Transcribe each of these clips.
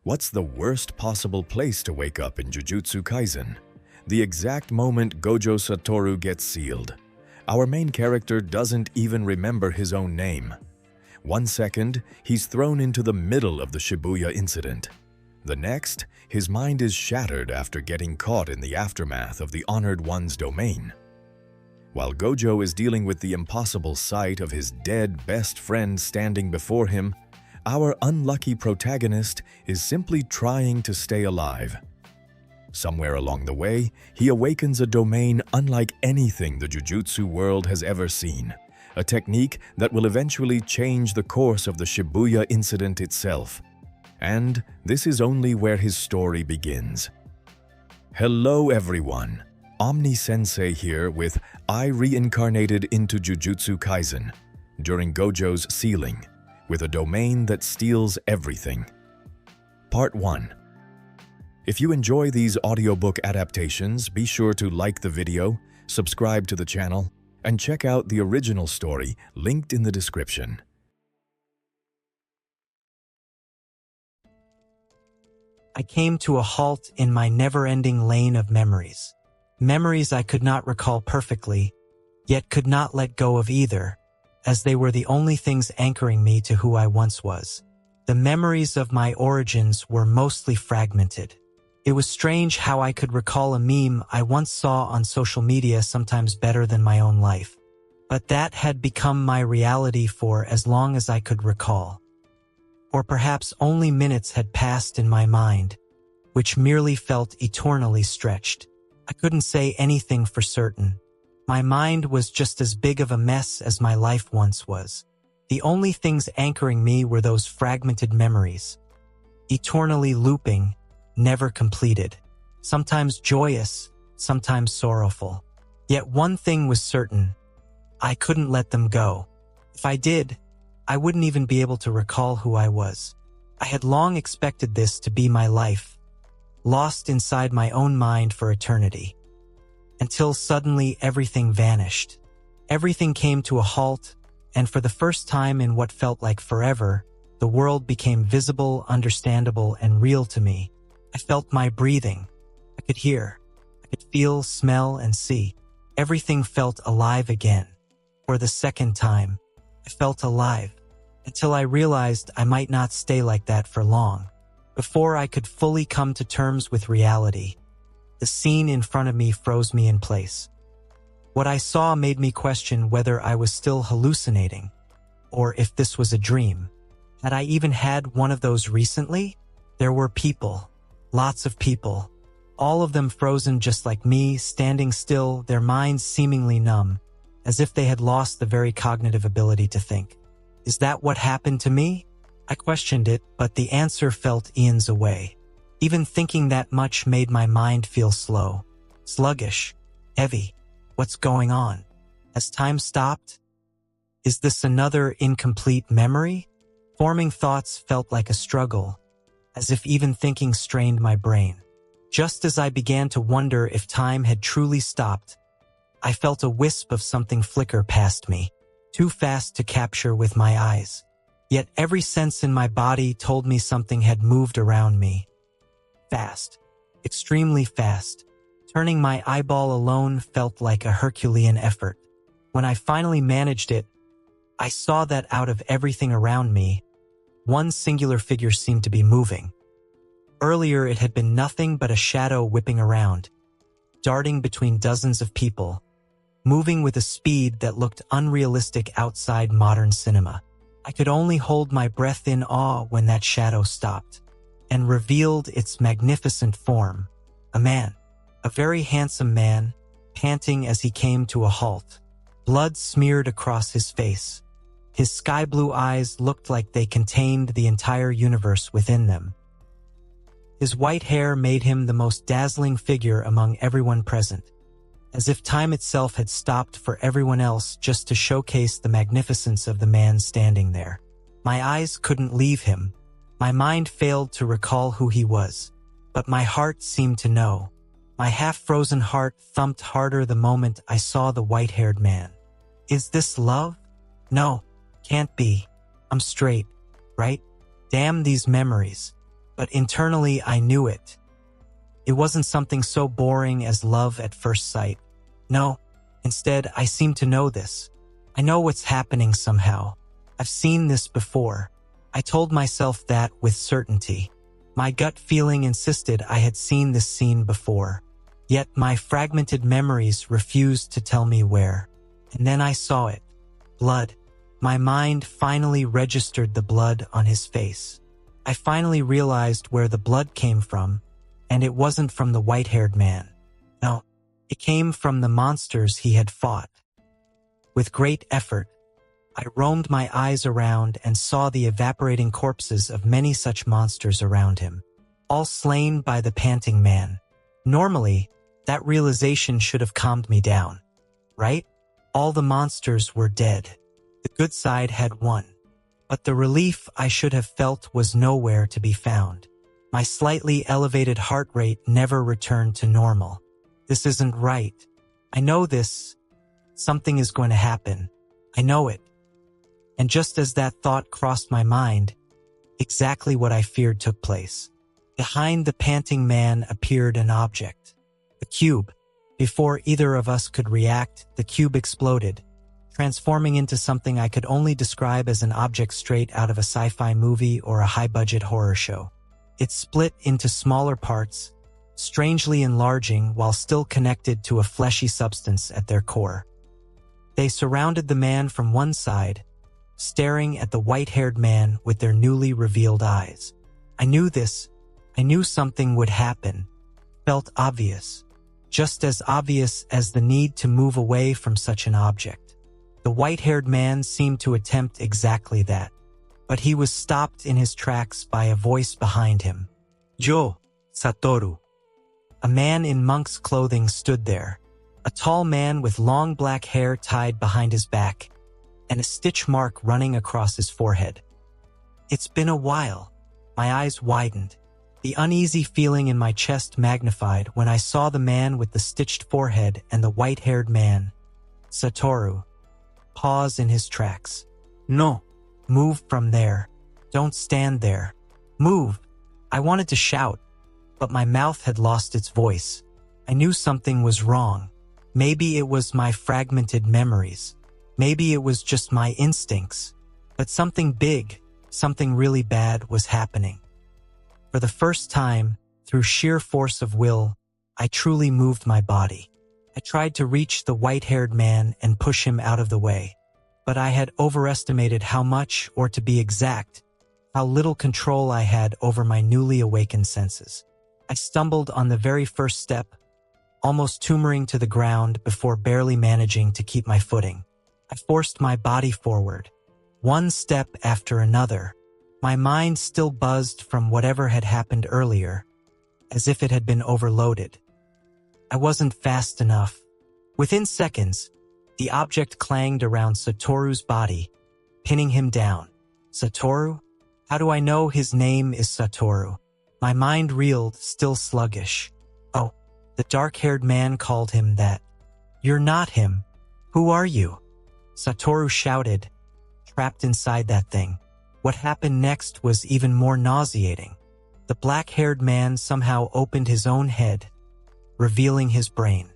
What's the worst possible place to wake up in Jujutsu Kaisen? The exact moment Gojo Satoru gets sealed. Our main character doesn't even remember his own name. 1 second, he's thrown into the middle of the Shibuya Incident. The next, his mind is shattered after getting caught in the aftermath of the Honored One's domain. While Gojo is dealing with the impossible sight of his dead best friend standing before him, our unlucky protagonist is simply trying to stay alive. Somewhere along the way, he awakens a domain unlike anything the Jujutsu world has ever seen, a technique that will eventually change the course of the Shibuya Incident itself. And this is only where his story begins. Hello everyone, Omni-Sensei here with I Reincarnated into Jujutsu Kaisen during Gojo's sealing, with a domain that steals everything. Part 1. If you enjoy these audiobook adaptations, be sure to like the video, subscribe to the channel, and check out the original story linked in the description. I came to a halt in my never-ending lane of memories. Memories I could not recall perfectly, yet could not let go of either, as they were the only things anchoring me to who I once was. The memories of my origins were mostly fragmented. It was strange how I could recall a meme I once saw on social media sometimes better than my own life. But that had become my reality for as long as I could recall. Or perhaps only minutes had passed in my mind, which merely felt eternally stretched. I couldn't say anything for certain. My mind was just as big of a mess as my life once was. The only things anchoring me were those fragmented memories, eternally looping, never completed, sometimes joyous, sometimes sorrowful. Yet one thing was certain, I couldn't let them go. If I did, I wouldn't even be able to recall who I was. I had long expected this to be my life, lost inside my own mind for eternity. Until suddenly everything vanished. Everything came to a halt, and for the first time in what felt like forever, the world became visible, understandable, and real to me. I felt my breathing. I could hear. I could feel, smell, and see. Everything felt alive again. For the second time, I felt alive, until I realized I might not stay like that for long. Before I could fully come to terms with reality, the scene in front of me froze me in place. What I saw made me question whether I was still hallucinating, or if this was a dream. Had I even had one of those recently? There were people, lots of people, all of them frozen just like me, standing still, their minds seemingly numb, as if they had lost the very cognitive ability to think. Is that what happened to me? I questioned it, but the answer felt eons away. Even thinking that much made my mind feel slow, sluggish, heavy. What's going on? Has time stopped? Is this another incomplete memory? Forming thoughts felt like a struggle, as if even thinking strained my brain. Just as I began to wonder if time had truly stopped, I felt a wisp of something flicker past me, too fast to capture with my eyes. Yet every sense in my body told me something had moved around me. Fast, extremely fast. Turning my eyeball alone felt like a Herculean effort. When I finally managed it, I saw that out of everything around me, one singular figure seemed to be moving. Earlier it had been nothing but a shadow whipping around, darting between dozens of people, moving with a speed that looked unrealistic outside modern cinema. I could only hold my breath in awe when that shadow stopped and revealed its magnificent form. A man, a very handsome man, panting as he came to a halt. Blood smeared across his face. His sky-blue eyes looked like they contained the entire universe within them. His white hair made him the most dazzling figure among everyone present, as if time itself had stopped for everyone else just to showcase the magnificence of the man standing there. My eyes couldn't leave him. My mind failed to recall who he was, but my heart seemed to know. My half-frozen heart thumped harder the moment I saw the white-haired man. Is this love? No, can't be. I'm straight, right? Damn these memories. but internally I knew it. It wasn't something so boring as love at first sight. No, instead I seemed to know this. I know what's happening somehow. I've seen this before. I told myself that with certainty. My gut feeling insisted I had seen this scene before. Yet my fragmented memories refused to tell me where. And then I saw it. Blood. My mind finally registered the blood on his face. I finally realized where the blood came from, and it wasn't from the white-haired man. No, it came from the monsters he had fought. With great effort, I roamed my eyes around and saw the evaporating corpses of many such monsters around him, all slain by the panting man. Normally, that realization should have calmed me down, right? All the monsters were dead. The good side had won. But the relief I should have felt was nowhere to be found. My slightly elevated heart rate never returned to normal. This isn't right. I know this. Something is going to happen. I know it. And just as that thought crossed my mind, exactly what I feared took place. Behind the panting man appeared an object. A cube. Before either of us could react, the cube exploded, transforming into something I could only describe as an object straight out of a sci-fi movie or a high-budget horror show. It split into smaller parts, strangely enlarging while still connected to a fleshy substance at their core. They surrounded the man from one side, staring at the white-haired man with their newly revealed eyes. I knew this. I knew something would happen. Felt obvious. Just as obvious as the need to move away from such an object. The white-haired man seemed to attempt exactly that, but he was stopped in his tracks by a voice behind him. Gojo Satoru. A man in monk's clothing stood there, a tall man with long black hair tied behind his back, and a stitch mark running across his forehead. It's been a while. My eyes widened. The uneasy feeling in my chest magnified when I saw the man with the stitched forehead and the white-haired man, Satoru, pause in his tracks. No, move from there. Don't stand there. Move. I wanted to shout, but my mouth had lost its voice. I knew something was wrong. Maybe it was my fragmented memories. Maybe it was just my instincts. But something big, something really bad was happening. For the first time, through sheer force of will, I truly moved my body. I tried to reach the white-haired man and push him out of the way. But I had overestimated how much, or to be exact, how little control I had over my newly awakened senses. I stumbled on the very first step, almost tumoring to the ground before barely managing to keep my footing. I forced my body forward, one step after another. My mind still buzzed from whatever had happened earlier, as if it had been overloaded. I wasn't fast enough. Within seconds, the object clanged around Satoru's body, pinning him down. Satoru? How do I know his name is Satoru? My mind reeled, still sluggish. Oh, the dark-haired man called him that. You're not him. Who are you? Satoru shouted, trapped inside that thing. What happened next was even more nauseating. The black-haired man somehow opened his own head, revealing his brain.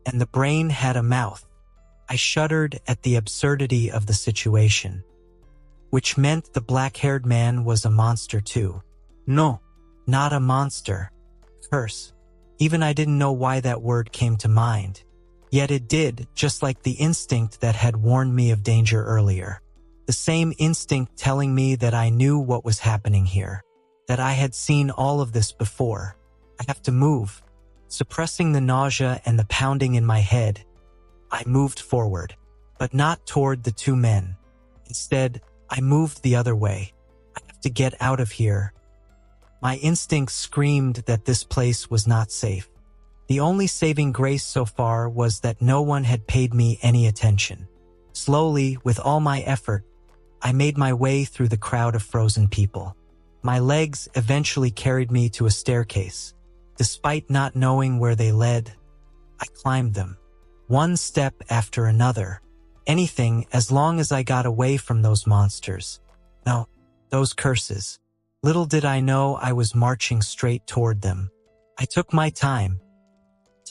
And the brain had a mouth. I shuddered at the absurdity of the situation, which meant the black-haired man was a monster too. No, not a monster. Curse. Even I didn't know why that word came to mind. Yet it did, just like the instinct that had warned me of danger earlier. The same instinct telling me that I knew what was happening here, that I had seen all of this before. I have to move. Suppressing the nausea and the pounding in my head, I moved forward, but not toward the two men. Instead, I moved the other way. I have to get out of here. My instincts screamed that this place was not safe. The only saving grace so far was that no one had paid me any attention. Slowly, with all my effort, I made my way through the crowd of frozen people. My legs eventually carried me to a staircase. Despite not knowing where they led, I climbed them, one step after another. Anything as long as I got away from those monsters. No, those curses. Little did I know I was marching straight toward them. I took my time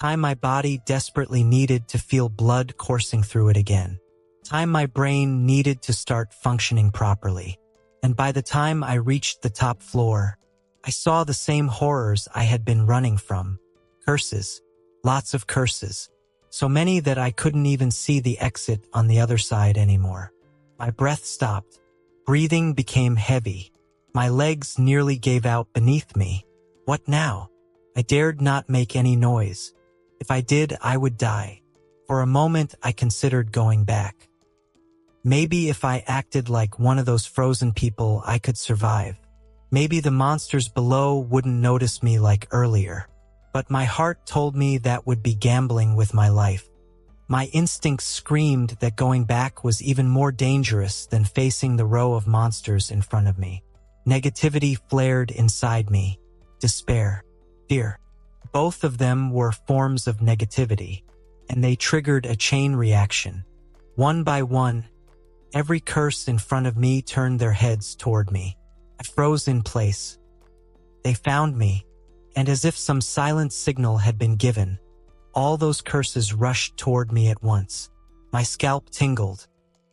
my body desperately needed to feel blood coursing through it again. Time my brain needed to start functioning properly. And by the time I reached the top floor, I saw the same horrors I had been running from. Curses. Lots of curses. So many that I couldn't even see the exit on the other side anymore. My breath stopped. Breathing became heavy. My legs nearly gave out beneath me. What now? I dared not make any noise. If I did, I would die. For a moment, I considered going back. Maybe if I acted like one of those frozen people, I could survive. Maybe the monsters below wouldn't notice me like earlier. But my heart told me that would be gambling with my life. My instincts screamed that going back was even more dangerous than facing the row of monsters in front of me. Negativity flared inside me. Despair. Fear. Both of them were forms of negativity, and they triggered a chain reaction. One by one, every curse in front of me turned their heads toward me. I froze in place. They found me, and as if some silent signal had been given, all those curses rushed toward me at once. My scalp tingled.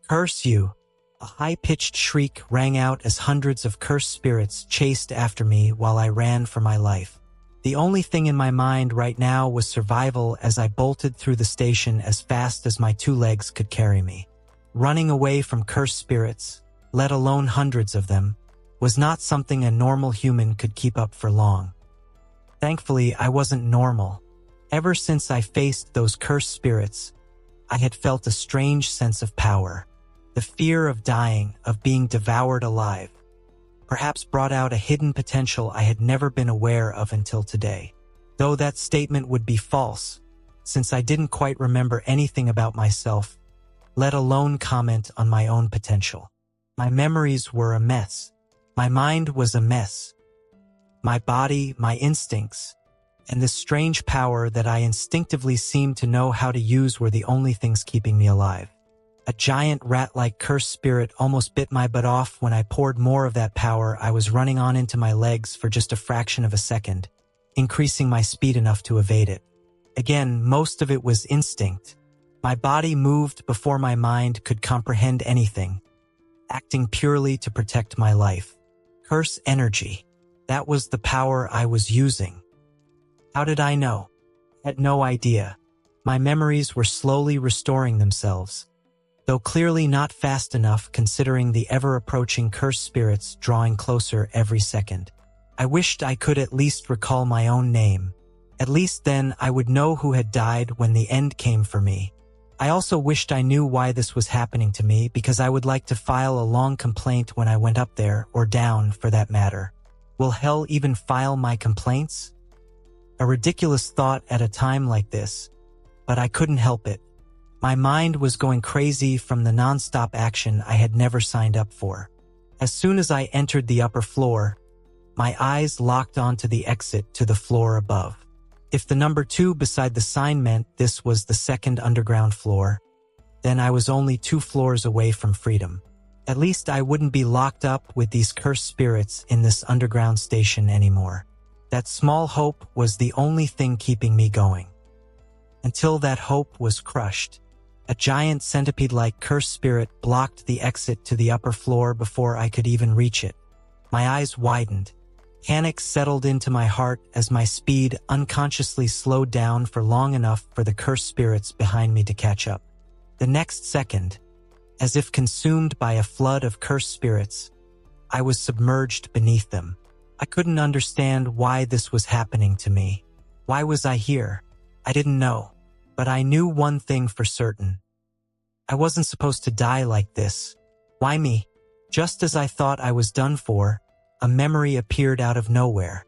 Curse you! A high-pitched shriek rang out as hundreds of cursed spirits chased after me while I ran for my life. The only thing in my mind right now was survival as I bolted through the station as fast as my 2 legs could carry me. Running away from cursed spirits, let alone hundreds of them, was not something a normal human could keep up for long. Thankfully, I wasn't normal. Ever since I faced those cursed spirits, I had felt a strange sense of power. The fear of dying, of being devoured alive, perhaps brought out a hidden potential I had never been aware of until today. Though that statement would be false, since I didn't quite remember anything about myself, let alone comment on my own potential. My memories were a mess. My mind was a mess. My body, my instincts, and this strange power that I instinctively seemed to know how to use were the only things keeping me alive. A giant rat-like cursed spirit almost bit my butt off when I poured more of that power. I was running on into my legs for just a fraction of a second, increasing my speed enough to evade it. Again, most of it was instinct. My body moved before my mind could comprehend anything, acting purely to protect my life. Curse energy. That was the power I was using. How did I know? I had no idea. My memories were slowly restoring themselves, though clearly not fast enough considering the ever-approaching cursed spirits drawing closer every second. I wished I could at least recall my own name. At least then I would know who had died when the end came for me. I also wished I knew why this was happening to me, because I would like to file a long complaint when I went up there, or down for that matter. Will hell even file my complaints? A ridiculous thought at a time like this, but I couldn't help it. My mind was going crazy from the non-stop action I had never signed up for. As soon as I entered the upper floor, my eyes locked onto the exit to the floor above. If the number 2 beside the sign meant this was the second underground floor, then I was only 2 floors away from freedom. At least I wouldn't be locked up with these cursed spirits in this underground station anymore. That small hope was the only thing keeping me going. Until that hope was crushed. A giant centipede-like cursed spirit blocked the exit to the upper floor before I could even reach it. My eyes widened. Panic settled into my heart as my speed unconsciously slowed down for long enough for the cursed spirits behind me to catch up. The next second, as if consumed by a flood of cursed spirits, I was submerged beneath them. I couldn't understand why this was happening to me. Why was I here? I didn't know. But I knew one thing for certain. I wasn't supposed to die like this. Why me? Just as I thought I was done for, a memory appeared out of nowhere.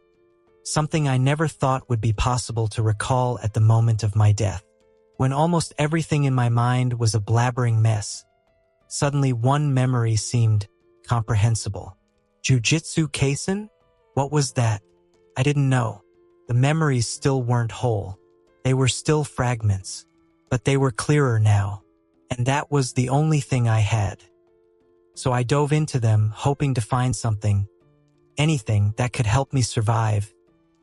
Something I never thought would be possible to recall at the moment of my death. When almost everything in my mind was a blabbering mess, suddenly one memory seemed comprehensible. Jujutsu Kaisen? What was that? I didn't know. The memories still weren't whole. They were still fragments, but they were clearer now, and that was the only thing I had. So I dove into them, hoping to find something, anything that could help me survive,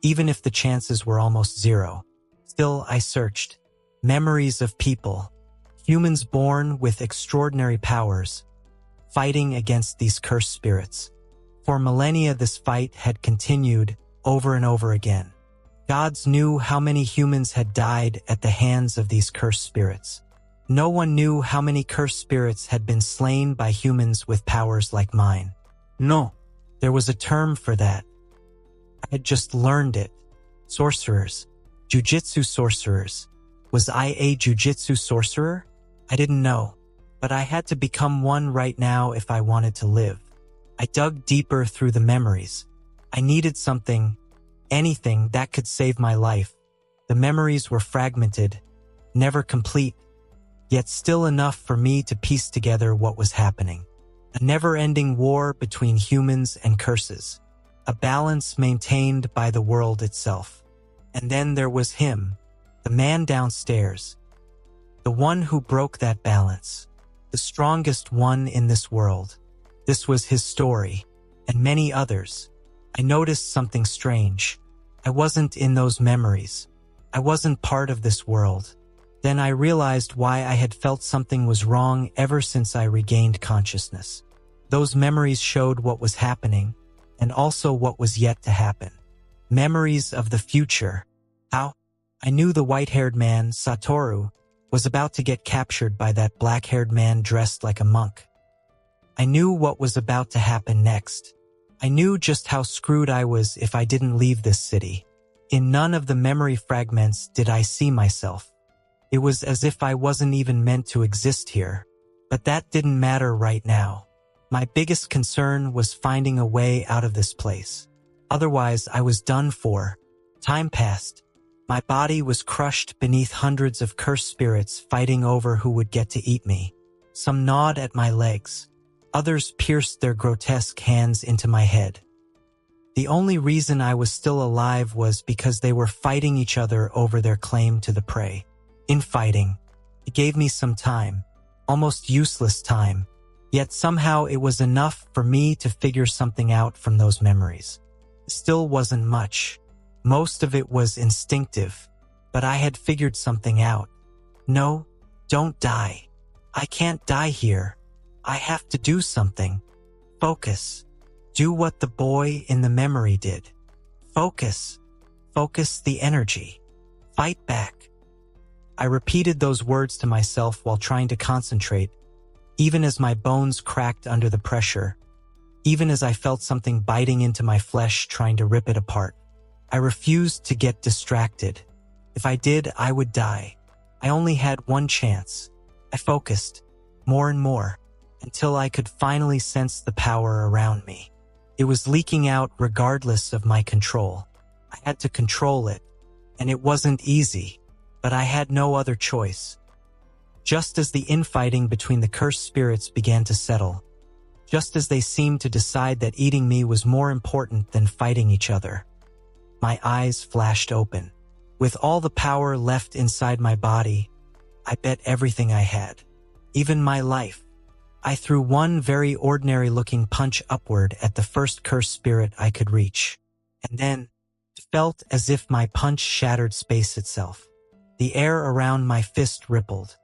even if the chances were almost zero. Still, I searched. Memories of people, humans born with extraordinary powers, fighting against these cursed spirits. For millennia, this fight had continued over and over again. Gods knew how many humans had died at the hands of these cursed spirits. No one knew how many cursed spirits had been slain by humans with powers like mine. No, there was a term for that. I had just learned it. Sorcerers. Jujutsu sorcerers. Was I a jujutsu sorcerer? I didn't know, but I had to become one right now if I wanted to live. I dug deeper through the memories. I needed something, anything that could save my life. The memories were fragmented, never complete, yet still enough for me to piece together what was happening. A never-ending war between humans and curses. A balance maintained by the world itself. And then there was him, the man downstairs. The one who broke that balance. The strongest one in this world. This was his story, and many others. I noticed something strange. I wasn't in those memories. I wasn't part of this world. Then I realized why I had felt something was wrong ever since I regained consciousness. Those memories showed what was happening, and also what was yet to happen. Memories of the future. How? I knew the white-haired man, Satoru, was about to get captured by that black-haired man dressed like a monk. I knew what was about to happen next. I knew just how screwed I was if I didn't leave this city. In none of the memory fragments did I see myself. It was as if I wasn't even meant to exist here. But that didn't matter right now. My biggest concern was finding a way out of this place. Otherwise, I was done for. Time passed. My body was crushed beneath hundreds of cursed spirits fighting over who would get to eat me. Some gnawed at my legs. Others pierced their grotesque hands into my head. The only reason I was still alive was because they were fighting each other over their claim to the prey. Infighting. It gave me some time, almost useless time, yet somehow it was enough for me to figure something out from those memories. Still wasn't much. Most of it was instinctive, but I had figured something out. No, don't die. I can't die here. I have to do something. Focus. Do what the boy in the memory did. Focus. Focus the energy. Fight back. I repeated those words to myself while trying to concentrate, even as my bones cracked under the pressure, even as I felt something biting into my flesh trying to rip it apart. I refused to get distracted. If I did, I would die. I only had one chance. I focused, more and more, until I could finally sense the power around me. It was leaking out regardless of my control. I had to control it, and it wasn't easy. But I had no other choice. Just as the infighting between the cursed spirits began to settle, just as they seemed to decide that eating me was more important than fighting each other, my eyes flashed open. With all the power left inside my body, I bet everything I had, even my life. I threw one very ordinary-looking punch upward at the first cursed spirit I could reach, and then it felt as if my punch shattered space itself. The air around my fist rippled.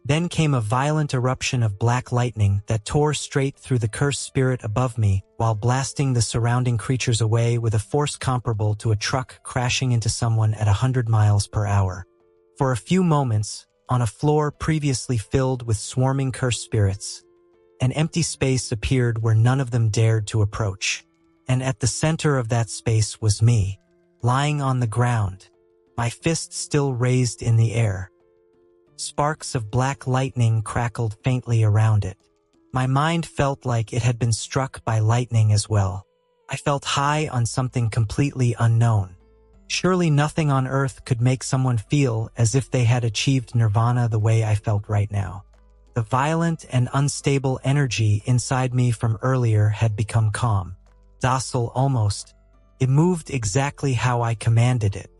Then came a violent eruption of black lightning that tore straight through the cursed spirit above me while blasting the surrounding creatures away with a force comparable to a truck crashing into someone at 100 miles per hour. For a few moments, on a floor previously filled with swarming cursed spirits, an empty space appeared where none of them dared to approach. And at the center of that space was me, lying on the ground, my fist still raised in the air. Sparks of black lightning crackled faintly around it. My mind felt like it had been struck by lightning as well. I felt high on something completely unknown. Surely nothing on earth could make someone feel as if they had achieved nirvana the way I felt right now. The violent and unstable energy inside me from earlier had become calm, docile almost. It moved exactly how I commanded it.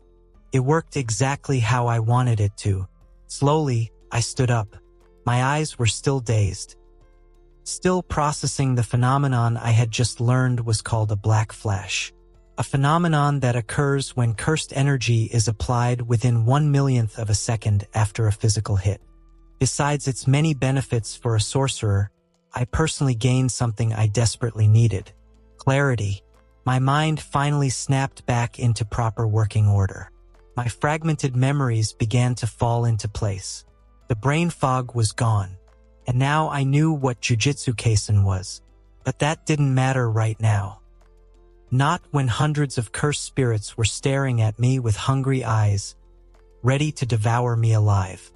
It worked exactly how I wanted it to. Slowly, I stood up. My eyes were still dazed. Still processing the phenomenon I had just learned was called a black flash. A phenomenon that occurs when cursed energy is applied within 1/1,000,000th of a second after a physical hit. Besides its many benefits for a sorcerer, I personally gained something I desperately needed: clarity. My mind finally snapped back into proper working order. My fragmented memories began to fall into place. The brain fog was gone, and now I knew what Jujutsu Kaisen was. But that didn't matter right now. Not when hundreds of cursed spirits were staring at me with hungry eyes, ready to devour me alive.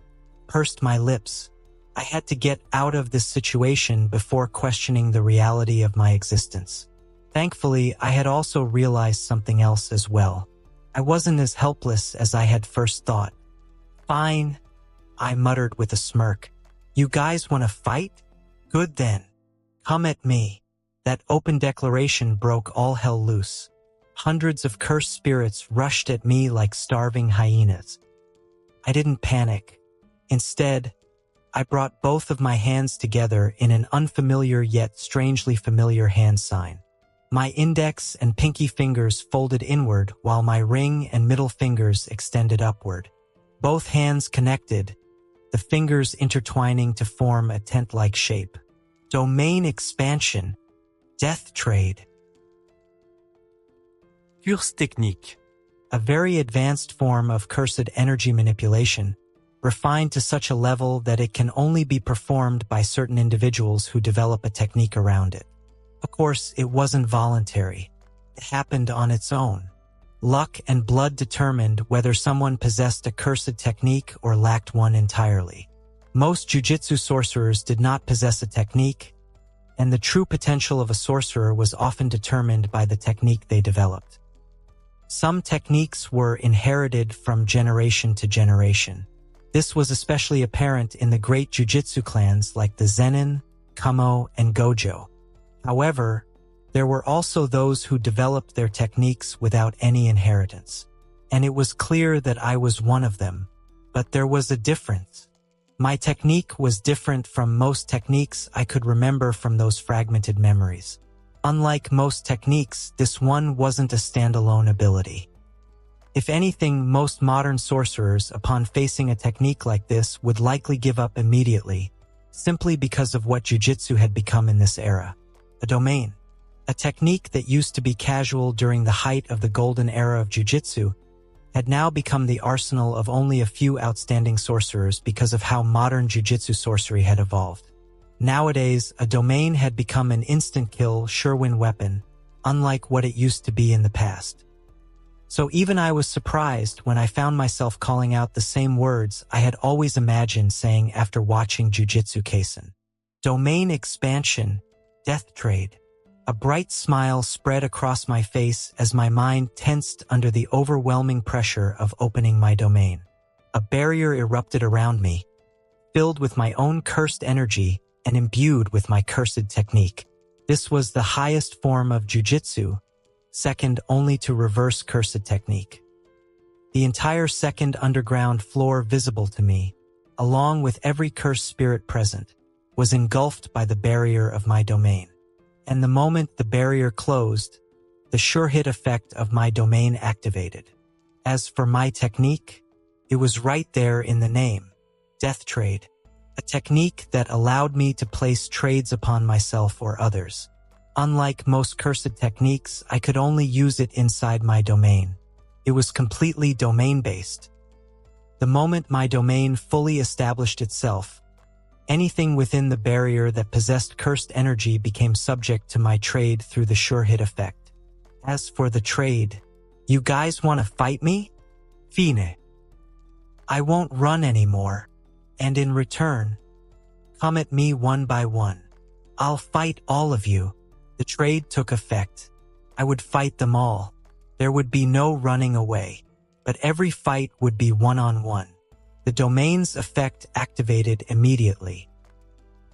Pursed my lips. I had to get out of this situation before questioning the reality of my existence. Thankfully, I had also realized something else as well. I wasn't as helpless as I had first thought. "Fine," I muttered with a smirk. "You guys want to fight? Good then. Come at me." That open declaration broke all hell loose. Hundreds of cursed spirits rushed at me like starving hyenas. I didn't panic. Instead, I brought both of my hands together in an unfamiliar yet strangely familiar hand sign. My index and pinky fingers folded inward while my ring and middle fingers extended upward. Both hands connected, the fingers intertwining to form a tent-like shape. Domain expansion. Death trade. Curse technique. A very advanced form of cursed energy manipulation, refined to such a level that it can only be performed by certain individuals who develop a technique around it. Of course, it wasn't voluntary. It happened on its own. Luck and blood determined whether someone possessed a cursed technique or lacked one entirely. Most jujutsu sorcerers did not possess a technique, and the true potential of a sorcerer was often determined by the technique they developed. Some techniques were inherited from generation to generation. This was especially apparent in the great jujutsu clans like the Zenin, Kamo, and Gojo. However, there were also those who developed their techniques without any inheritance. And it was clear that I was one of them. But there was a difference. My technique was different from most techniques I could remember from those fragmented memories. Unlike most techniques, this one wasn't a standalone ability. If anything, most modern sorcerers, upon facing a technique like this, would likely give up immediately, simply because of what jujutsu had become in this era. A domain. A technique that used to be casual during the height of the golden era of jujutsu had now become the arsenal of only a few outstanding sorcerers because of how modern jujutsu sorcery had evolved. Nowadays, a domain had become an instant-kill, sure-win weapon, unlike what it used to be in the past. So even I was surprised when I found myself calling out the same words I had always imagined saying after watching Jujutsu Kaisen. Domain expansion. Death trade. A bright smile spread across my face as my mind tensed under the overwhelming pressure of opening my domain. A barrier erupted around me, filled with my own cursed energy and imbued with my cursed technique. This was the highest form of jujutsu, second only to reverse cursed technique. The entire second underground floor visible to me, along with every cursed spirit present, was engulfed by the barrier of my domain. And the moment the barrier closed, the sure-hit effect of my domain activated. As for my technique, it was right there in the name, Death Trade, a technique that allowed me to place trades upon myself or others. Unlike most cursed techniques, I could only use it inside my domain. It was completely domain-based. The moment my domain fully established itself, anything within the barrier that possessed cursed energy became subject to my trade through the sure-hit effect. As for the trade, you guys want to fight me? Fine. I won't run anymore, and in return, come at me one by one. I'll fight all of you. The trade took effect. I would fight them all. There would be no running away, but every fight would be one-on-one. The domain's effect activated immediately.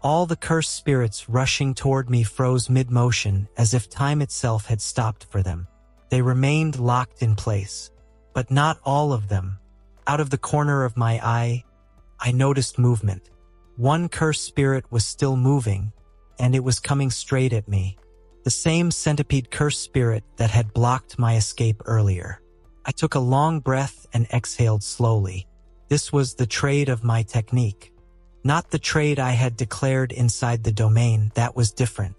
All the cursed spirits rushing toward me froze mid-motion as if time itself had stopped for them. They remained locked in place, but not all of them. Out of the corner of my eye, I noticed movement. One cursed spirit was still moving, and it was coming straight at me. The same centipede curse spirit that had blocked my escape earlier. I took a long breath and exhaled slowly. This was the trade of my technique. Not the trade I had declared inside the domain, that was different.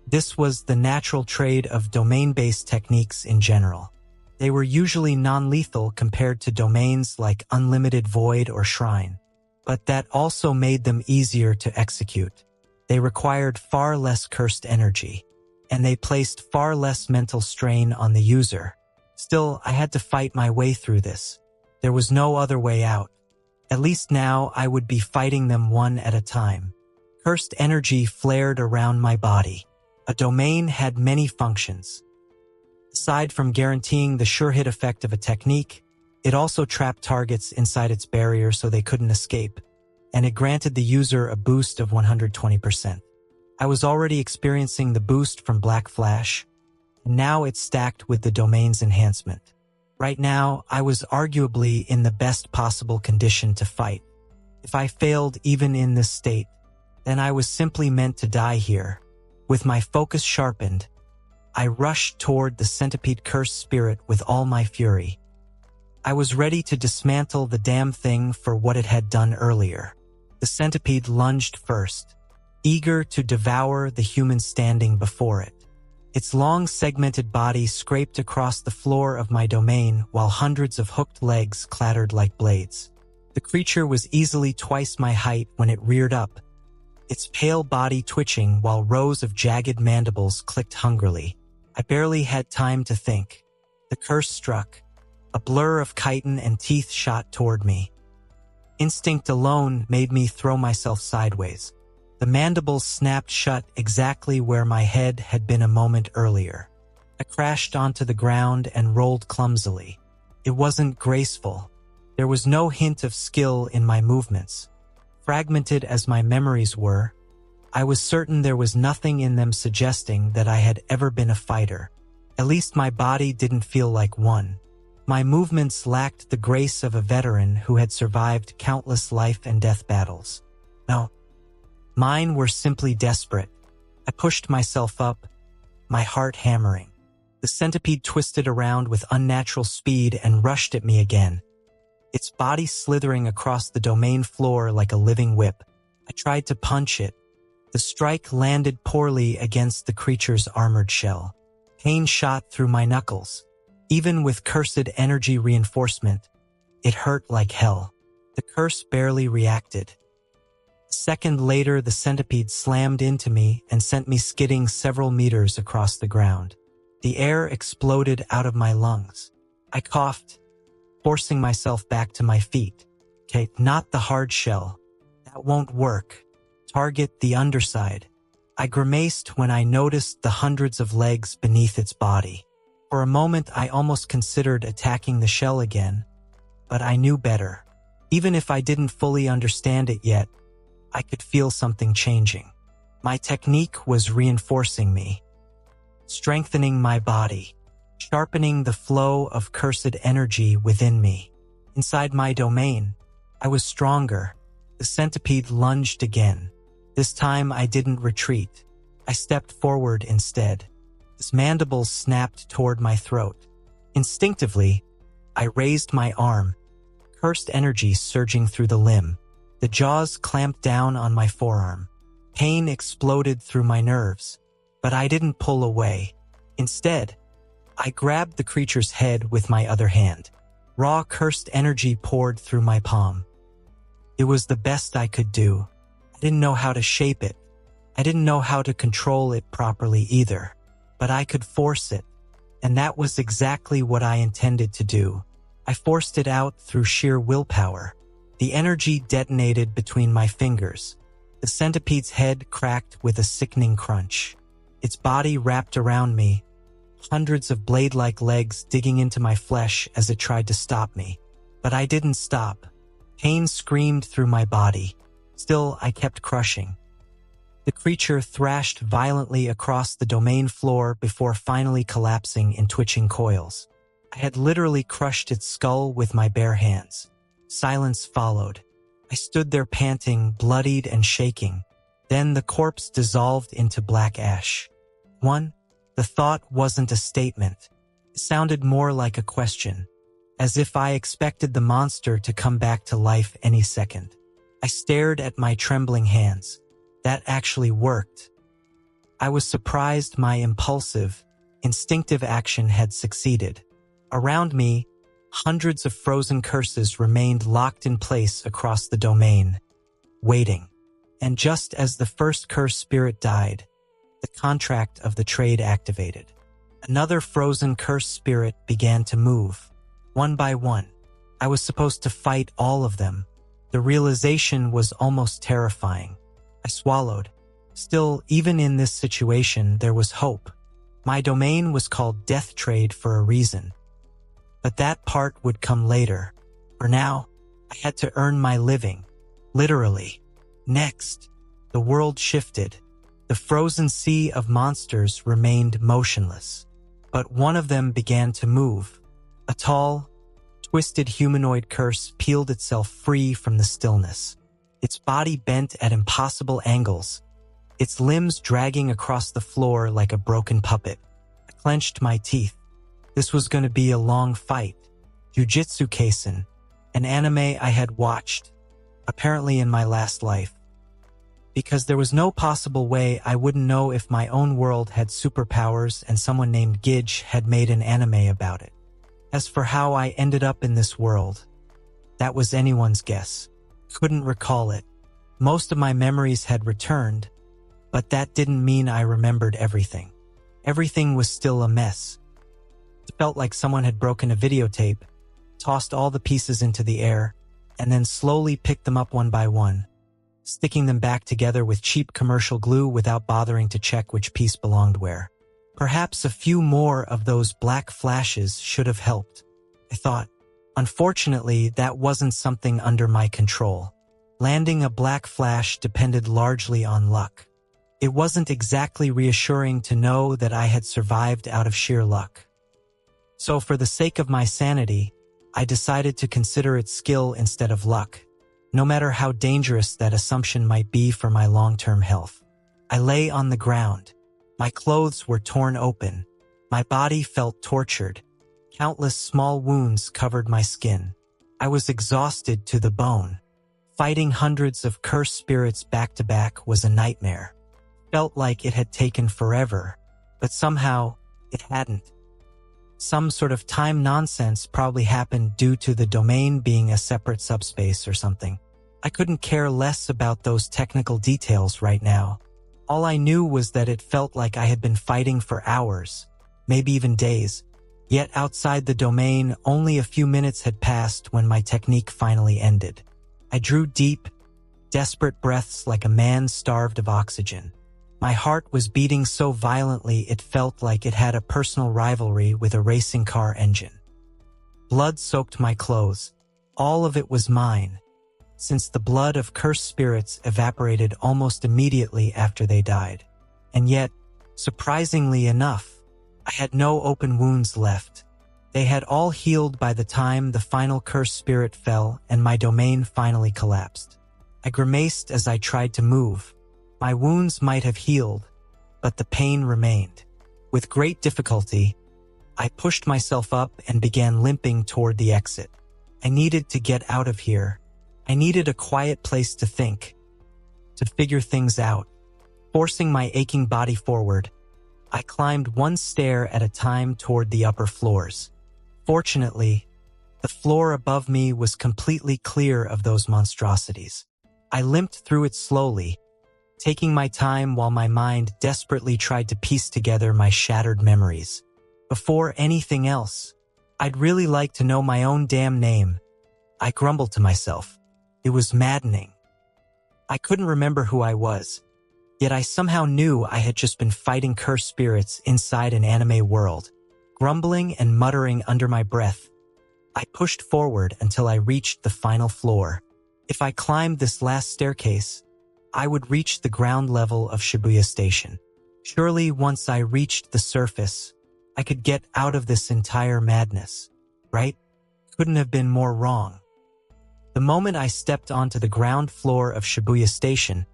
This was the natural trade of domain-based techniques in general. They were usually non-lethal compared to domains like Unlimited Void or Shrine, but that also made them easier to execute. They required far less cursed energy, and they placed far less mental strain on the user. Still, I had to fight my way through this. There was no other way out. At least now I would be fighting them one at a time. Cursed energy flared around my body. A domain had many functions. Aside from guaranteeing the sure hit effect of a technique, it also trapped targets inside its barrier so they couldn't escape, and it granted the user a boost of 120%. I was already experiencing the boost from Black Flash, and now it's stacked with the domain's enhancement. Right now, I was arguably in the best possible condition to fight. If I failed even in this state, then I was simply meant to die here. With my focus sharpened, I rushed toward the centipede curse spirit with all my fury. I was ready to dismantle the damn thing for what it had done earlier. The centipede lunged first, eager to devour the human standing before it. Its long segmented body scraped across the floor of my domain while hundreds of hooked legs clattered like blades. The creature was easily twice my height when it reared up, its pale body twitching while rows of jagged mandibles clicked hungrily. I barely had time to think. The curse struck. A blur of chitin and teeth shot toward me. Instinct alone made me throw myself sideways. The mandibles snapped shut exactly where my head had been a moment earlier. I crashed onto the ground and rolled clumsily. It wasn't graceful. There was no hint of skill in my movements. Fragmented as my memories were, I was certain there was nothing in them suggesting that I had ever been a fighter. At least my body didn't feel like one. My movements lacked the grace of a veteran who had survived countless life and death battles. No, mine were simply desperate. I pushed myself up, my heart hammering. The centipede twisted around with unnatural speed and rushed at me again, its body slithering across the domain floor like a living whip. I tried to punch it. The strike landed poorly against the creature's armored shell. Pain shot through my knuckles. Even with cursed energy reinforcement, it hurt like hell. The curse barely reacted. A second later, the centipede slammed into me and sent me skidding several meters across the ground. The air exploded out of my lungs. I coughed, forcing myself back to my feet. Okay, not the hard shell. That won't work. Target the underside. I grimaced when I noticed the hundreds of legs beneath its body. For a moment, I almost considered attacking the shell again, but I knew better. Even if I didn't fully understand it yet, I could feel something changing. My technique was reinforcing me, strengthening my body, sharpening the flow of cursed energy within me. Inside my domain, I was stronger. The centipede lunged again. This time I didn't retreat. I stepped forward instead. Its mandibles snapped toward my throat. Instinctively, I raised my arm, cursed energy surging through the limb. The jaws clamped down on my forearm. Pain exploded through my nerves, but I didn't pull away. Instead, I grabbed the creature's head with my other hand. Raw cursed energy poured through my palm. It was the best I could do. I didn't know how to shape it. I didn't know how to control it properly either. But I could force it, and that was exactly what I intended to do. I forced it out through sheer willpower. The energy detonated between my fingers. The centipede's head cracked with a sickening crunch. Its body wrapped around me, hundreds of blade-like legs digging into my flesh as it tried to stop me. But I didn't stop. Pain screamed through my body. Still, I kept crushing. The creature thrashed violently across the domain floor before finally collapsing in twitching coils. I had literally crushed its skull with my bare hands. Silence followed. I stood there panting, bloodied and shaking. Then the corpse dissolved into black ash. The thought wasn't a statement. It sounded more like a question, as if I expected the monster to come back to life any second. I stared at my trembling hands. That actually worked. I was surprised my impulsive, instinctive action had succeeded. Around me, hundreds of frozen curses remained locked in place across the domain, waiting. And just as the first curse spirit died, the contract of the trade activated. Another frozen curse spirit began to move, one by one. I was supposed to fight all of them. The realization was almost terrifying. I swallowed. Still, even in this situation, there was hope. My domain was called Death Trade for a reason. But that part would come later. For now, I had to earn my living. Literally. Next, the world shifted. The frozen sea of monsters remained motionless. But one of them began to move. A tall, twisted humanoid curse peeled itself free from the stillness. Its body bent at impossible angles, its limbs dragging across the floor like a broken puppet. I clenched my teeth. This was going to be a long fight. Jujutsu Kaisen, an anime I had watched, apparently in my last life. Because there was no possible way I wouldn't know if my own world had superpowers and someone named Gidge had made an anime about it. As for how I ended up in this world, that was anyone's guess. Couldn't recall it. Most of my memories had returned, but that didn't mean I remembered everything. Everything was still a mess. It felt like someone had broken a videotape, tossed all the pieces into the air, and then slowly picked them up one by one, sticking them back together with cheap commercial glue without bothering to check which piece belonged where. Perhaps a few more of those black flashes should have helped, I thought. Unfortunately, that wasn't something under my control. Landing a black flash depended largely on luck. It wasn't exactly reassuring to know that I had survived out of sheer luck. So for the sake of my sanity, I decided to consider it skill instead of luck, no matter how dangerous that assumption might be for my long-term health. I lay on the ground. My clothes were torn open. My body felt tortured. Countless small wounds covered my skin. I was exhausted to the bone. Fighting hundreds of cursed spirits back-to-back was a nightmare. Felt like it had taken forever, but somehow it hadn't. Some sort of time nonsense probably happened due to the domain being a separate subspace or something. I couldn't care less about those technical details right now. All I knew was that it felt like I had been fighting for hours, maybe even days. Yet outside the domain, only a few minutes had passed when my technique finally ended. I drew deep, desperate breaths like a man starved of oxygen. My heart was beating so violently it felt like it had a personal rivalry with a racing car engine. Blood soaked my clothes. All of it was mine, since the blood of cursed spirits evaporated almost immediately after they died. And yet, surprisingly enough, I had no open wounds left. They had all healed by the time the final cursed spirit fell and my domain finally collapsed. I grimaced as I tried to move. My wounds might have healed, but the pain remained. With great difficulty, I pushed myself up and began limping toward the exit. I needed to get out of here. I needed a quiet place to think, to figure things out. Forcing my aching body forward, I climbed one stair at a time toward the upper floors. Fortunately, the floor above me was completely clear of those monstrosities. I limped through it slowly, taking my time while my mind desperately tried to piece together my shattered memories. Before anything else, I'd really like to know my own damn name. I grumbled to myself. It was maddening. I couldn't remember who I was, yet I somehow knew I had just been fighting cursed spirits inside an anime world. Grumbling and muttering under my breath, I pushed forward until I reached the final floor. If I climbed this last staircase, I would reach the ground level of Shibuya Station. Surely once I reached the surface, I could get out of this entire madness, right? Couldn't have been more wrong. The moment I stepped onto the ground floor of Shibuya Station,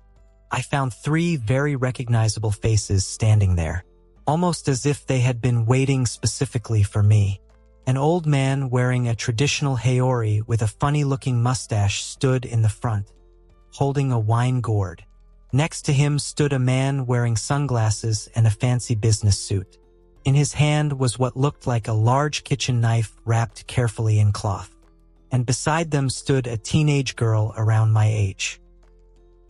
I found 3 very recognizable faces standing there, almost as if they had been waiting specifically for me. An old man wearing a traditional haori with a funny-looking mustache stood in the front, holding a wine gourd. Next to him stood a man wearing sunglasses and a fancy business suit. In his hand was what looked like a large kitchen knife wrapped carefully in cloth. And beside them stood a teenage girl around my age.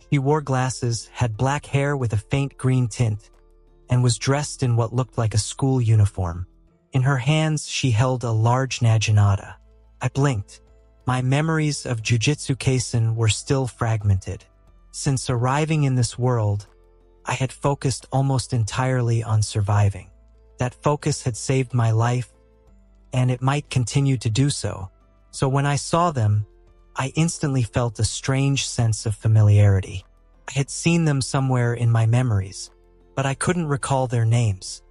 She wore glasses, had black hair with a faint green tint, and was dressed in what looked like a school uniform. In her hands, she held a large naginata. I blinked. My memories of Jujutsu Kaisen were still fragmented. Since arriving in this world, I had focused almost entirely on surviving. That focus had saved my life, and it might continue to do so. So when I saw them, I instantly felt a strange sense of familiarity. I had seen them somewhere in my memories, but I couldn't recall their names.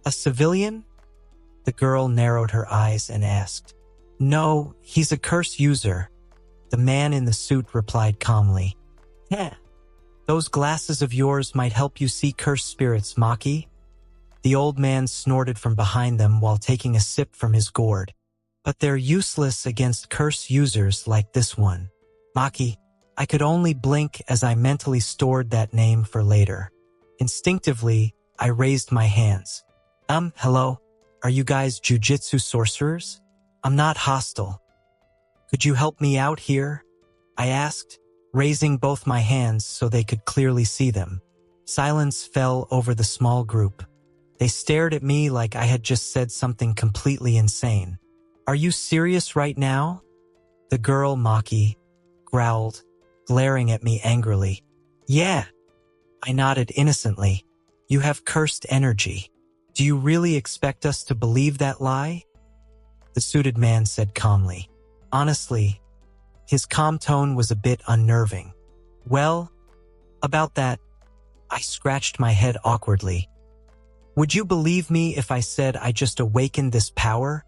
A civilian? The girl narrowed her eyes and asked. No, he's a curse user. The man in the suit replied calmly. Yeah, those glasses of yours might help you see cursed spirits, Maki. The old man snorted from behind them while taking a sip from his gourd. But they're useless against curse users like this one. Maki, I could only blink as I mentally stored that name for later. Instinctively, I raised my hands. Hello? Are you guys jujitsu sorcerers? I'm not hostile. Could you help me out here? I asked, raising both my hands so they could clearly see them. Silence fell over the small group. They stared at me like I had just said something completely insane. Are you serious right now? The girl, Maki, growled, glaring at me angrily. Yeah. I nodded innocently. You have cursed energy. Do you really expect us to believe that lie? The suited man said calmly. Honestly, his calm tone was a bit unnerving. Well, about that, I scratched my head awkwardly. Would you believe me if I said I just awakened this power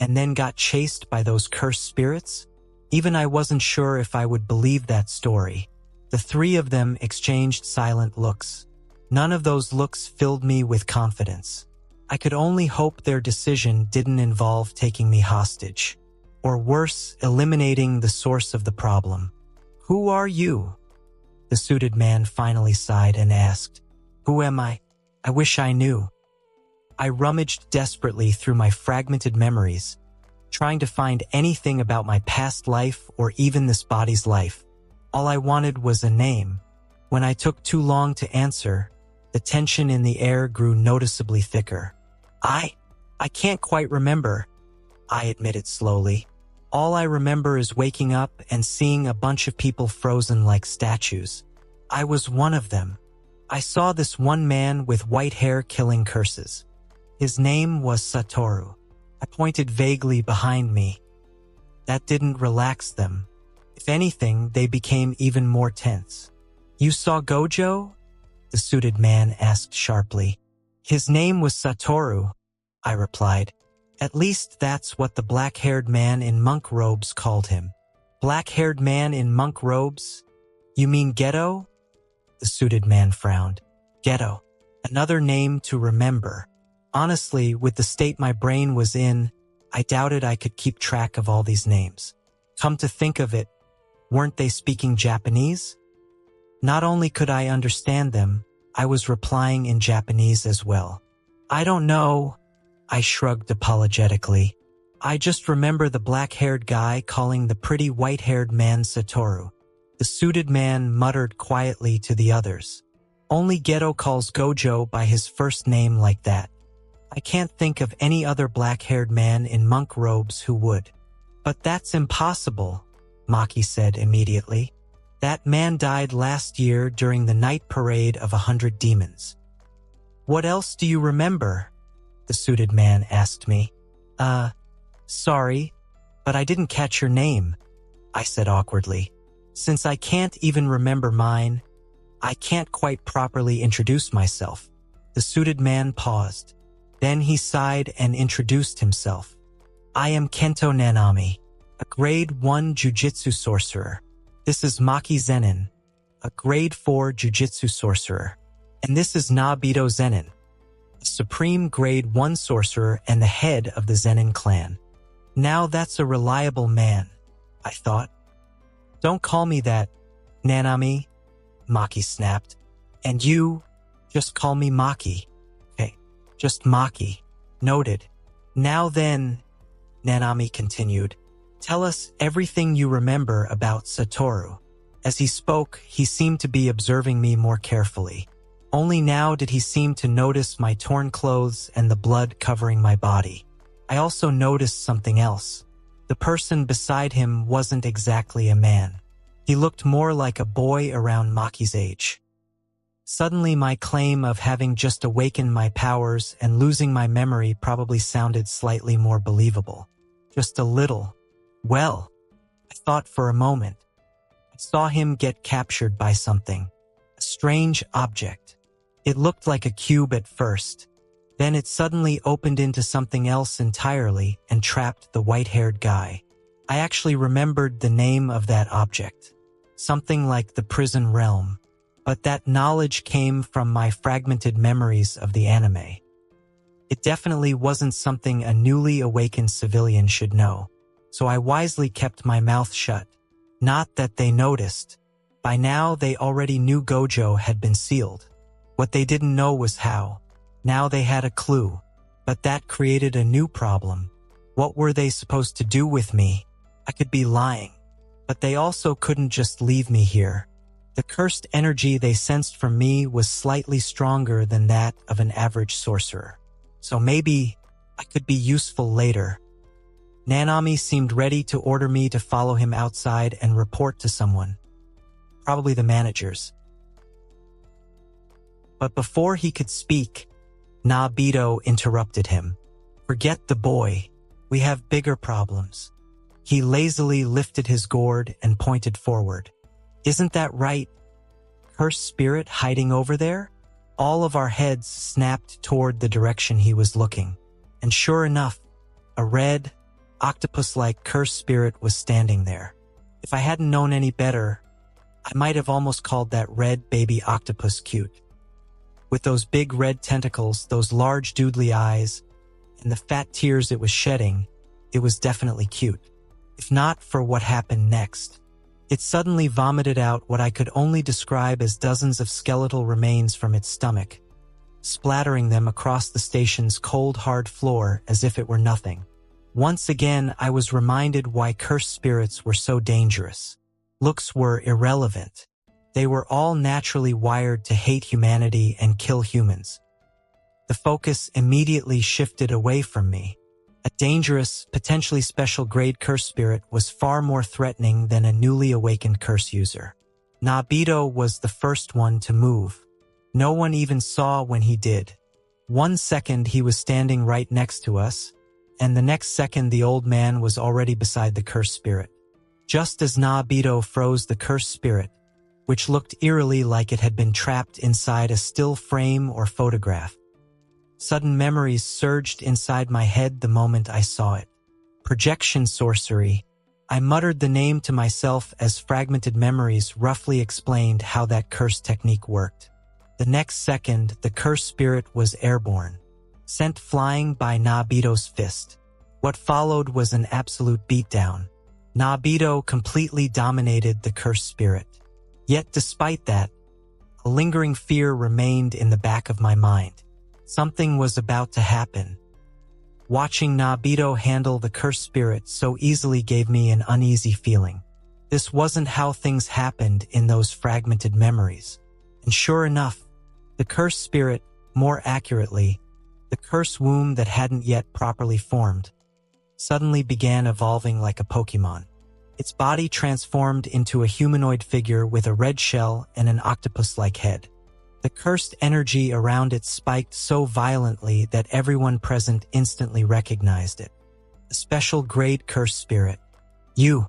and then got chased by those cursed spirits? Even I wasn't sure if I would believe that story. The 3 of them exchanged silent looks. None of those looks filled me with confidence. I could only hope their decision didn't involve taking me hostage, or worse, eliminating the source of the problem. Who are you? The suited man finally sighed and asked. Who am I? I wish I knew. I rummaged desperately through my fragmented memories, trying to find anything about my past life or even this body's life. All I wanted was a name. When I took too long to answer, the tension in the air grew noticeably thicker. I can't quite remember, I admitted slowly. All I remember is waking up and seeing a bunch of people frozen like statues. I was one of them. I saw this one man with white hair killing curses. His name was Satoru. I pointed vaguely behind me. That didn't relax them. If anything, they became even more tense. You saw Gojo? The suited man asked sharply. His name was Satoru, I replied. At least that's what the black-haired man in monk robes called him. Black-haired man in monk robes? You mean Ghetto? The suited man frowned. Ghetto. Another name to remember. Honestly, with the state my brain was in, I doubted I could keep track of all these names. Come to think of it, weren't they speaking Japanese? Not only could I understand them, I was replying in Japanese as well. I don't know, I shrugged apologetically. I just remember the black-haired guy calling the pretty white-haired man Satoru. The suited man muttered quietly to the others. Only Ghetto calls Gojo by his first name like that. I can't think of any other black-haired man in monk robes who would. But that's impossible, Maki said immediately. That man died last year during the night parade of 100 demons. What else do you remember? The suited man asked me. Sorry, but I didn't catch your name, I said awkwardly. Since I can't even remember mine, I can't quite properly introduce myself. The suited man paused. Then he sighed and introduced himself. I am Kento Nanami, a grade 1 Jujutsu sorcerer. This is Maki Zenin, a grade 4 Jujutsu sorcerer. And this is Nabito Zenin, a supreme grade 1 sorcerer and the head of the Zenin clan. Now that's a reliable man, I thought. Don't call me that, Nanami, Maki snapped. And you, just call me Maki. Okay, just Maki. Noted. Now then, Nanami continued, tell us everything you remember about Satoru. As he spoke, he seemed to be observing me more carefully. Only now did he seem to notice my torn clothes and the blood covering my body. I also noticed something else. The person beside him wasn't exactly a man. He looked more like a boy around Maki's age. Suddenly, my claim of having just awakened my powers and losing my memory probably sounded slightly more believable. Just a little. Well, I thought for a moment. I saw him get captured by something. A strange object. It looked like a cube at first. Then it suddenly opened into something else entirely and trapped the white-haired guy. I actually remembered the name of that object. Something like the prison realm. But that knowledge came from my fragmented memories of the anime. It definitely wasn't something a newly awakened civilian should know, so I wisely kept my mouth shut. Not that they noticed. By now they already knew Gojo had been sealed. What they didn't know was how. Now they had a clue, but that created a new problem. What were they supposed to do with me? I could be lying, but they also couldn't just leave me here. The cursed energy they sensed from me was slightly stronger than that of an average sorcerer. So maybe I could be useful later. Nanami seemed ready to order me to follow him outside and report to someone. Probably the managers. But before he could speak, Nabito interrupted him. Forget the boy. We have bigger problems. He lazily lifted his gourd and pointed forward. Isn't that right? Cursed spirit hiding over there? All of our heads snapped toward the direction he was looking. And sure enough, a red, octopus-like cursed spirit was standing there. If I hadn't known any better, I might have almost called that red baby octopus cute. With those big red tentacles, those large doodly eyes, and the fat tears it was shedding, it was definitely cute. If not for what happened next. It suddenly vomited out what I could only describe as dozens of skeletal remains from its stomach, splattering them across the station's cold, hard floor as if it were nothing. Once again, I was reminded why cursed spirits were so dangerous. Looks were irrelevant. They were all naturally wired to hate humanity and kill humans. The focus immediately shifted away from me. A dangerous, potentially special grade curse spirit was far more threatening than a newly awakened curse user. Nabito was the first one to move. No one even saw when he did. 1 second he was standing right next to us, and the next second the old man was already beside the curse spirit. Just as Nabito froze the curse spirit, which looked eerily like it had been trapped inside a still frame or photograph. Sudden memories surged inside my head the moment I saw it. Projection sorcery. I muttered the name to myself as fragmented memories roughly explained how that curse technique worked. The next second, the curse spirit was airborne, sent flying by Nabito's fist. What followed was an absolute beatdown. Nabito completely dominated the curse spirit. Yet despite that, a lingering fear remained in the back of my mind. Something was about to happen. Watching Nabito handle the cursed spirit so easily gave me an uneasy feeling. This wasn't how things happened in those fragmented memories. And sure enough, the cursed spirit, more accurately, the curse womb that hadn't yet properly formed, suddenly began evolving like a Pokemon. Its body transformed into a humanoid figure with a red shell and an octopus-like head. The cursed energy around it spiked so violently that everyone present instantly recognized it. A special grade cursed spirit. You!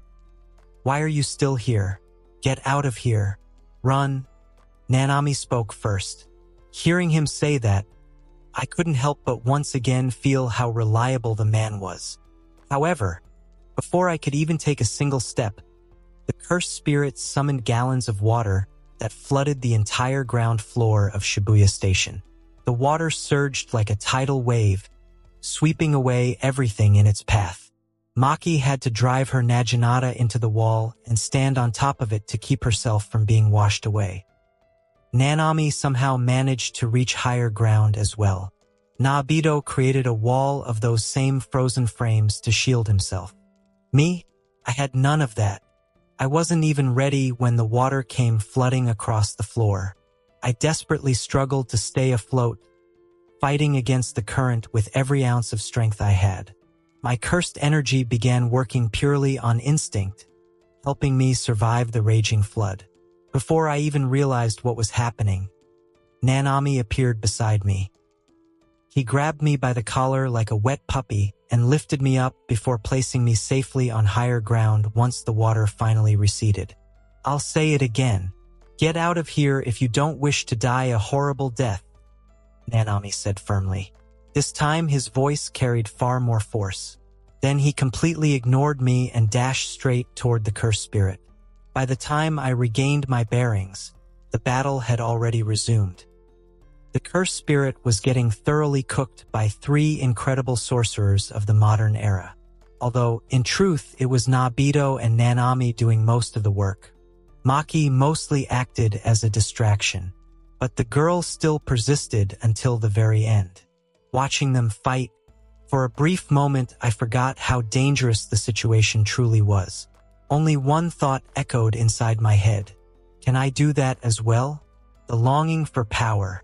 Why are you still here? Get out of here. Run. Nanami spoke first. Hearing him say that, I couldn't help but once again feel how reliable the man was. However, before I could even take a single step, the cursed spirit summoned gallons of water that flooded the entire ground floor of Shibuya Station. The water surged like a tidal wave, sweeping away everything in its path. Maki had to drive her Naginata into the wall and stand on top of it to keep herself from being washed away. Nanami somehow managed to reach higher ground as well. Naobito created a wall of those same frozen frames to shield himself. Me? I had none of that. I wasn't even ready when the water came flooding across the floor. I desperately struggled to stay afloat, fighting against the current with every ounce of strength I had. My cursed energy began working purely on instinct, helping me survive the raging flood. Before I even realized what was happening, Nanami appeared beside me. He grabbed me by the collar like a wet puppy and lifted me up before placing me safely on higher ground once the water finally receded. I'll say it again. Get out of here if you don't wish to die a horrible death, Nanami said firmly. This time his voice carried far more force. Then he completely ignored me and dashed straight toward the cursed spirit. By the time I regained my bearings, the battle had already resumed. The cursed spirit was getting thoroughly cooked by 3 incredible sorcerers of the modern era. Although, in truth, it was Naobito and Nanami doing most of the work. Maki mostly acted as a distraction, but the girl still persisted until the very end. Watching them fight, for a brief moment I forgot how dangerous the situation truly was. Only one thought echoed inside my head. Can I do that as well? The longing for power.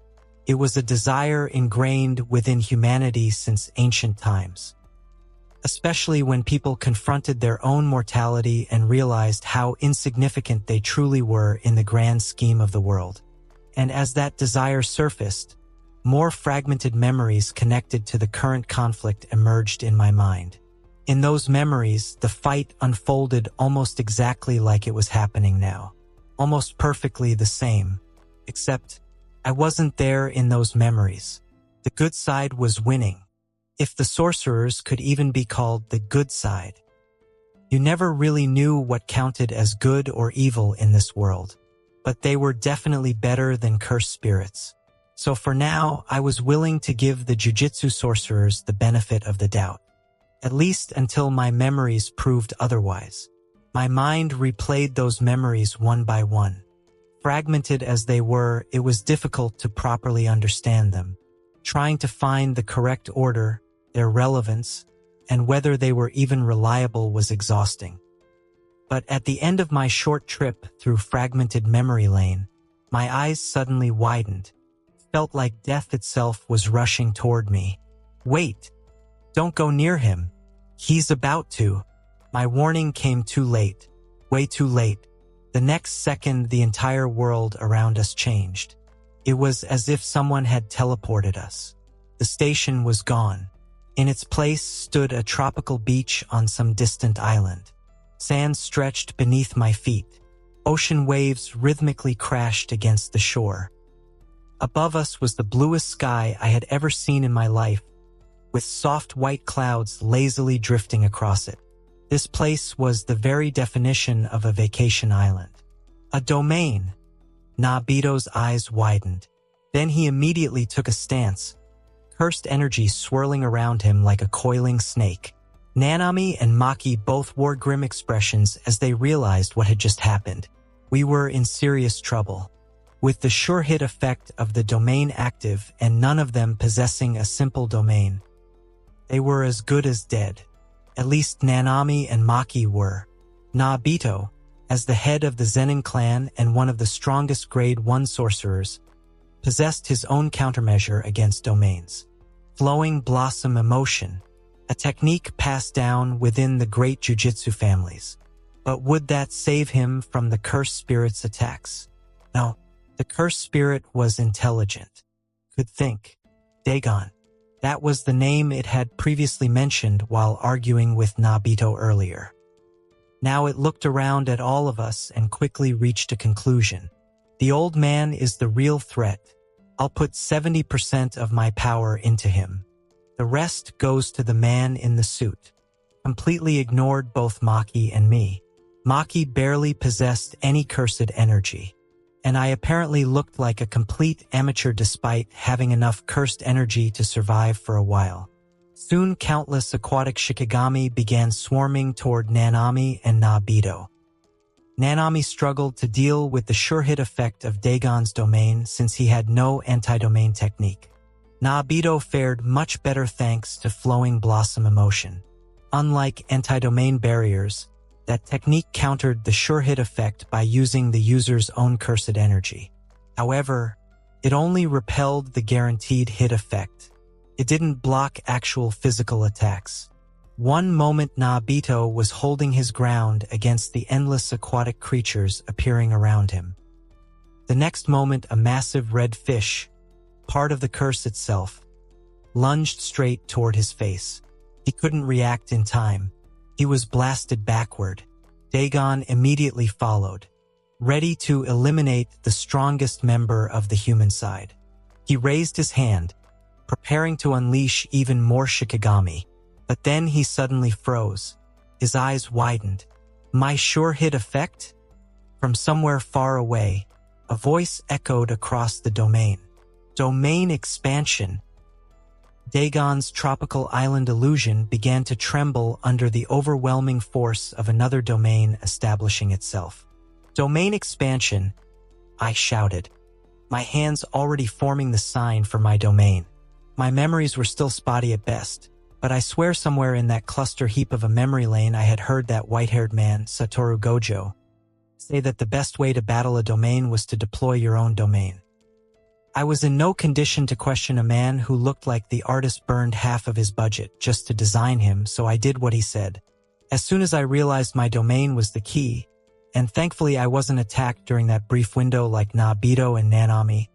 It was a desire ingrained within humanity since ancient times. Especially when people confronted their own mortality and realized how insignificant they truly were in the grand scheme of the world. And as that desire surfaced, more fragmented memories connected to the current conflict emerged in my mind. In those memories, the fight unfolded almost exactly like it was happening now. Almost perfectly the same, except I wasn't there in those memories. The good side was winning. If the sorcerers could even be called the good side. You never really knew what counted as good or evil in this world, but they were definitely better than cursed spirits. So for now, I was willing to give the Jujutsu sorcerers the benefit of the doubt, at least until my memories proved otherwise. My mind replayed those memories one by one. Fragmented as they were, it was difficult to properly understand them. Trying to find the correct order, their relevance, and whether they were even reliable was exhausting. But at the end of my short trip through fragmented memory lane, my eyes suddenly widened. Felt like death itself was rushing toward me. Wait! Don't go near him. He's about to. My warning came too late. Way too late. The next second, the entire world around us changed. It was as if someone had teleported us. The station was gone. In its place stood a tropical beach on some distant island. Sand stretched beneath my feet. Ocean waves rhythmically crashed against the shore. Above us was the bluest sky I had ever seen in my life, with soft white clouds lazily drifting across it. This place was the very definition of a vacation island. A domain. Naobito's eyes widened. Then he immediately took a stance, cursed energy swirling around him like a coiling snake. Nanami and Maki both wore grim expressions as they realized what had just happened. We were in serious trouble. With the sure hit effect of the domain active and none of them possessing a simple domain, they were as good as dead. At least Nanami and Maki were. Naobito, as the head of the Zenin clan and one of the strongest grade 1 sorcerers, possessed his own countermeasure against domains. Flowing blossom emotion, a technique passed down within the great Jujutsu families. But would that save him from the cursed spirit's attacks? No, the cursed spirit was intelligent, could think. Dagon. That was the name it had previously mentioned while arguing with Naobito earlier. Now it looked around at all of us and quickly reached a conclusion. The old man is the real threat. I'll put 70% of my power into him. The rest goes to the man in the suit. Completely ignored both Maki and me. Maki barely possessed any cursed energy. and I apparently looked like a complete amateur despite having enough cursed energy to survive for a while. Soon countless aquatic Shikigami began swarming toward Nanami and Nabito. Nanami struggled to deal with the sure-hit effect of Dagon's domain since he had no anti-domain technique. Nabito fared much better thanks to Flowing Blossom Emotion. Unlike anti-domain barriers, that technique countered the sure-hit effect by using the user's own cursed energy. However, it only repelled the guaranteed hit effect. It didn't block actual physical attacks. One moment Nabito was holding his ground against the endless aquatic creatures appearing around him. The next moment a massive red fish, part of the curse itself, lunged straight toward his face. He couldn't react in time. He was blasted backward. Dagon immediately followed, ready to eliminate the strongest member of the human side. He raised his hand, preparing to unleash even more Shikigami. But then he suddenly froze. His eyes widened. My sure-hit effect? From somewhere far away, a voice echoed across the domain. Domain expansion. Dagon's tropical island illusion began to tremble under the overwhelming force of another domain establishing itself. Domain expansion, I shouted, my hands already forming the sign for my domain. My memories were still spotty at best, but I swear somewhere in that cluster heap of a memory lane I had heard that white-haired man, Satoru Gojo, say that the best way to battle a domain was to deploy your own domain. I was in no condition to question a man who looked like the artist burned half of his budget just to design him, so I did what he said. As soon as I realized my domain was the key, and thankfully I wasn't attacked during that brief window like Nabito and Nanami,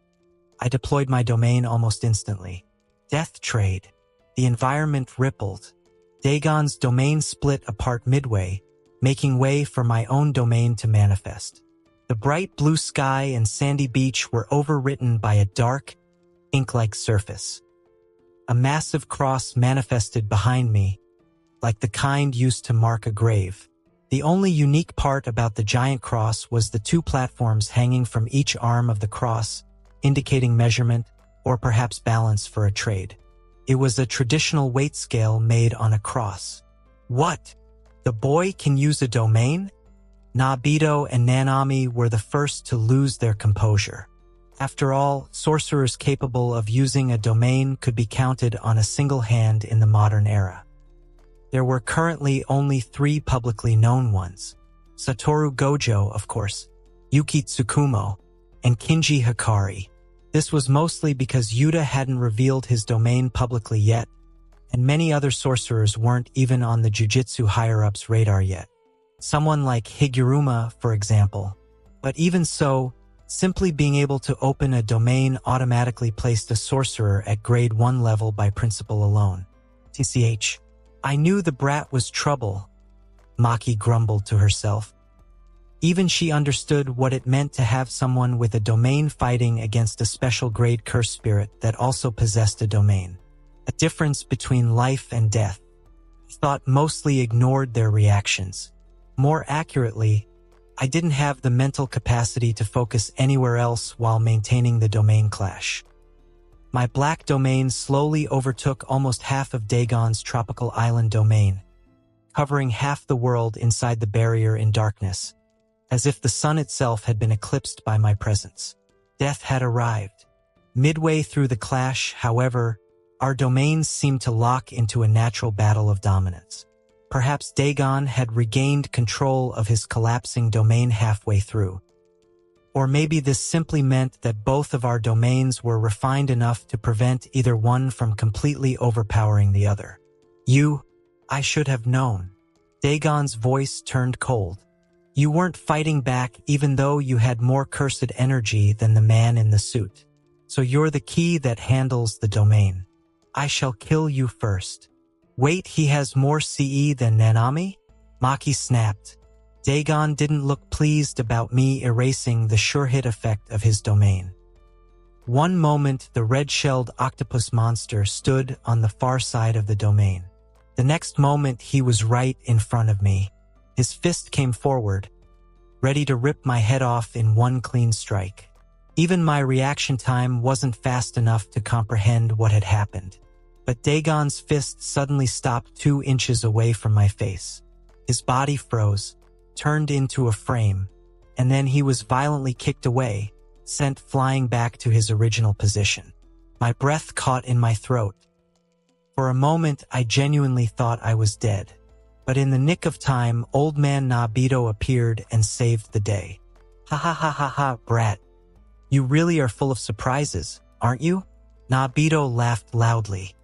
I deployed my domain almost instantly. Death trade. The environment rippled. Dagon's domain split apart midway, making way for my own domain to manifest. The bright blue sky and sandy beach were overwritten by a dark, ink-like surface. A massive cross manifested behind me, like the kind used to mark a grave. The only unique part about the giant cross was the two platforms hanging from each arm of the cross, indicating measurement or perhaps balance for a trade. It was a traditional weight scale made on a cross. What? The boy can use a domain? Nabito and Nanami were the first to lose their composure. After all, sorcerers capable of using a domain could be counted on a single hand in the modern era. There were currently only 3 publicly known ones. Satoru Gojo, of course, Yuki Tsukumo, and Kinji Hikari. This was mostly because Yuta hadn't revealed his domain publicly yet, and many other sorcerers weren't even on the Jujutsu higher-ups' radar yet. Someone like Higuruma, for example. But even so, simply being able to open a domain automatically placed a sorcerer at grade 1 level by principle alone. TCH. I knew the brat was trouble, Maki grumbled to herself. Even she understood what it meant to have someone with a domain fighting against a special grade curse spirit that also possessed a domain. A difference between life and death. Thought mostly ignored their reactions. More accurately, I didn't have the mental capacity to focus anywhere else while maintaining the domain clash. My black domain slowly overtook almost half of Dagon's tropical island domain, covering half the world inside the barrier in darkness, as if the sun itself had been eclipsed by my presence. Death had arrived. Midway through the clash, however, our domains seemed to lock into a natural battle of dominance. Perhaps Dagon had regained control of his collapsing domain halfway through. Or maybe this simply meant that both of our domains were refined enough to prevent either one from completely overpowering the other. I should have known. Dagon's voice turned cold. You weren't fighting back even though you had more cursed energy than the man in the suit. So you're the key that handles the domain. I shall kill you first. Wait, he has more CE than Nanami? Maki snapped. Dagon didn't look pleased about me erasing the sure-hit effect of his domain. One moment, the red-shelled octopus monster stood on the far side of the domain. The next moment, he was right in front of me. His fist came forward, ready to rip my head off in one clean strike. Even my reaction time wasn't fast enough to comprehend what had happened. But Dagon's fist suddenly stopped 2 inches away from my face. His body froze, turned into a frame, and then he was violently kicked away, sent flying back to his original position. My breath caught in my throat. For a moment, I genuinely thought I was dead. But in the nick of time, old man Nobito appeared and saved the day. Ha ha ha ha ha, brat. You really are full of surprises, aren't you? Nobito laughed loudly.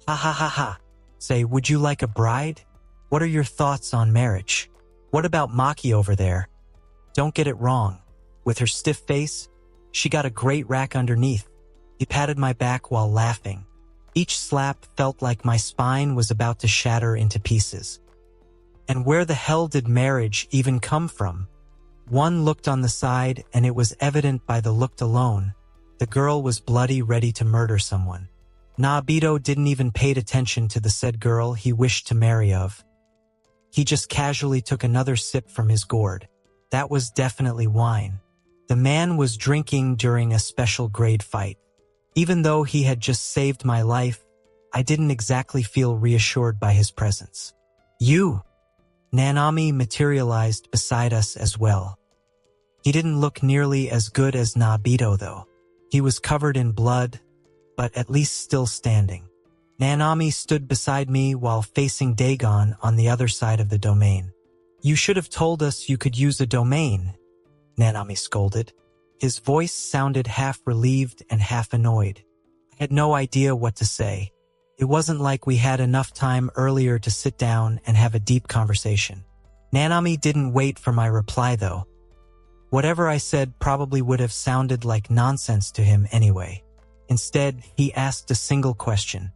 Ha ha ha ha. Say, would you like a bride? What are your thoughts on marriage? What about Maki over there? Don't get it wrong. With her stiff face, she got a great rack underneath. He patted my back while laughing. Each slap felt like my spine was about to shatter into pieces. And where the hell did marriage even come from? One looked on the side, and it was evident by the look alone. The girl was bloody, ready to murder someone. Nobito didn't even pay attention to the said girl he wished to marry of. He just casually took another sip from his gourd. That was definitely wine. The man was drinking during a special grade fight. Even though he had just saved my life, I didn't exactly feel reassured by his presence. You! Nanami materialized beside us as well. He didn't look nearly as good as Nobito though. He was covered in blood, but at least still standing. Nanami stood beside me while facing Dagon on the other side of the domain. You should have told us you could use a domain, Nanami scolded. His voice sounded half relieved and half annoyed. I had no idea what to say. It wasn't like we had enough time earlier to sit down and have a deep conversation. Nanami didn't wait for my reply though. Whatever I said probably would have sounded like nonsense to him anyway. Instead, he asked a single question.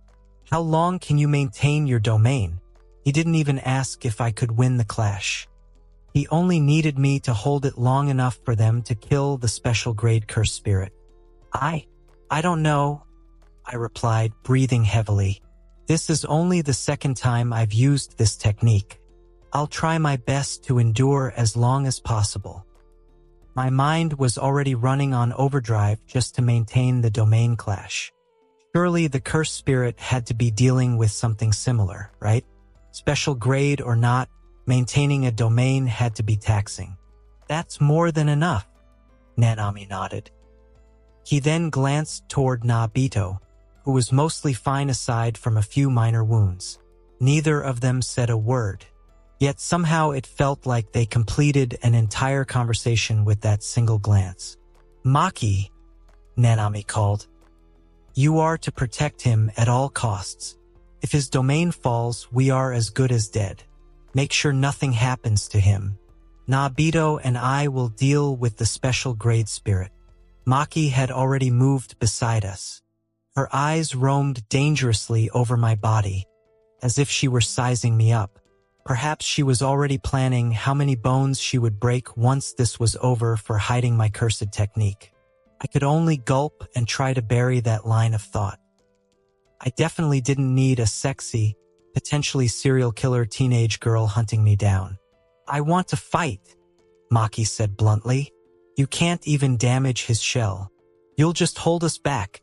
How long can you maintain your domain? He didn't even ask if I could win the clash. He only needed me to hold it long enough for them to kill the special grade curse spirit. I don't know, I replied, breathing heavily. This is only the second time I've used this technique. I'll try my best to endure as long as possible. My mind was already running on overdrive just to maintain the domain clash. Surely the curse spirit had to be dealing with something similar, right? Special grade or not, maintaining a domain had to be taxing. That's more than enough, Nanami nodded. He then glanced toward Nobito, who was mostly fine aside from a few minor wounds. Neither of them said a word. Yet somehow it felt like they completed an entire conversation with that single glance. Maki, Nanami called. You are to protect him at all costs. If his domain falls, we are as good as dead. Make sure nothing happens to him. Nobito and I will deal with the special grade spirit. Maki had already moved beside us. Her eyes roamed dangerously over my body, as if she were sizing me up. Perhaps she was already planning how many bones she would break once this was over for hiding my cursed technique. I could only gulp and try to bury that line of thought. I definitely didn't need a sexy, potentially serial killer teenage girl hunting me down. I want to fight, Maki said bluntly. You can't even damage his shell. You'll just hold us back.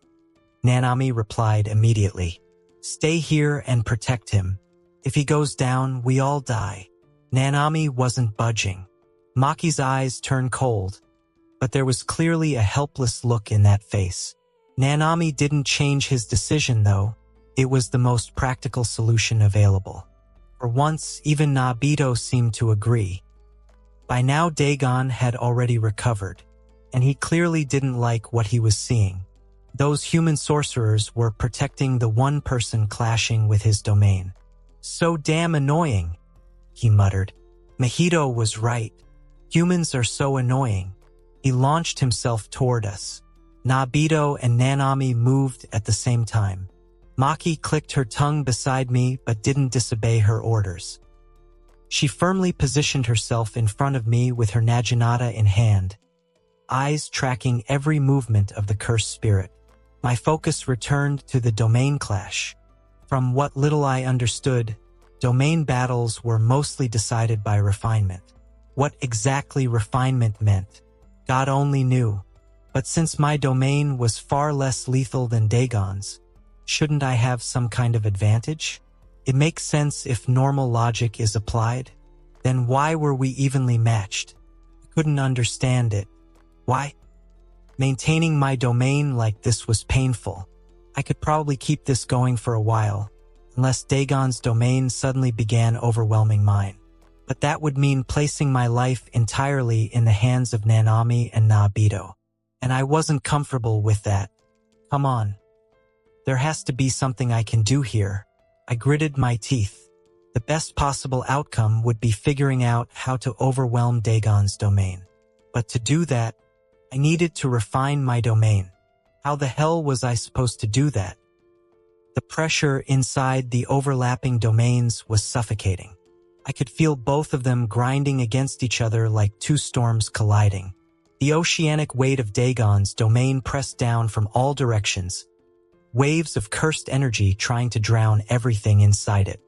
Nanami replied immediately. Stay here and protect him. If he goes down, we all die. Nanami wasn't budging. Maki's eyes turned cold, but there was clearly a helpless look in that face. Nanami didn't change his decision though. It was the most practical solution available. For once, even Nobito seemed to agree. By now Dagon had already recovered, and he clearly didn't like what he was seeing. Those human sorcerers were protecting the one person clashing with his domain. So damn annoying, he muttered. Mahito was right. Humans are so annoying. He launched himself toward us. Nobito and Nanami moved at the same time. Maki clicked her tongue beside me but didn't disobey her orders. She firmly positioned herself in front of me with her naginata in hand, eyes tracking every movement of the cursed spirit. My focus returned to the domain clash. From what little I understood, domain battles were mostly decided by refinement. What exactly refinement meant, God only knew. But since my domain was far less lethal than Dagon's, shouldn't I have some kind of advantage? It makes sense if normal logic is applied. Then why were we evenly matched? I couldn't understand it. Why? Maintaining my domain like this was painful. I could probably keep this going for a while, unless Dagon's domain suddenly began overwhelming mine. But that would mean placing my life entirely in the hands of Nanami and Nobito. And I wasn't comfortable with that. Come on. There has to be something I can do here. I gritted my teeth. The best possible outcome would be figuring out how to overwhelm Dagon's domain. But to do that, I needed to refine my domain. How the hell was I supposed to do that? The pressure inside the overlapping domains was suffocating. I could feel both of them grinding against each other like two storms colliding. The oceanic weight of Dagon's domain pressed down from all directions, waves of cursed energy trying to drown everything inside it.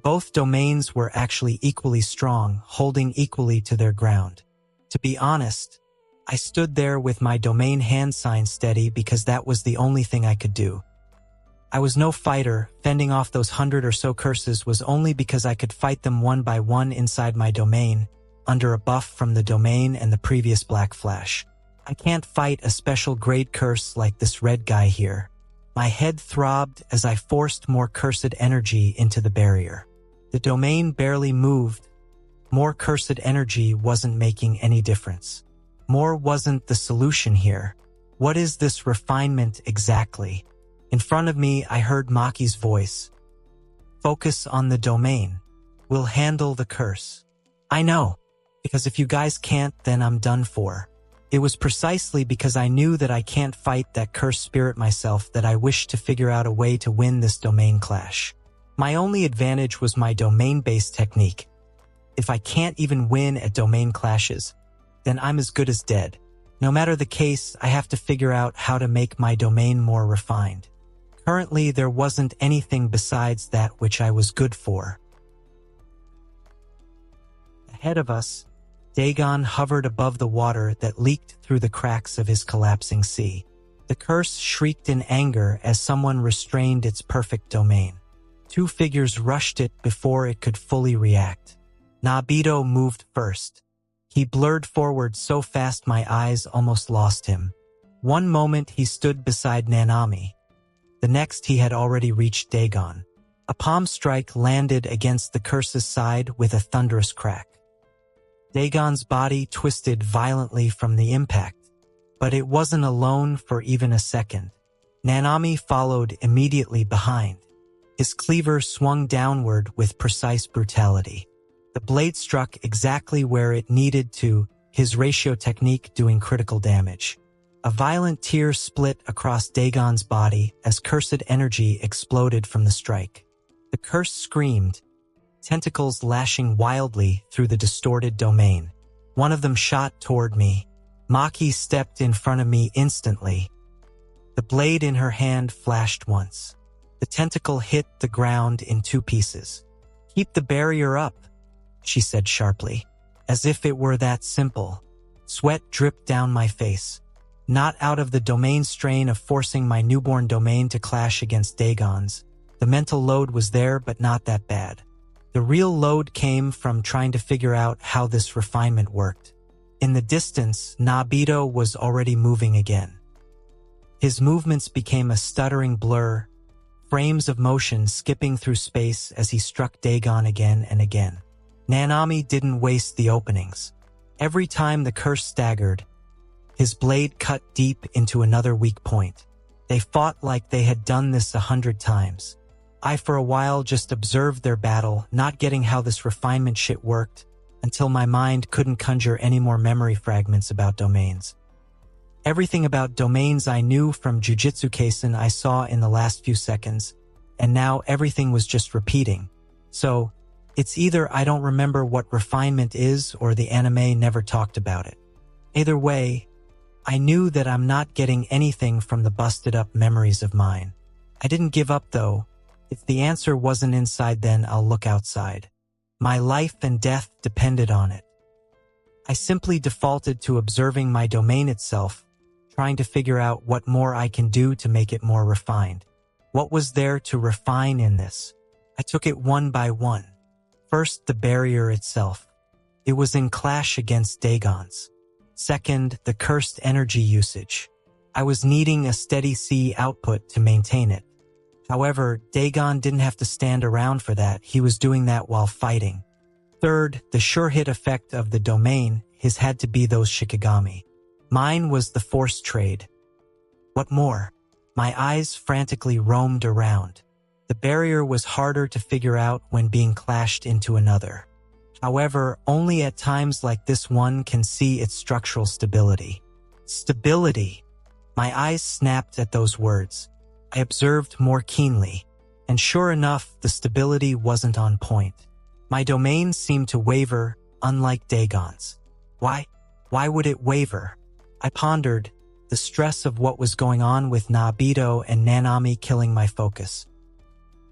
Both domains were actually equally strong, holding equally to their ground. To be honest, I stood there with my domain hand sign steady because that was the only thing I could do. I was no fighter. Fending off those 100 or so curses was only because I could fight them one by one inside my domain, under a buff from the domain and the previous Black Flash. I can't fight a special grade curse like this red guy here. My head throbbed as I forced more cursed energy into the barrier. The domain barely moved. More cursed energy wasn't making any difference. More wasn't the solution here. What is this refinement exactly? In front of me, I heard Maki's voice. Focus on the domain. We'll handle the curse. I know, because if you guys can't, then I'm done for. It was precisely because I knew that I can't fight that cursed spirit myself that I wished to figure out a way to win this domain clash. My only advantage was my domain-based technique. If I can't even win at domain clashes, then I'm as good as dead. No matter the case, I have to figure out how to make my domain more refined. Currently, there wasn't anything besides that which I was good for. Ahead of us, Dagon hovered above the water that leaked through the cracks of his collapsing sea. The curse shrieked in anger as someone restrained its perfect domain. Two figures rushed it before it could fully react. Nobito moved first. He blurred forward so fast my eyes almost lost him. One moment he stood beside Nanami. The next he had already reached Dagon. A palm strike landed against the curse's side with a thunderous crack. Dagon's body twisted violently from the impact, but it wasn't alone for even a second. Nanami followed immediately behind. His cleaver swung downward with precise brutality. The blade struck exactly where it needed to, his ratio technique doing critical damage. A violent tear split across Dagon's body as cursed energy exploded from the strike. The curse screamed, tentacles lashing wildly through the distorted domain. One of them shot toward me. Maki stepped in front of me instantly. The blade in her hand flashed once. The tentacle hit the ground in two pieces. "Keep the barrier up," she said sharply, as if it were that simple. Sweat dripped down my face. Not out of the domain strain of forcing my newborn domain to clash against Dagon's. The mental load was there, but not that bad. The real load came from trying to figure out how this refinement worked. In the distance, Nobito was already moving again. His movements became a stuttering blur, frames of motion skipping through space as he struck Dagon again and again. Nanami didn't waste the openings. Every time the curse staggered, his blade cut deep into another weak point. They fought like they had done this 100 times. I for a while just observed their battle, not getting how this refinement shit worked, until my mind couldn't conjure any more memory fragments about domains. Everything about domains I knew from Jujutsu Kaisen I saw in the last few seconds, and now everything was just repeating. So, it's either I don't remember what refinement is or the anime never talked about it. Either way, I knew that I'm not getting anything from the busted up memories of mine. I didn't give up though. If the answer wasn't inside, then I'll look outside. My life and death depended on it. I simply defaulted to observing my domain itself, trying to figure out what more I can do to make it more refined. What was there to refine in this? I took it one by one. First, the barrier itself. It was in clash against Dagon's. Second, the cursed energy usage. I was needing a steady C output to maintain it. However, Dagon didn't have to stand around for that. He was doing that while fighting. Third, the sure hit effect of the domain. His had to be those Shikigami. Mine was the force trade. What more? My eyes frantically roamed around. The barrier was harder to figure out when being clashed into another. However, only at times like this one can see its structural stability. Stability! My eyes snapped at those words. I observed more keenly, and sure enough, the stability wasn't on point. My domain seemed to waver, unlike Dagon's. Why? Why would it waver? I pondered, the stress of what was going on with Nabito and Nanami killing my focus.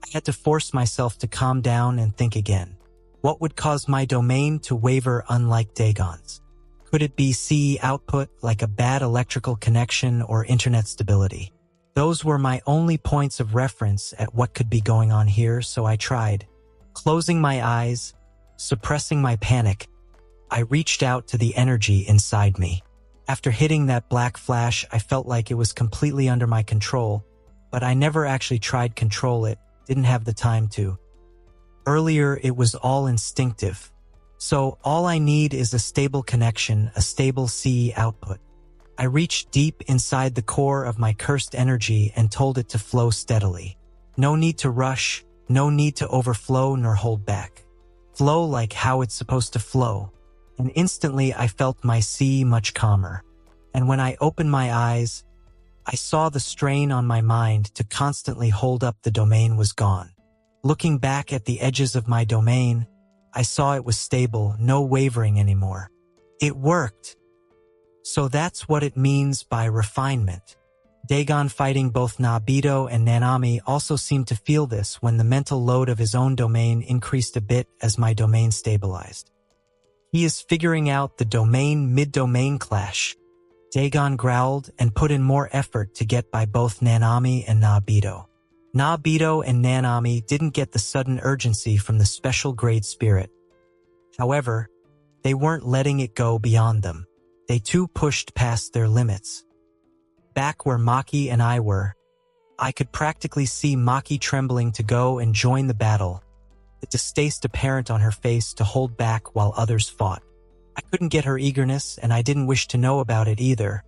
I had to force myself to calm down and think again. What would cause my domain to waver unlike Dagon's? Could it be CE output, like a bad electrical connection, or internet stability? Those were my only points of reference at what could be going on here, so I tried. Closing my eyes, suppressing my panic, I reached out to the energy inside me. After hitting that black flash, I felt like it was completely under my control, but I never actually tried control it, didn't have the time to. Earlier, it was all instinctive. So all I need is a stable connection, a stable CE output. I reached deep inside the core of my cursed energy and told it to flow steadily. No need to rush, no need to overflow nor hold back. Flow like how it's supposed to flow. And instantly I felt my CE much calmer. And when I opened my eyes, I saw the strain on my mind to constantly hold up the domain was gone. Looking back at the edges of my domain, I saw it was stable, no wavering anymore. It worked. So that's what it means by refinement. Dagon fighting both Nabito and Nanami also seemed to feel this when the mental load of his own domain increased a bit as my domain stabilized. He is figuring out the domain mid-domain clash. Dagon growled and put in more effort to get by both Nanami and Nabito. Nabito and Nanami didn't get the sudden urgency from the special grade spirit. However, they weren't letting it go beyond them. They too pushed past their limits. Back where Maki and I were, I could practically see Maki trembling to go and join the battle, the distaste apparent on her face to hold back while others fought. I couldn't get her eagerness, and I didn't wish to know about it either.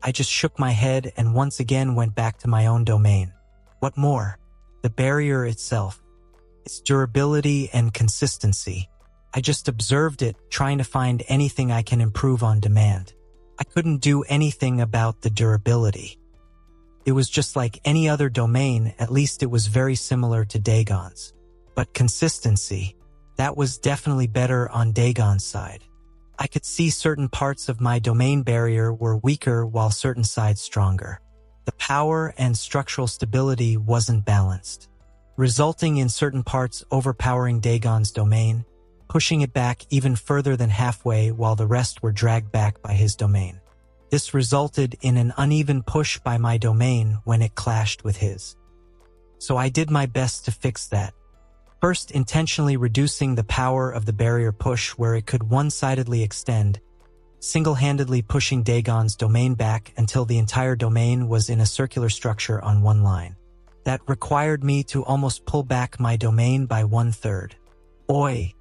I just shook my head and once again went back to my own domain. What more? The barrier itself. Its durability and consistency. I just observed it, trying to find anything I can improve on demand. I couldn't do anything about the durability. It was just like any other domain, at least it was very similar to Dagon's. But consistency, that was definitely better on Dagon's side. I could see certain parts of my domain barrier were weaker while certain sides stronger. The power and structural stability wasn't balanced, resulting in certain parts overpowering Dagon's domain, pushing it back even further than halfway while the rest were dragged back by his domain. This resulted in an uneven push by my domain when it clashed with his. So I did my best to fix that. First, intentionally reducing the power of the barrier push where it could one-sidedly extend, single-handedly pushing Dagon's domain back until the entire domain was in a circular structure on one line. That required me to almost pull back my domain by 1/3. Oi!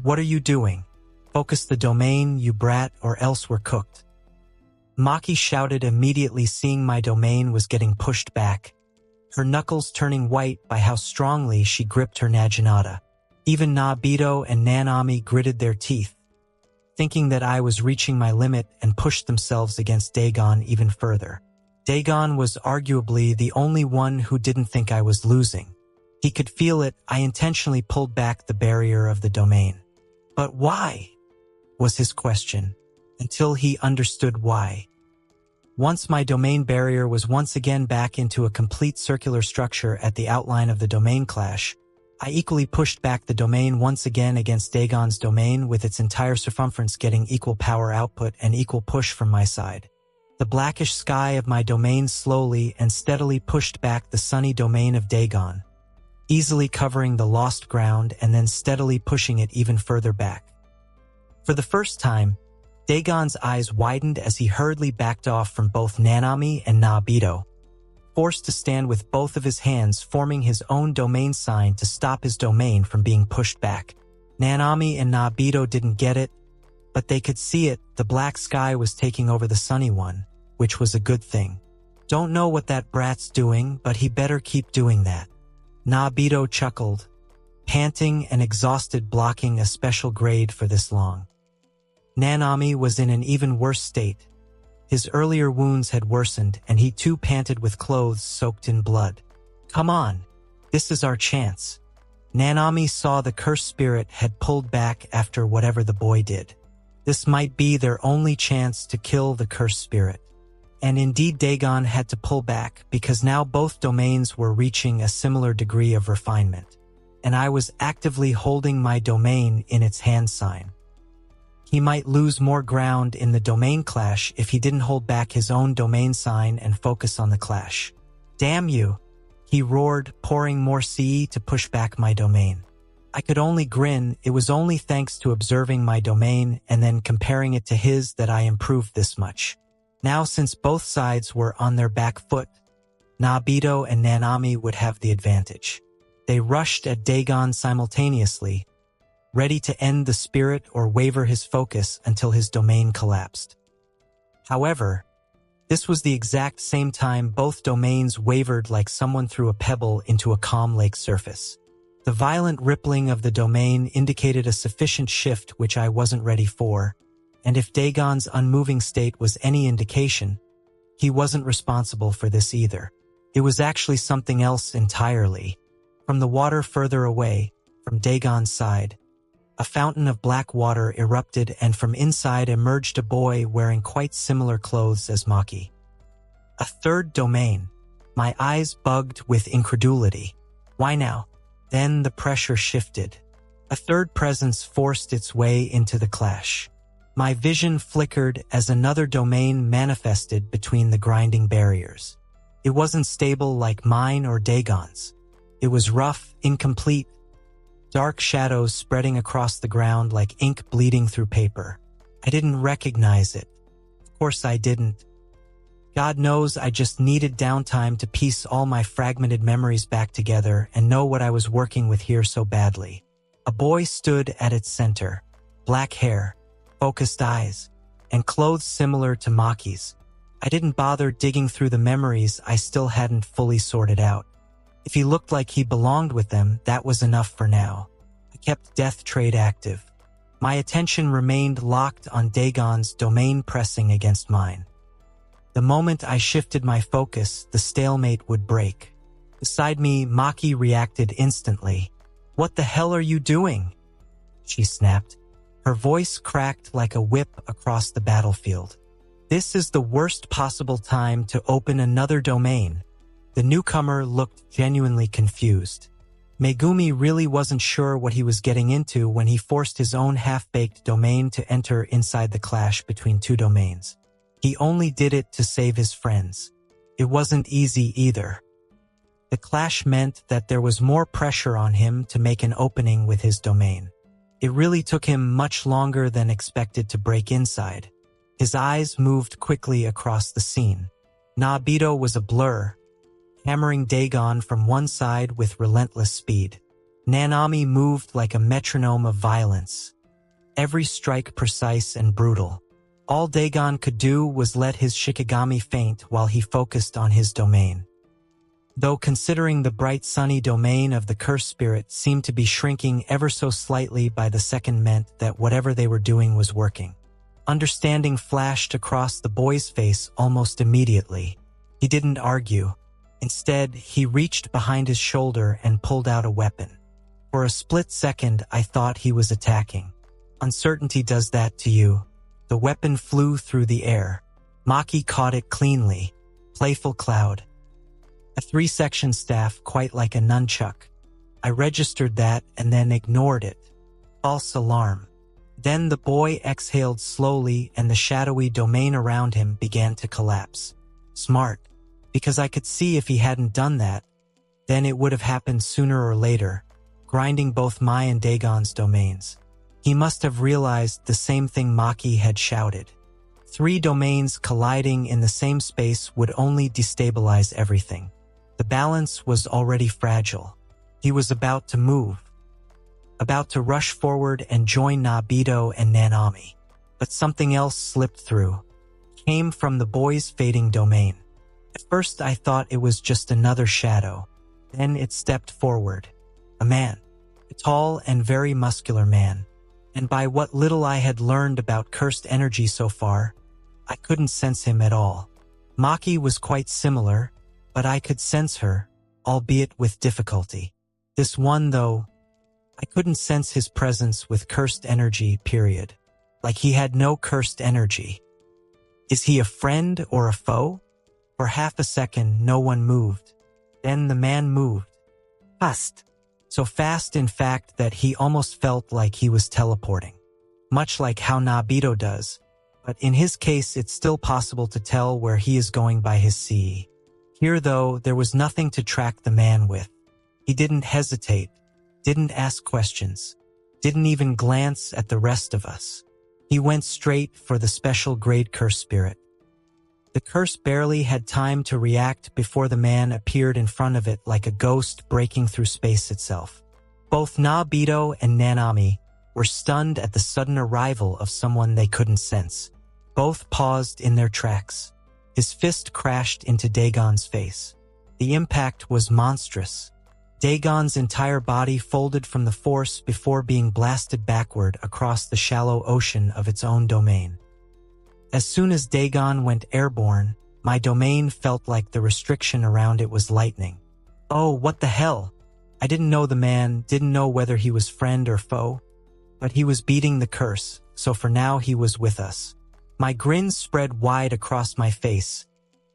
What are you doing? Focus the domain, you brat, or else we're cooked. Maki shouted immediately, seeing my domain was getting pushed back, her knuckles turning white by how strongly she gripped her naginata. Even Nabito and Nanami gritted their teeth, thinking that I was reaching my limit, and pushed themselves against Dagon even further. Dagon was arguably the only one who didn't think I was losing. He could feel it. I intentionally pulled back the barrier of the domain. But why? Was his question, until he understood why. Once my domain barrier was once again back into a complete circular structure at the outline of the domain clash, I equally pushed back the domain once again against Dagon's domain, with its entire circumference getting equal power output and equal push from my side. The blackish sky of my domain slowly and steadily pushed back the sunny domain of Dagon, easily covering the lost ground and then steadily pushing it even further back. For the first time, Dagon's eyes widened as he hurriedly backed off from both Nanami and Nabito, forced to stand with both of his hands, forming his own domain sign to stop his domain from being pushed back. Nanami and Nabito didn't get it, but they could see it. The black sky was taking over the sunny one, which was a good thing. Don't know what that brat's doing, but he better keep doing that. Nabito chuckled, panting and exhausted, blocking a special grade for this long. Nanami was in an even worse state. His earlier wounds had worsened, and he too panted with clothes soaked in blood. Come on, this is our chance. Nanami saw the cursed spirit had pulled back after whatever the boy did. This might be their only chance to kill the cursed spirit. And indeed, Dagon had to pull back because now both domains were reaching a similar degree of refinement, and I was actively holding my domain in its hand sign. He might lose more ground in the domain clash if he didn't hold back his own domain sign and focus on the clash. Damn you, he roared, pouring more CE to push back my domain. I could only grin. It was only thanks to observing my domain and then comparing it to his that I improved this much. Now, since both sides were on their back foot, Nabito and Nanami would have the advantage. They rushed at Dagon simultaneously, ready to end the spirit or waver his focus until his domain collapsed. However, this was the exact same time both domains wavered like someone threw a pebble into a calm lake surface. The violent rippling of the domain indicated a sufficient shift which I wasn't ready for, and if Dagon's unmoving state was any indication, he wasn't responsible for this either. It was actually something else entirely. From the water further away, from Dagon's side, a fountain of black water erupted, and from inside emerged a boy wearing quite similar clothes as Maki. A third domain. My eyes bugged with incredulity. Why now? Then the pressure shifted. A third presence forced its way into the clash. My vision flickered as another domain manifested between the grinding barriers. It wasn't stable like mine or Dagon's. It was rough, incomplete, dark shadows spreading across the ground like ink bleeding through paper. I didn't recognize it. Of course I didn't. God knows I just needed downtime to piece all my fragmented memories back together and know what I was working with here so badly. A boy stood at its center, black hair, focused eyes, and clothes similar to Maki's. I didn't bother digging through the memories I still hadn't fully sorted out. If he looked like he belonged with them, that was enough for now. I kept Death Trade active. My attention remained locked on Dagon's domain pressing against mine. The moment I shifted my focus, the stalemate would break. Beside me, Maki reacted instantly. "What the hell are you doing?" she snapped. Her voice cracked like a whip across the battlefield. "This is the worst possible time to open another domain." The newcomer looked genuinely confused. Megumi really wasn't sure what he was getting into when he forced his own half-baked domain to enter inside the clash between two domains. He only did it to save his friends. It wasn't easy either. The clash meant that there was more pressure on him to make an opening with his domain. It really took him much longer than expected to break inside. His eyes moved quickly across the scene. Nabito was a blur, hammering Dagon from one side with relentless speed. Nanami moved like a metronome of violence, every strike precise and brutal. All Dagon could do was let his Shikigami faint while he focused on his domain. Though considering the bright sunny domain of the cursed spirit seemed to be shrinking ever so slightly by the second meant that whatever they were doing was working. Understanding flashed across the boy's face almost immediately. He didn't argue. Instead, he reached behind his shoulder and pulled out a weapon. For a split second, I thought he was attacking. Uncertainty does that to you. The weapon flew through the air. Maki caught it cleanly. Playful cloud. A 3-section staff, quite like a nunchuck. I registered that and then ignored it. False alarm. Then the boy exhaled slowly and the shadowy domain around him began to collapse. Smart, because I could see if he hadn't done that, then it would have happened sooner or later, grinding both my and Dagon's domains. He must have realized the same thing Maki had shouted. 3 domains colliding in the same space would only destabilize everything. The balance was already fragile. He was about to move, about to rush forward and join Nobito and Nanami. But something else slipped through. Came from the boy's fading domain. At first I thought it was just another shadow. Then it stepped forward. A man. A tall and very muscular man. And by what little I had learned about cursed energy so far, I couldn't sense him at all. Maki was quite similar, but I could sense her, albeit with difficulty. This one, though, I couldn't sense his presence with cursed energy, period. Like he had no cursed energy. Is he a friend or a foe? For half a second, no one moved. Then the man moved. Fast. So fast, in fact, that he almost felt like he was teleporting. Much like how Nobito does. But in his case, it's still possible to tell where he is going by his CE. Here, though, there was nothing to track the man with. He didn't hesitate, didn't ask questions, didn't even glance at the rest of us. He went straight for the special grade curse spirit. The curse barely had time to react before the man appeared in front of it like a ghost breaking through space itself. Both Nobito and Nanami were stunned at the sudden arrival of someone they couldn't sense. Both paused in their tracks. His fist crashed into Dagon's face. The impact was monstrous. Dagon's entire body folded from the force before being blasted backward across the shallow ocean of its own domain. As soon as Dagon went airborne, my domain felt like the restriction around it was lightening. Oh, what the hell? I didn't know the man, didn't know whether he was friend or foe, but he was beating the curse, so for now he was with us. My grin spread wide across my face.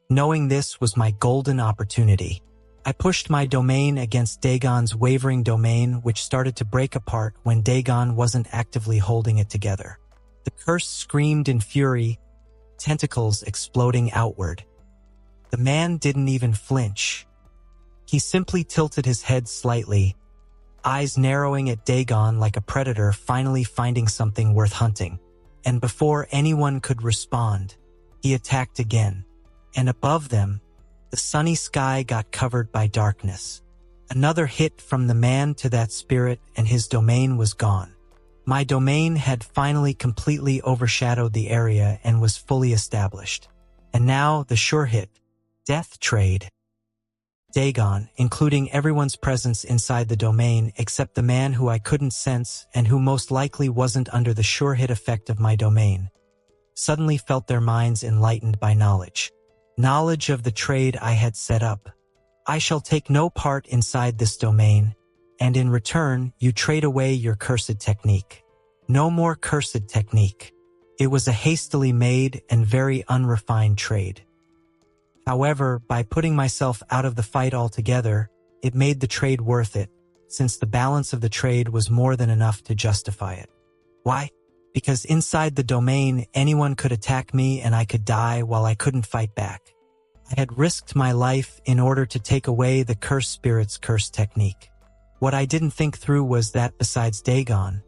Knowing this was my golden opportunity. I pushed my domain against Dagon's wavering domain, which started to break apart when Dagon wasn't actively holding it together. The curse screamed in fury, tentacles exploding outward. The man didn't even flinch. He simply tilted his head slightly, eyes narrowing at Dagon like a predator finally finding something worth hunting. And before anyone could respond, he attacked again. And above them, the sunny sky got covered by darkness. Another hit from the man to that spirit and his domain was gone. My domain had finally completely overshadowed the area and was fully established. And now the sure hit, death trade. Dagon, including everyone's presence inside the domain except the man who I couldn't sense and who most likely wasn't under the sure hit effect of my domain, suddenly felt their minds enlightened by knowledge. Knowledge of the trade I had set up. I shall take no part inside this domain, and in return, you trade away your cursed technique. No more cursed technique. It was a hastily made and very unrefined trade. However, by putting myself out of the fight altogether, it made the trade worth it, since the balance of the trade was more than enough to justify it. Why? Because inside the domain, anyone could attack me and I could die while I couldn't fight back. I had risked my life in order to take away the cursed spirit's curse technique. What I didn't think through was that besides Dagon,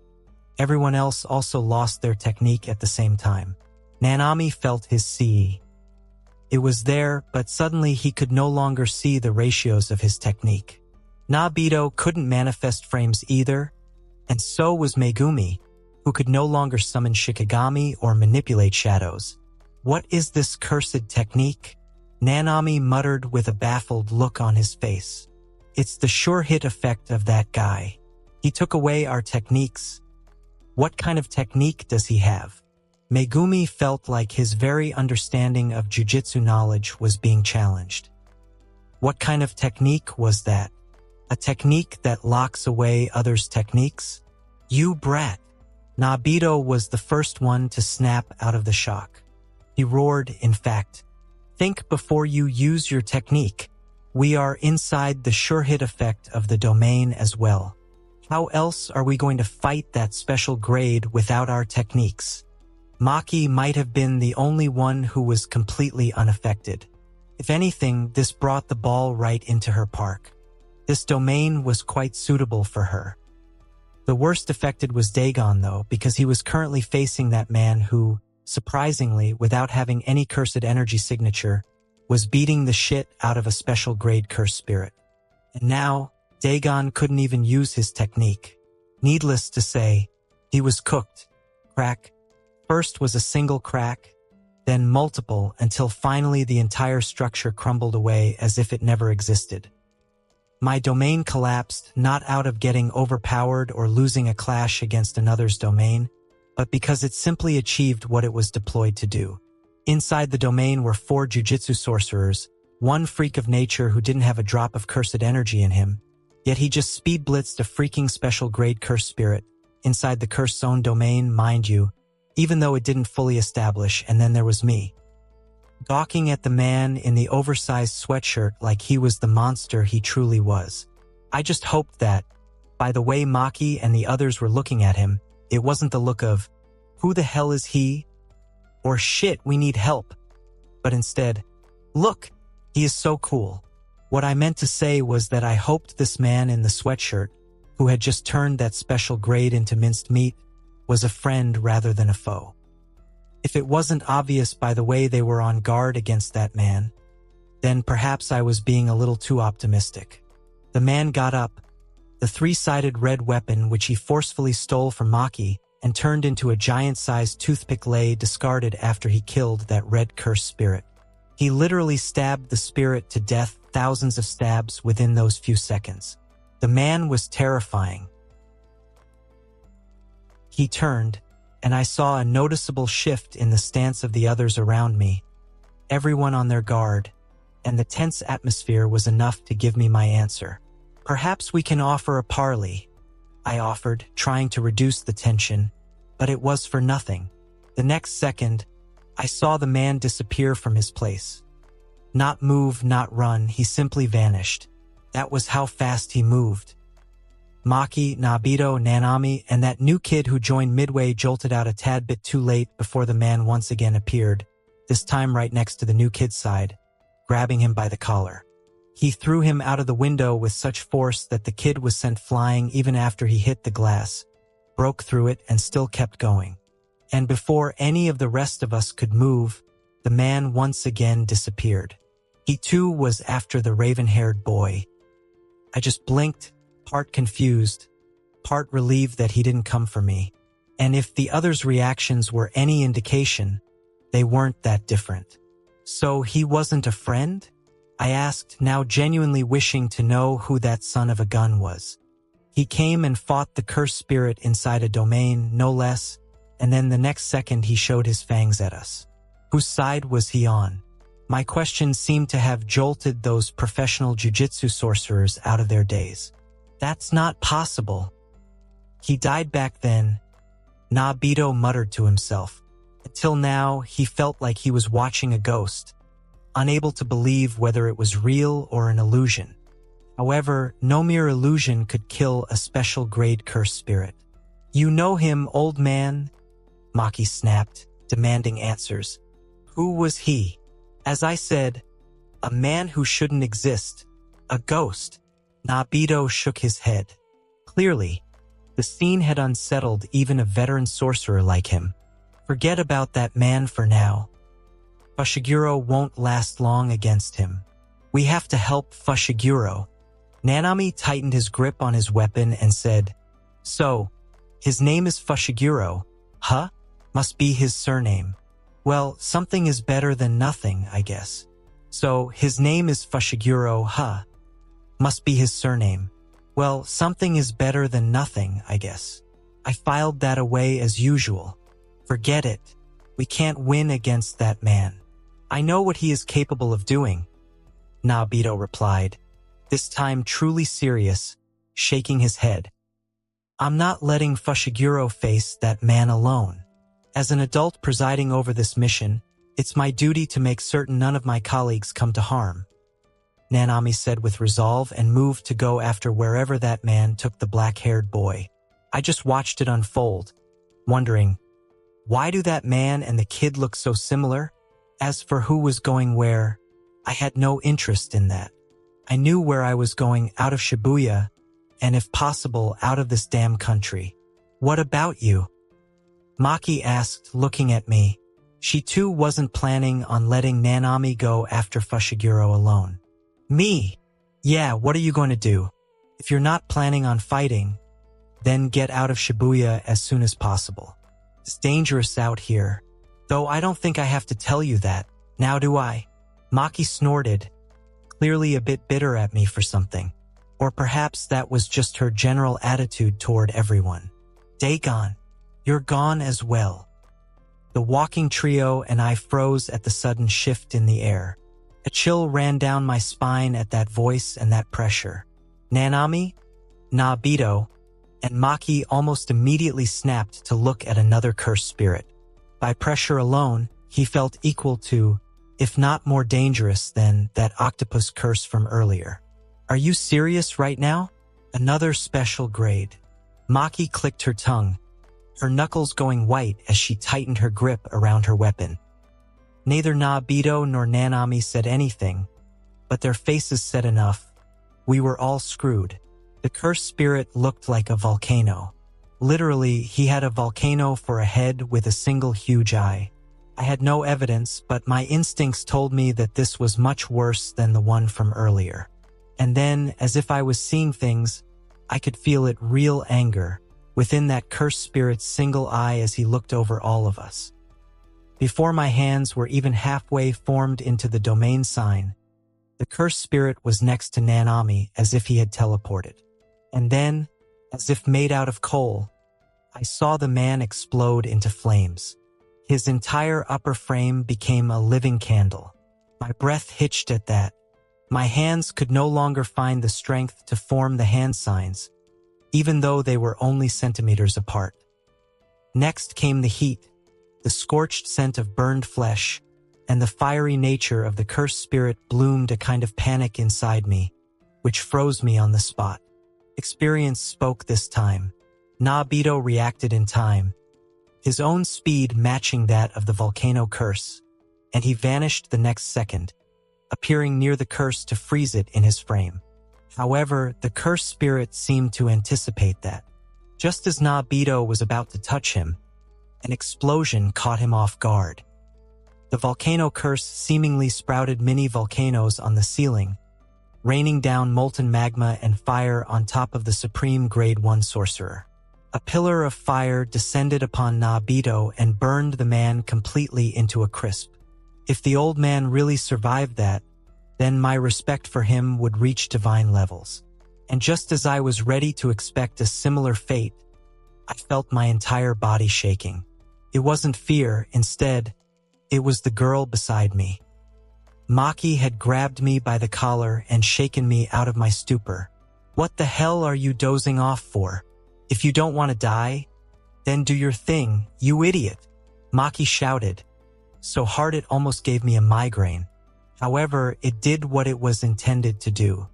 everyone else also lost their technique at the same time. Nanami felt his CE. It was there, but suddenly he could no longer see the ratios of his technique. Nobito couldn't manifest frames either, and so was Megumi, who could no longer summon Shikigami or manipulate shadows. What is this cursed technique? Nanami muttered with a baffled look on his face. It's the sure hit effect of that guy. He took away our techniques. What kind of technique does he have? Megumi felt like his very understanding of jujutsu knowledge was being challenged. What kind of technique was that? A technique that locks away others' techniques? You brat! Nobito was the first one to snap out of the shock. He roared, in fact, think before you use your technique. We are inside the sure hit effect of the domain as well. How else are we going to fight that special grade without our techniques? Maki might have been the only one who was completely unaffected. If anything, this brought the ball right into her park. This domain was quite suitable for her. The worst affected was Dagon, though, because he was currently facing that man who, surprisingly, without having any cursed energy signature, was beating the shit out of a special grade curse spirit. And now, Dagon couldn't even use his technique. Needless to say, he was cooked. Crack. First was a single crack, then multiple, until finally the entire structure crumbled away as if it never existed. My domain collapsed not out of getting overpowered or losing a clash against another's domain, but because it simply achieved what it was deployed to do. Inside the domain were 4 jujutsu sorcerers, 1 freak of nature who didn't have a drop of cursed energy in him, yet he just speed blitzed a freaking special grade curse spirit inside the curse zone domain, mind you, even though it didn't fully establish. And then there was me, gawking at the man in the oversized sweatshirt like he was the monster he truly was. I just hoped that, by the way Maki and the others were looking at him, it wasn't the look of, "Who the hell is he?" or "Shit, we need help," but instead, "Look, he is so cool." What I meant to say was that I hoped this man in the sweatshirt, who had just turned that special grade into minced meat, was a friend rather than a foe. If it wasn't obvious by the way they were on guard against that man, then perhaps I was being a little too optimistic. The man got up, the 3-sided red weapon which he forcefully stole from Maki and turned into a giant-sized toothpick lay discarded after he killed that red cursed spirit. He literally stabbed the spirit to death, thousands of stabs within those few seconds. The man was terrifying. He turned, and I saw a noticeable shift in the stance of the others around me, everyone on their guard, and the tense atmosphere was enough to give me my answer. "Perhaps we can offer a parley," I offered, trying to reduce the tension, but it was for nothing. The next second, I saw the man disappear from his place. Not move, not run, he simply vanished. That was how fast he moved. Maki, Nabito, Nanami, and that new kid who joined midway jolted out a tad bit too late before the man once again appeared, this time right next to the new kid's side, grabbing him by the collar. He threw him out of the window with such force that the kid was sent flying even after he hit the glass, broke through it, and still kept going. And before any of the rest of us could move, the man once again disappeared. He too was after the raven-haired boy. I just blinked, part confused, part relieved that he didn't come for me. And if the others' reactions were any indication, they weren't that different. "So he wasn't a friend?" I asked, now genuinely wishing to know who that son of a gun was. He came and fought the cursed spirit inside a domain, no less, and then the next second he showed his fangs at us. Whose side was he on? My question seemed to have jolted those professional jujutsu sorcerers out of their days. "That's not possible. He died back then," Nabito muttered to himself. Until now, he felt like he was watching a ghost, unable to believe whether it was real or an illusion. However, no mere illusion could kill a special grade cursed spirit. "You know him, old man?" Maki snapped, demanding answers. "Who was he?" As I said, "A man who shouldn't exist. A ghost." Nabito shook his head. Clearly, the scene had unsettled even a veteran sorcerer like him. "Forget about that man for now. Fushiguro won't last long against him. We have to help Fushiguro." Nanami tightened his grip on his weapon and said, "So, his name is Fushiguro, huh? Must be his surname. Well, something is better than nothing, I guess. So, his name is Fushiguro, huh? Must be his surname. Well, something is better than nothing, I guess." I filed that away as usual. "Forget it. We can't win against that man. I know what he is capable of doing," Nabito replied, this time truly serious, shaking his head. "I'm not letting Fushiguro face that man alone. As an adult presiding over this mission, it's my duty to make certain none of my colleagues come to harm." Nanami said with resolve and moved to go after wherever that man took the black-haired boy. I just watched it unfold, wondering, why do that man and the kid look so similar? As for who was going where, I had no interest in that. I knew where I was going, out of Shibuya, and if possible, out of this damn country. What about you? Maki asked, looking at me. She too wasn't planning on letting Nanami go after Fushiguro alone. Me? Yeah, what are you going to do? If you're not planning on fighting, then get out of Shibuya as soon as possible. It's dangerous out here. Though I don't think I have to tell you that, now do I? Maki snorted, clearly a bit bitter at me for something. Or perhaps that was just her general attitude toward everyone. Dagon, you're gone as well. The walking trio and I froze at the sudden shift in the air. A chill ran down my spine at that voice and that pressure. Nanami, Nabito, and Maki almost immediately snapped to look at another cursed spirit. By pressure alone, he felt equal to, if not more dangerous than, that octopus curse from earlier. Are you serious right now? Another special grade. Maki clicked her tongue, her knuckles going white as she tightened her grip around her weapon. Neither Nabito nor Nanami said anything, but their faces said enough. We were all screwed. The cursed spirit looked like a volcano. Literally, he had a volcano for a head with a single huge eye. I had no evidence, but my instincts told me that this was much worse than the one from earlier. And then, as if I was seeing things, I could feel it, real anger within that cursed spirit's single eye as he looked over all of us. Before my hands were even halfway formed into the domain sign, the cursed spirit was next to Nanami as if he had teleported. And then, as if made out of coal, I saw the man explode into flames. His entire upper frame became a living candle. My breath hitched at that. My hands could no longer find the strength to form the hand signs, even though they were only centimeters apart. Next came the heat, the scorched scent of burned flesh, and the fiery nature of the cursed spirit bloomed a kind of panic inside me, which froze me on the spot. Experience spoke this time. Nabito reacted in time, his own speed matching that of the volcano curse, and he vanished the next second, appearing near the curse to freeze it in his frame. However, the cursed spirit seemed to anticipate that. Just as Nabito was about to touch him, an explosion caught him off guard. The volcano curse seemingly sprouted mini volcanoes on the ceiling, raining down molten magma and fire on top of the supreme Grade 1 sorcerer. A pillar of fire descended upon Nabito and burned the man completely into a crisp. If the old man really survived that, then my respect for him would reach divine levels. And just as I was ready to expect a similar fate, I felt my entire body shaking. It wasn't fear, instead, it was the girl beside me. Maki had grabbed me by the collar and shaken me out of my stupor. What the hell are you dozing off for? If you don't want to die, then do your thing, you idiot. Maki shouted, so hard it almost gave me a migraine. However, it did what it was intended to do.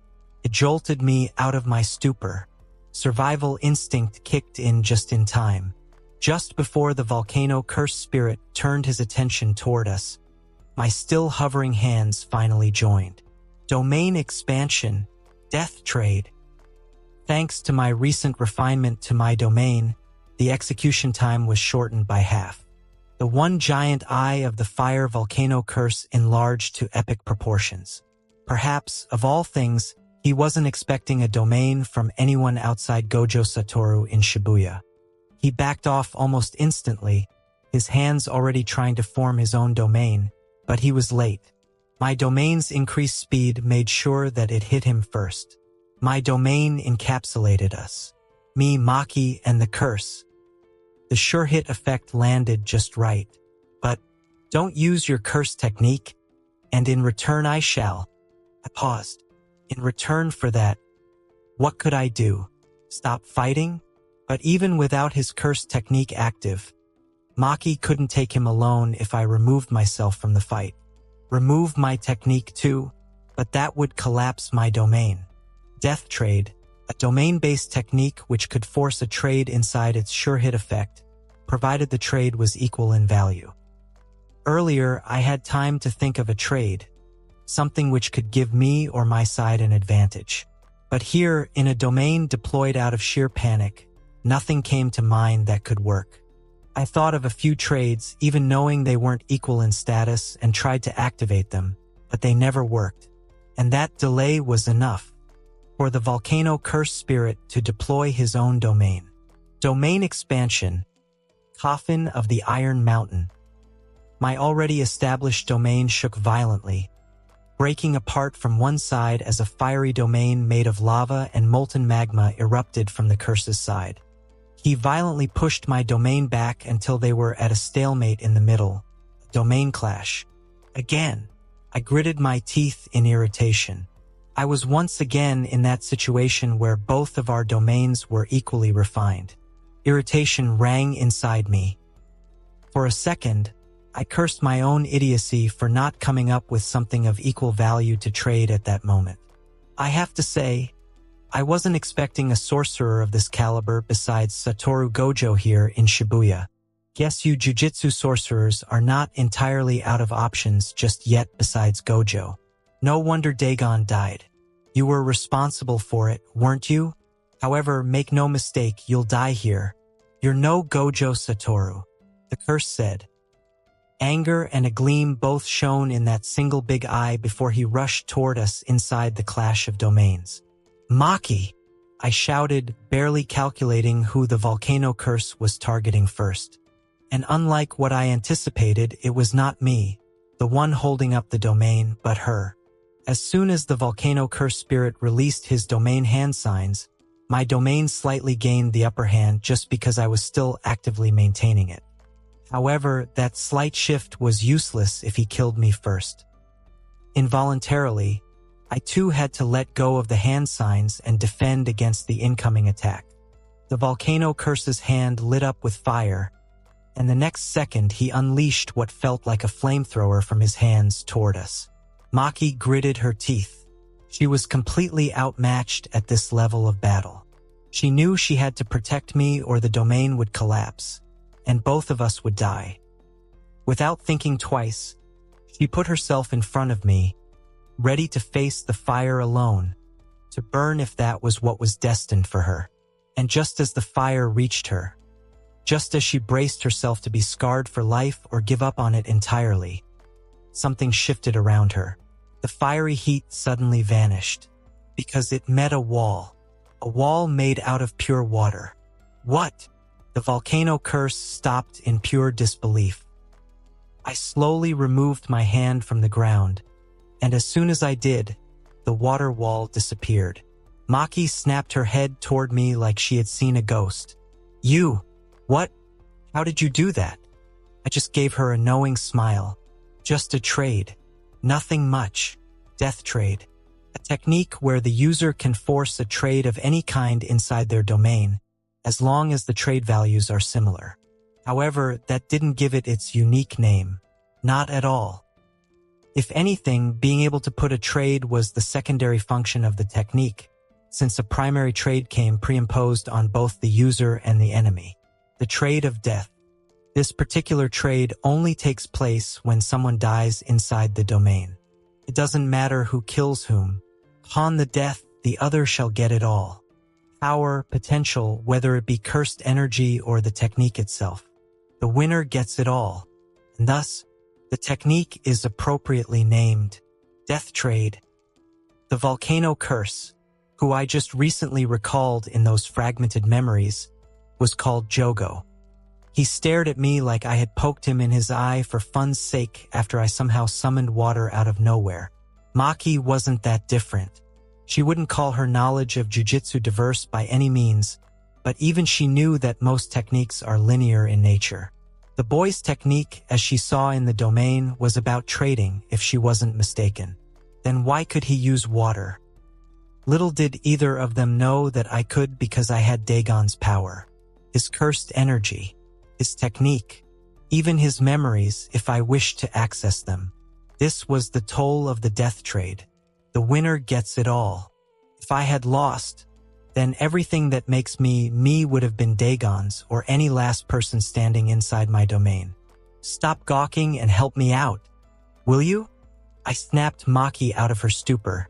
It jolted me out of my stupor. Survival instinct kicked in just in time. Just before the volcano cursed spirit turned his attention toward us, my still hovering hands finally joined. Domain expansion, death trade. Thanks to my recent refinement to my domain, the execution time was shortened by half. The one giant eye of the fire volcano curse enlarged to epic proportions. Perhaps, of all things, he wasn't expecting a domain from anyone outside Gojo Satoru in Shibuya. He backed off almost instantly, his hands already trying to form his own domain, but he was late. My domain's increased speed made sure that it hit him first. My domain encapsulated us. Me, Maki, and the curse. The sure hit effect landed just right. But don't use your curse technique, and in return I shall. I paused. In return for that, what could I do? Stop fighting? But even without his curse technique active, Maki couldn't take him alone if I removed myself from the fight. Remove my technique too? but that would collapse my domain. Death Trade, a domain-based technique which could force a trade inside its sure-hit effect, provided the trade was equal in value. Earlier, I had time to think of a trade, something which could give me or my side an advantage. But here, in a domain deployed out of sheer panic, nothing came to mind that could work. I thought of a few trades, even knowing they weren't equal in status, and tried to activate them, but they never worked. And that delay was enough for the volcano curse spirit to deploy his own domain. Domain expansion, Coffin of the Iron Mountain. My already established domain shook violently, breaking apart from one side as a fiery domain made of lava and molten magma erupted from the curse's side. He violently pushed my domain back until they were at a stalemate in the middle. A domain clash. Again, I gritted my teeth in irritation. I was once again in that situation where both of our domains were equally refined. Irritation rang inside me. For a second, I cursed my own idiocy for not coming up with something of equal value to trade at that moment. I have to say, I wasn't expecting a sorcerer of this caliber besides Satoru Gojo here in Shibuya. Guess you Jujutsu sorcerers are not entirely out of options just yet besides Gojo. No wonder Dagon died. You were responsible for it, weren't you? However, make no mistake, you'll die here. You're no Gojo Satoru, the curse said. Anger and a gleam both shone in that single big eye before he rushed toward us inside the clash of domains. Maki! I shouted, barely calculating who the volcano curse was targeting first. And unlike what I anticipated, it was not me, the one holding up the domain, but her. As soon as the volcano curse spirit released his domain hand signs, my domain slightly gained the upper hand just because I was still actively maintaining it. However, that slight shift was useless if he killed me first. Involuntarily, I too had to let go of the hand signs and defend against the incoming attack. The volcano curse's hand lit up with fire, and the next second he unleashed what felt like a flamethrower from his hands toward us. Maki gritted her teeth. She was completely outmatched at this level of battle. She knew she had to protect me or the domain would collapse, and both of us would die. Without thinking twice, she put herself in front of me, ready to face the fire alone, to burn if that was what was destined for her. And just as the fire reached her, just as she braced herself to be scarred for life or give up on it entirely, something shifted around her. The fiery heat suddenly vanished, because it met a wall made out of pure water. What? The volcano curse stopped in pure disbelief. I slowly removed my hand from the ground, and as soon as I did, the water wall disappeared. Maki snapped her head toward me like she had seen a ghost. You! What? How did you do that? I just gave her a knowing smile. Just a trade. Nothing much. Death trade. A technique where the user can force a trade of any kind inside their domain, as long as the trade values are similar. However, that didn't give it its unique name. Not at all. If anything, being able to put a trade was the secondary function of the technique, since a primary trade came pre-imposed on both the user and the enemy. The trade of death. This particular trade only takes place when someone dies inside the domain. It doesn't matter who kills whom. Upon the death, the other shall get it all. Power, potential, whether it be cursed energy or the technique itself. The winner gets it all. And thus, the technique is appropriately named Death Trade. The volcano curse, who I just recently recalled in those fragmented memories, was called Jogo. He stared at me like I had poked him in his eye for fun's sake after I somehow summoned water out of nowhere. Maki wasn't that different. She wouldn't call her knowledge of jujitsu diverse by any means, but even she knew that most techniques are linear in nature. The boy's technique, as she saw in the domain, was about trading, if she wasn't mistaken. Then why could he use water? Little did either of them know that I could because I had Dagon's power, his cursed energy, his technique, even his memories if I wished to access them. This was the toll of the death trade. The winner gets it all. If I had lost, then everything that makes me would have been Dagon's or any last person standing inside my domain. Stop gawking and help me out, will you? I snapped Maki out of her stupor.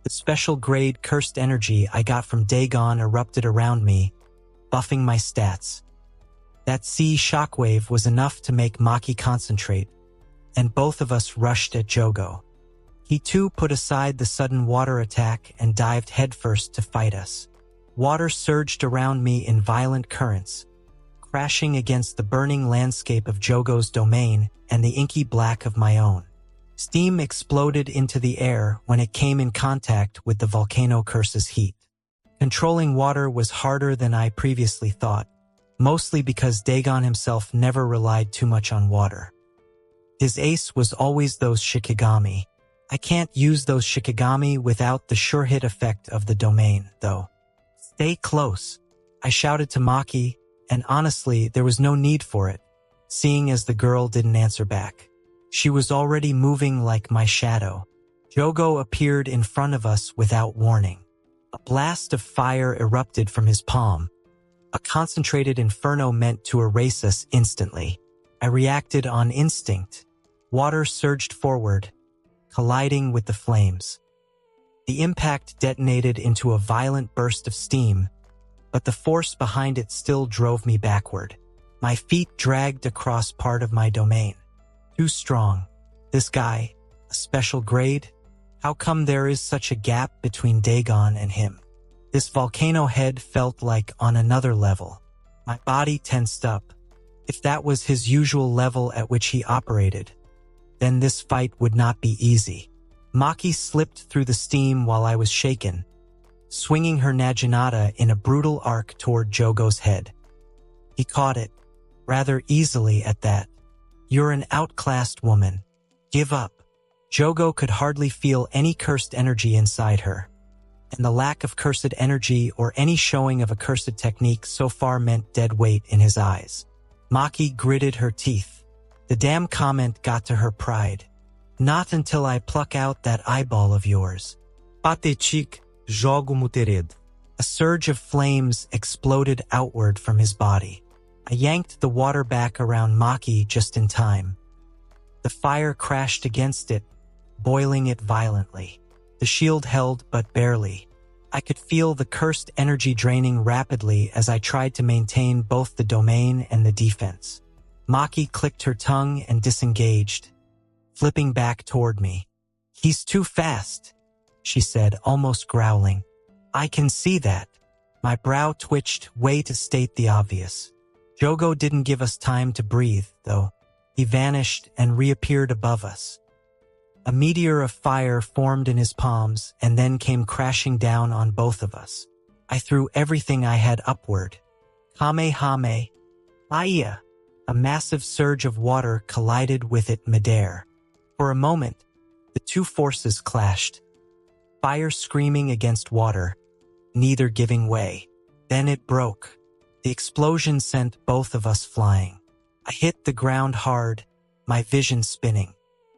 The special grade cursed energy I got from Dagon erupted around me, buffing my stats. That sea shockwave was enough to make Maki concentrate, and both of us rushed at Jogo. He too put aside the sudden water attack and dived headfirst to fight us. Water surged around me in violent currents, crashing against the burning landscape of Jogo's domain and the inky black of my own. Steam exploded into the air when it came in contact with the volcano curse's heat. Controlling water was harder than I previously thought, mostly because Dagon himself never relied too much on water. His ace was always those Shikigami. I can't use those Shikigami without the sure hit effect of the domain, though. Stay close, I shouted to Maki, and honestly, there was no need for it, seeing as the girl didn't answer back. She was already moving like my shadow. Jogo appeared in front of us without warning. A blast of fire erupted from his palm. A concentrated inferno meant to erase us instantly. I reacted on instinct. Water surged forward, colliding with the flames. The impact detonated into a violent burst of steam, but the force behind it still drove me backward. My feet dragged across part of my domain. Too strong. This guy, a special grade? How come there is such a gap between Dagon and him? This volcano head felt like on another level. My body tensed up. If that was his usual level at which he operated, then this fight would not be easy. Maki slipped through the steam while I was shaken, swinging her Naginata in a brutal arc toward Jogo's head. He caught it, rather easily at that. You're an outclassed woman. Give up. Jogo could hardly feel any cursed energy inside her, and the lack of cursed energy or any showing of a cursed technique so far meant dead weight in his eyes. Maki gritted her teeth. The damn comment got to her pride. Not until I pluck out that eyeball of yours. Patetic, jogo mutered. A surge of flames exploded outward from his body. I yanked the water back around Maki just in time. The fire crashed against it, boiling it violently. The shield held but barely. I could feel the cursed energy draining rapidly as I tried to maintain both the domain and the defense. Maki clicked her tongue and disengaged, flipping back toward me. He's too fast, she said, almost growling. I can see that. My brow twitched, way to state the obvious. Jogo didn't give us time to breathe, though. He vanished and reappeared above us. A meteor of fire formed in his palms and then came crashing down on both of us. I threw everything I had upward. Kamehame. Aya! A massive surge of water collided with it midair. For a moment, the two forces clashed. Fire screaming against water, neither giving way. Then it broke. The explosion sent both of us flying. I hit the ground hard, my vision spinning.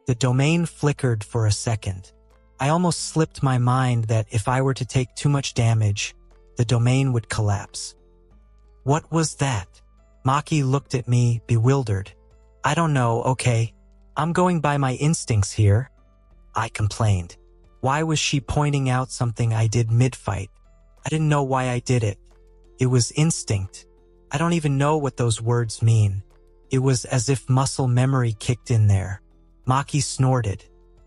The domain flickered for a second. I almost slipped my mind that if I were to take too much damage, the domain would collapse. What was that? Maki looked at me, bewildered. I don't know, okay. I'm going by my instincts here, I complained. Why was she pointing out something I did mid-fight? I didn't know why I did it. It was instinct. I don't even know what those words mean. It was as if muscle memory kicked in there. Maki snorted.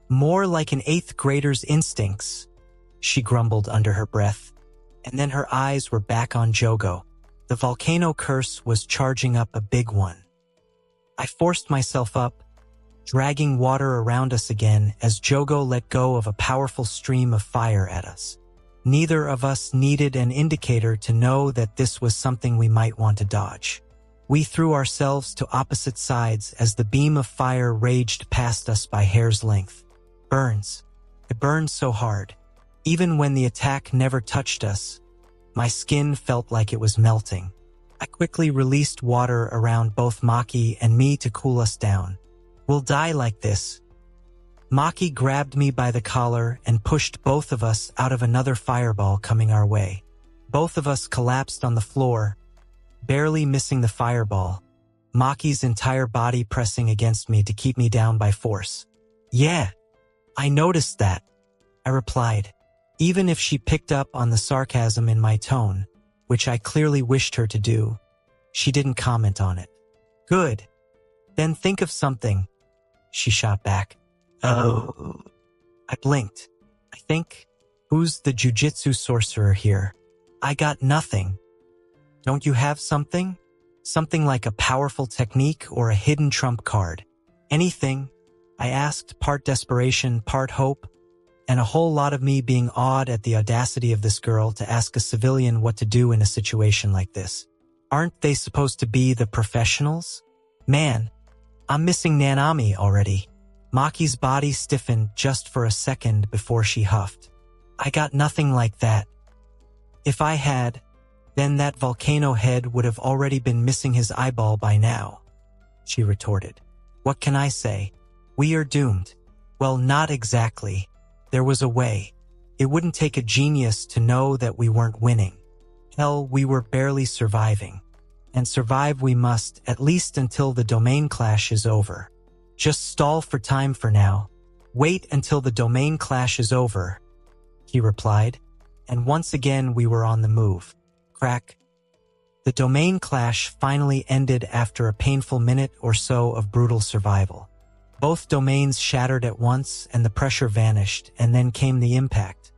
More like an 8th grader's instincts, she grumbled under her breath. And then her eyes were back on Jogo. The volcano curse was charging up a big one. I forced myself up, dragging water around us again as Jogo let go of a powerful stream of fire at us. Neither of us needed an indicator to know that this was something we might want to dodge. We threw ourselves to opposite sides as the beam of fire raged past us by hair's length. Burns. It burned so hard. Even when the attack never touched us, my skin felt like it was melting. I quickly released water around both Maki and me to cool us down. We'll die like this. Maki grabbed me by the collar and pushed both of us out of another fireball coming our way. Both of us collapsed on the floor, barely missing the fireball, Maki's entire body pressing against me to keep me down by force. "Yeah, I noticed that," I replied, even if she picked up on the sarcasm in my tone, which I clearly wished her to do. She didn't comment on it. "Good. Then think of something," she shot back. "Oh." I blinked. "I think, who's the jujutsu sorcerer here? I got nothing. Don't you have something? Something like a powerful technique or a hidden trump card? Anything?" I asked, part desperation, part hope, and a whole lot of me being awed at the audacity of this girl to ask a civilian what to do in a situation like this. Aren't they supposed to be the professionals? Man, I'm missing Nanami already. Maki's body stiffened just for a second before she huffed. "I got nothing like that. If I had, then that volcano head would have already been missing his eyeball by now," she retorted. "What can I say? We are doomed." "Well, not exactly. There was a way. It wouldn't take a genius to know that we weren't winning. Hell, we were barely surviving. And survive we must, at least until the domain clash is over. Just stall for time for now. Wait until the domain clash is over," he replied, and once again we were on the move. Crack. The domain clash finally ended after a painful minute or so of brutal survival. Both domains shattered at once and the pressure vanished, and then came the impact.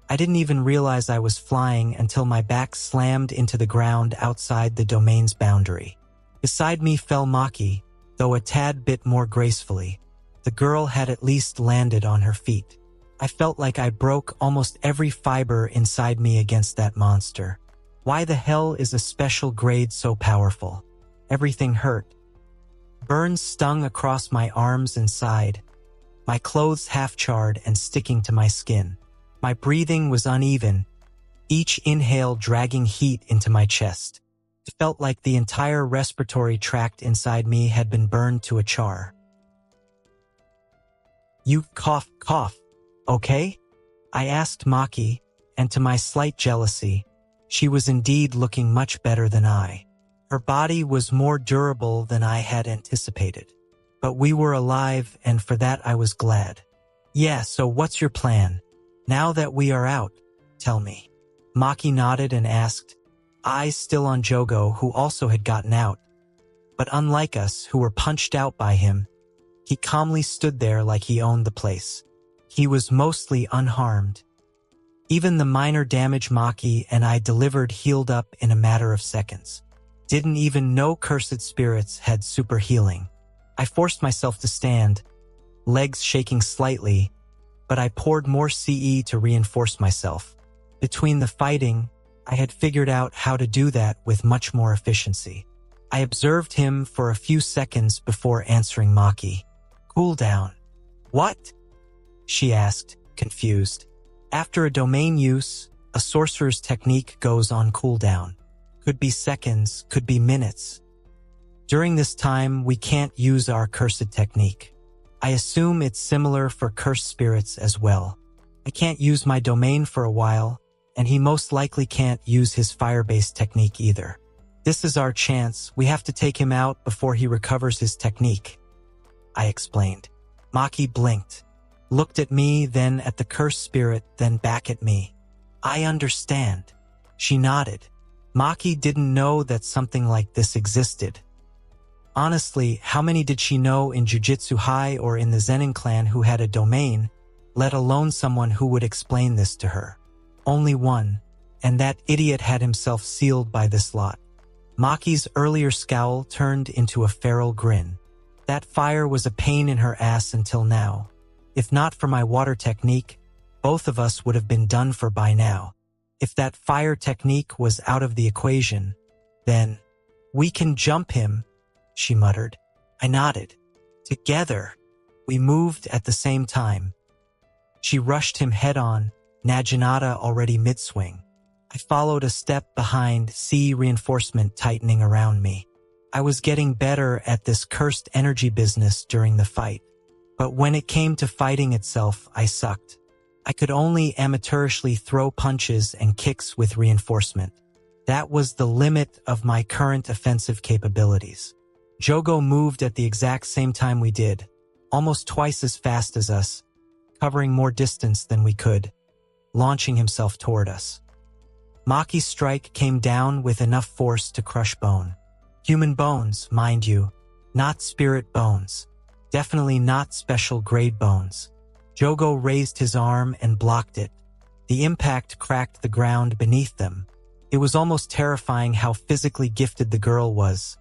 I didn't even realize I was flying until my back slammed into the ground outside the domain's boundary. Beside me fell Maki, though a tad bit more gracefully. The girl had at least landed on her feet. I felt like I broke almost every fiber inside me against that monster. Why the hell is a special grade so powerful? Everything hurt. Burns stung across my arms and side, my clothes half-charred and sticking to my skin. My breathing was uneven, each inhale dragging heat into my chest. It felt like the entire respiratory tract inside me had been burned to a char. "You cough, okay?" I asked Maki, and to my slight jealousy, she was indeed looking much better than I. Her body was more durable than I had anticipated. But we were alive, and for that I was glad. "Yeah, so what's your plan? Now that we are out, tell me." Maki nodded and asked, eyes still on Jogo, who also had gotten out. But unlike us, who were punched out by him, he calmly stood there like he owned the place. He was mostly unharmed. Even the minor damage Maki and I delivered healed up in a matter of seconds. Didn't even know cursed spirits had super healing. I forced myself to stand, legs shaking slightly, but I poured more CE to reinforce myself. Between the fighting, I had figured out how to do that with much more efficiency. I observed him for a few seconds before answering Maki. "Cool down." "What?" she asked, confused. After a domain use, a sorcerer's technique goes on cooldown. Could be seconds, could be minutes. During this time, we can't use our cursed technique. I assume it's similar for cursed spirits as well. I can't use my domain for a while, and he most likely can't use his fire-based technique either. This is our chance. We have to take him out before he recovers his technique, I explained. Maki blinked, looked at me, then at the cursed spirit, then back at me. "I understand." She nodded. Maki didn't know that something like this existed. Honestly, how many did she know in Jujutsu High or in the Zenin clan who had a domain, let alone someone who would explain this to her? Only one, and that idiot had himself sealed by this lot. Maki's earlier scowl turned into a feral grin. That fire was a pain in her ass until now. If not for my water technique, both of us would have been done for by now. If that fire technique was out of the equation, then, "We can jump him," she muttered. I nodded. Together, we moved at the same time. She rushed him head-on, Naginata already mid-swing. I followed a step behind, C reinforcement tightening around me. I was getting better at this cursed energy business during the fight. But when it came to fighting itself, I sucked. I could only amateurishly throw punches and kicks with reinforcement. That was the limit of my current offensive capabilities. Jogo moved at the exact same time we did, almost twice as fast as us, covering more distance than we could, launching himself toward us. Maki's strike came down with enough force to crush bone. Human bones, mind you, not spirit bones. Definitely not special grade bones. Jogo raised his arm and blocked it. The impact cracked the ground beneath them. It was almost terrifying how physically gifted the girl was.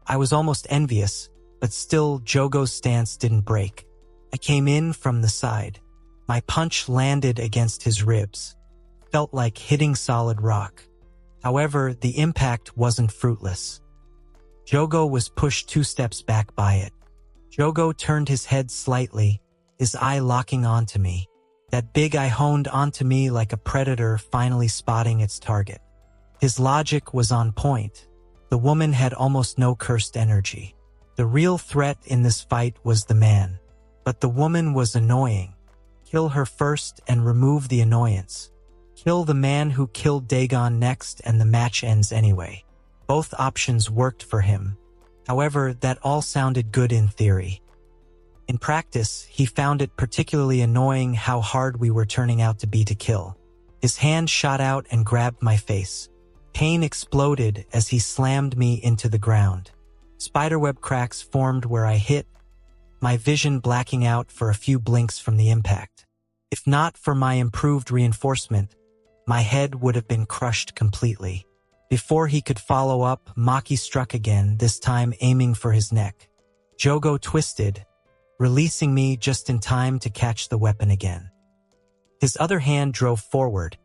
I was almost envious, but still Jogo's stance didn't break. I came in from the side. My punch landed against his ribs. Felt like hitting solid rock. However, the impact wasn't fruitless. Jogo was pushed 2 steps back by it. Jogo turned his head slightly, his eye locking onto me. That big eye honed onto me like a predator finally spotting its target. His logic was on point. The woman had almost no cursed energy. The real threat in this fight was the man. But the woman was annoying. Kill her first and remove the annoyance. Kill the man who killed Dagon next and the match ends anyway. Both options worked for him. However, that all sounded good in theory. In practice, he found it particularly annoying how hard we were turning out to be to kill. His hand shot out and grabbed my face. Pain exploded as he slammed me into the ground. Spiderweb cracks formed where I hit, my vision blacking out for a few blinks from the impact. If not for my improved reinforcement, my head would have been crushed completely. Before he could follow up, Maki struck again, this time aiming for his neck. Jogo twisted, releasing me just in time to catch the weapon again. His other hand drove forward,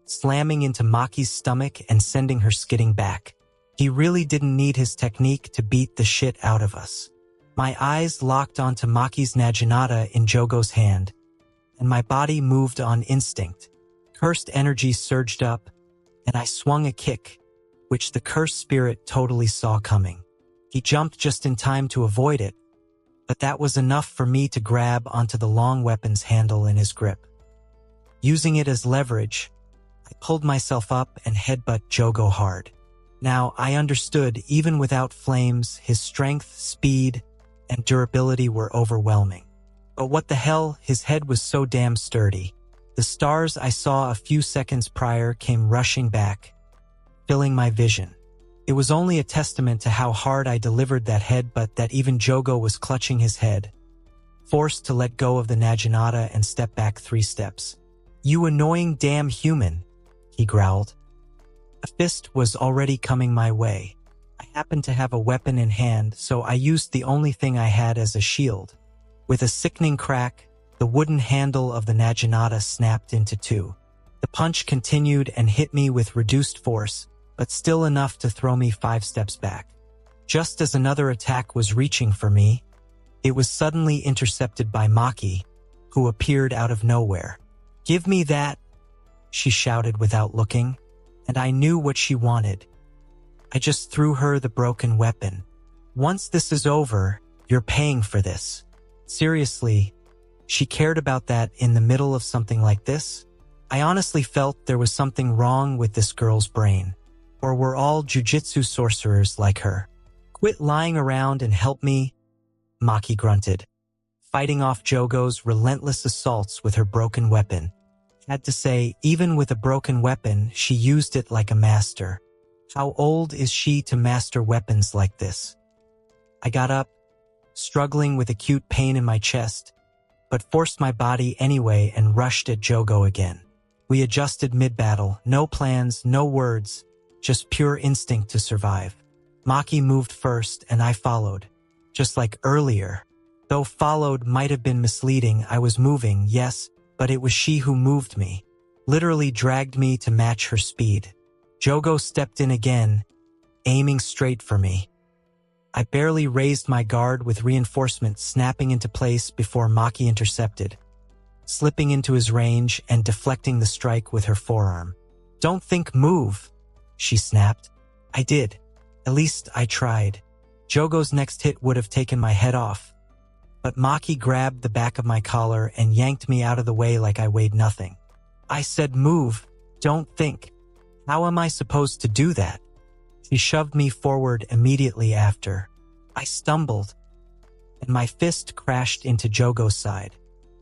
slamming into Maki's stomach and sending her skidding back. He really didn't need his technique to beat the shit out of us. My eyes locked onto Maki's Naginata in Jogo's hand, and my body moved on instinct. Cursed energy surged up, and I swung a kick, which the cursed spirit totally saw coming. He jumped just in time to avoid it, but that was enough for me to grab onto the long weapon's handle in his grip. Using it as leverage, I pulled myself up and headbutt Jogo hard. Now, I understood, even without flames, his strength, speed, and durability were overwhelming. But what the hell, his head was so damn sturdy. The stars I saw a few seconds prior came rushing back, filling my vision. It was only a testament to how hard I delivered that headbutt that even Jogo was clutching his head, forced to let go of the Naginata and step back 3 steps. "You annoying damn human," he growled. A fist was already coming my way. I happened to have a weapon in hand, so I used the only thing I had as a shield. With a sickening crack, the wooden handle of the Naginata snapped into 2. The punch continued and hit me with reduced force, but still enough to throw me 5 steps back. Just as another attack was reaching for me, it was suddenly intercepted by Maki, who appeared out of nowhere. "Give me that," she shouted without looking, and I knew what she wanted. I just threw her the broken weapon. "Once this is over, you're paying for this." Seriously, she cared about that in the middle of something like this? I honestly felt there was something wrong with this girl's brain. Or were all jujutsu sorcerers like her? "Quit lying around and help me," Maki grunted, fighting off Jogo's relentless assaults with her broken weapon. Had to say, even with a broken weapon, she used it like a master. How old is she to master weapons like this? I got up, struggling with acute pain in my chest, but forced my body anyway and rushed at Jogo again. We adjusted mid-battle, no plans, no words, just pure instinct to survive. Maki moved first and I followed, just like earlier. Though followed might have been misleading, I was moving, yes, but it was she who moved me, literally dragged me to match her speed. Jogo stepped in again, aiming straight for me. I barely raised my guard with reinforcement snapping into place before Maki intercepted, slipping into his range and deflecting the strike with her forearm. "Don't think, move," she snapped. I did. At least I tried. Jogo's next hit would have taken my head off. but Maki grabbed the back of my collar and yanked me out of the way like I weighed nothing. I said, "Move, don't think." How am I supposed to do that? She shoved me forward immediately after. I stumbled, and my fist crashed into Jogo's side.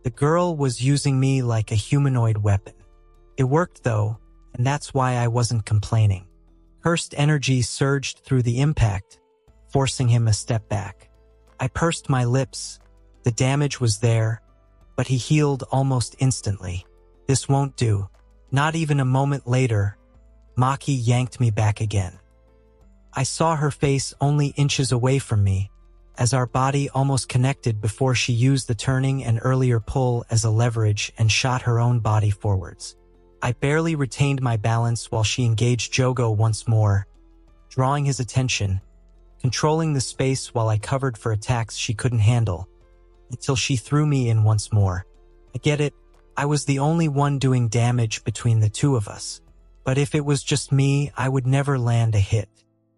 The girl was using me like a humanoid weapon. It worked though, and that's why I wasn't complaining. Cursed energy surged through the impact, forcing him a step back. I pursed my lips. The damage was there, but he healed almost instantly. This won't do. Not even a moment later, Maki yanked me back again. I saw her face only inches away from me, as our body almost connected before she used the turning and earlier pull as a leverage and shot her own body forwards. I barely retained my balance while she engaged Jogo once more, drawing his attention, controlling the space while I covered for attacks she couldn't handle, until she threw me in once more. I get it, I was the only one doing damage between the two of us, but if it was just me, I would never land a hit.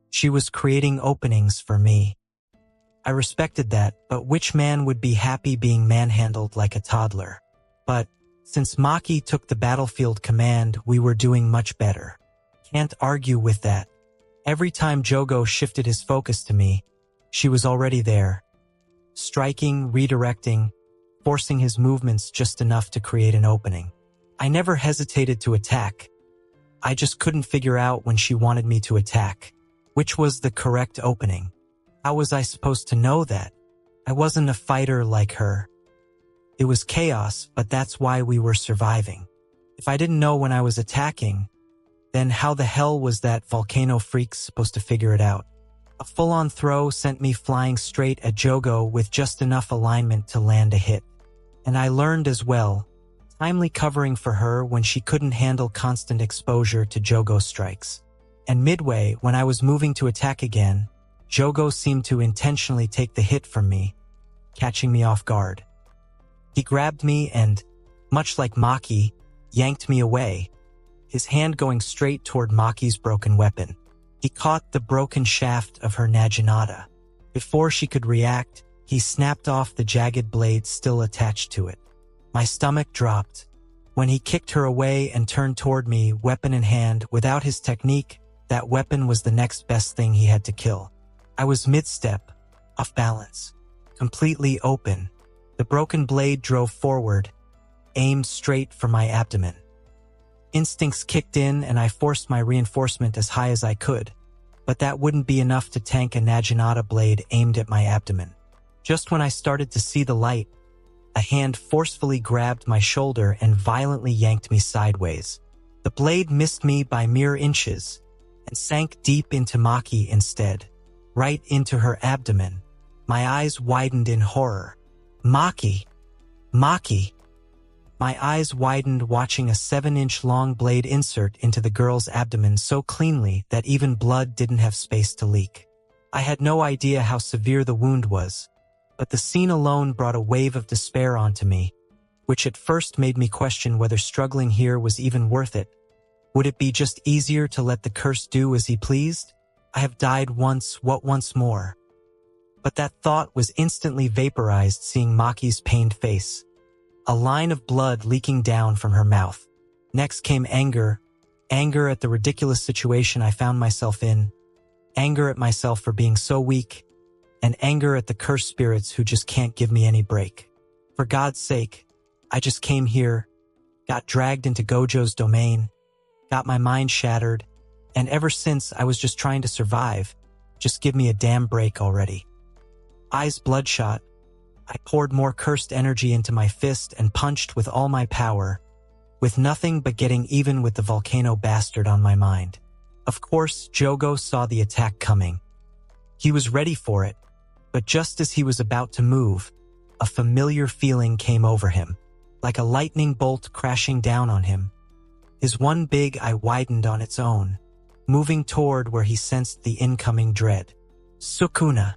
She was creating openings for me. I respected that, but which man would be happy being manhandled like a toddler? But since Maki took the battlefield command, we were doing much better. Can't argue with that. Every time Jogo shifted his focus to me, she was already there, striking, redirecting, forcing his movements just enough to create an opening. I never hesitated to attack. I just couldn't figure out when she wanted me to attack, which was the correct opening. How was I supposed to know that? I wasn't a fighter like her. It was chaos, but that's why we were surviving. If I didn't know when I was attacking, then how the hell was that volcano freak supposed to figure it out? A full-on throw sent me flying straight at Jogo with just enough alignment to land a hit. And I learned as well, timely covering for her when she couldn't handle constant exposure to Jogo's strikes. And midway, when I was moving to attack again, Jogo seemed to intentionally take the hit from me, catching me off guard. He grabbed me and, much like Maki, yanked me away, his hand going straight toward Maki's broken weapon. He caught the broken shaft of her naginata. Before she could react, he snapped off the jagged blade still attached to it. My stomach dropped. When he kicked her away and turned toward me, weapon in hand, without his technique, that weapon was the next best thing he had to kill. I was mid-step, off balance, completely open. The broken blade drove forward, aimed straight for my abdomen. Instincts kicked in and I forced my reinforcement as high as I could, but that wouldn't be enough to tank a naginata blade aimed at my abdomen. Just when I started to see the light, a hand forcefully grabbed my shoulder and violently yanked me sideways. The blade missed me by mere inches and sank deep into Maki instead, right into her abdomen. My eyes widened in horror. Maki! Maki! My eyes widened watching a 7-inch long blade insert into the girl's abdomen so cleanly that even blood didn't have space to leak. I had no idea how severe the wound was, but the scene alone brought a wave of despair onto me, which at first made me question whether struggling here was even worth it. Would it be just easier to let the curse do as he pleased? I have died once, what once more? But that thought was instantly vaporized seeing Maki's pained face, a line of blood leaking down from her mouth. Next came anger at the ridiculous situation I found myself in, anger at myself for being so weak, and anger at the cursed spirits who just can't give me any break. For God's sake, I just came here, got dragged into Gojo's domain, got my mind shattered, and ever since I was just trying to survive. Just give me a damn break already. Eyes bloodshot, I poured more cursed energy into my fist and punched with all my power, with nothing but getting even with the volcano bastard on my mind. Of course, Jogo saw the attack coming. He was ready for it, but just as he was about to move, a familiar feeling came over him, like a lightning bolt crashing down on him. His one big eye widened on its own, moving toward where he sensed the incoming dread. Sukuna.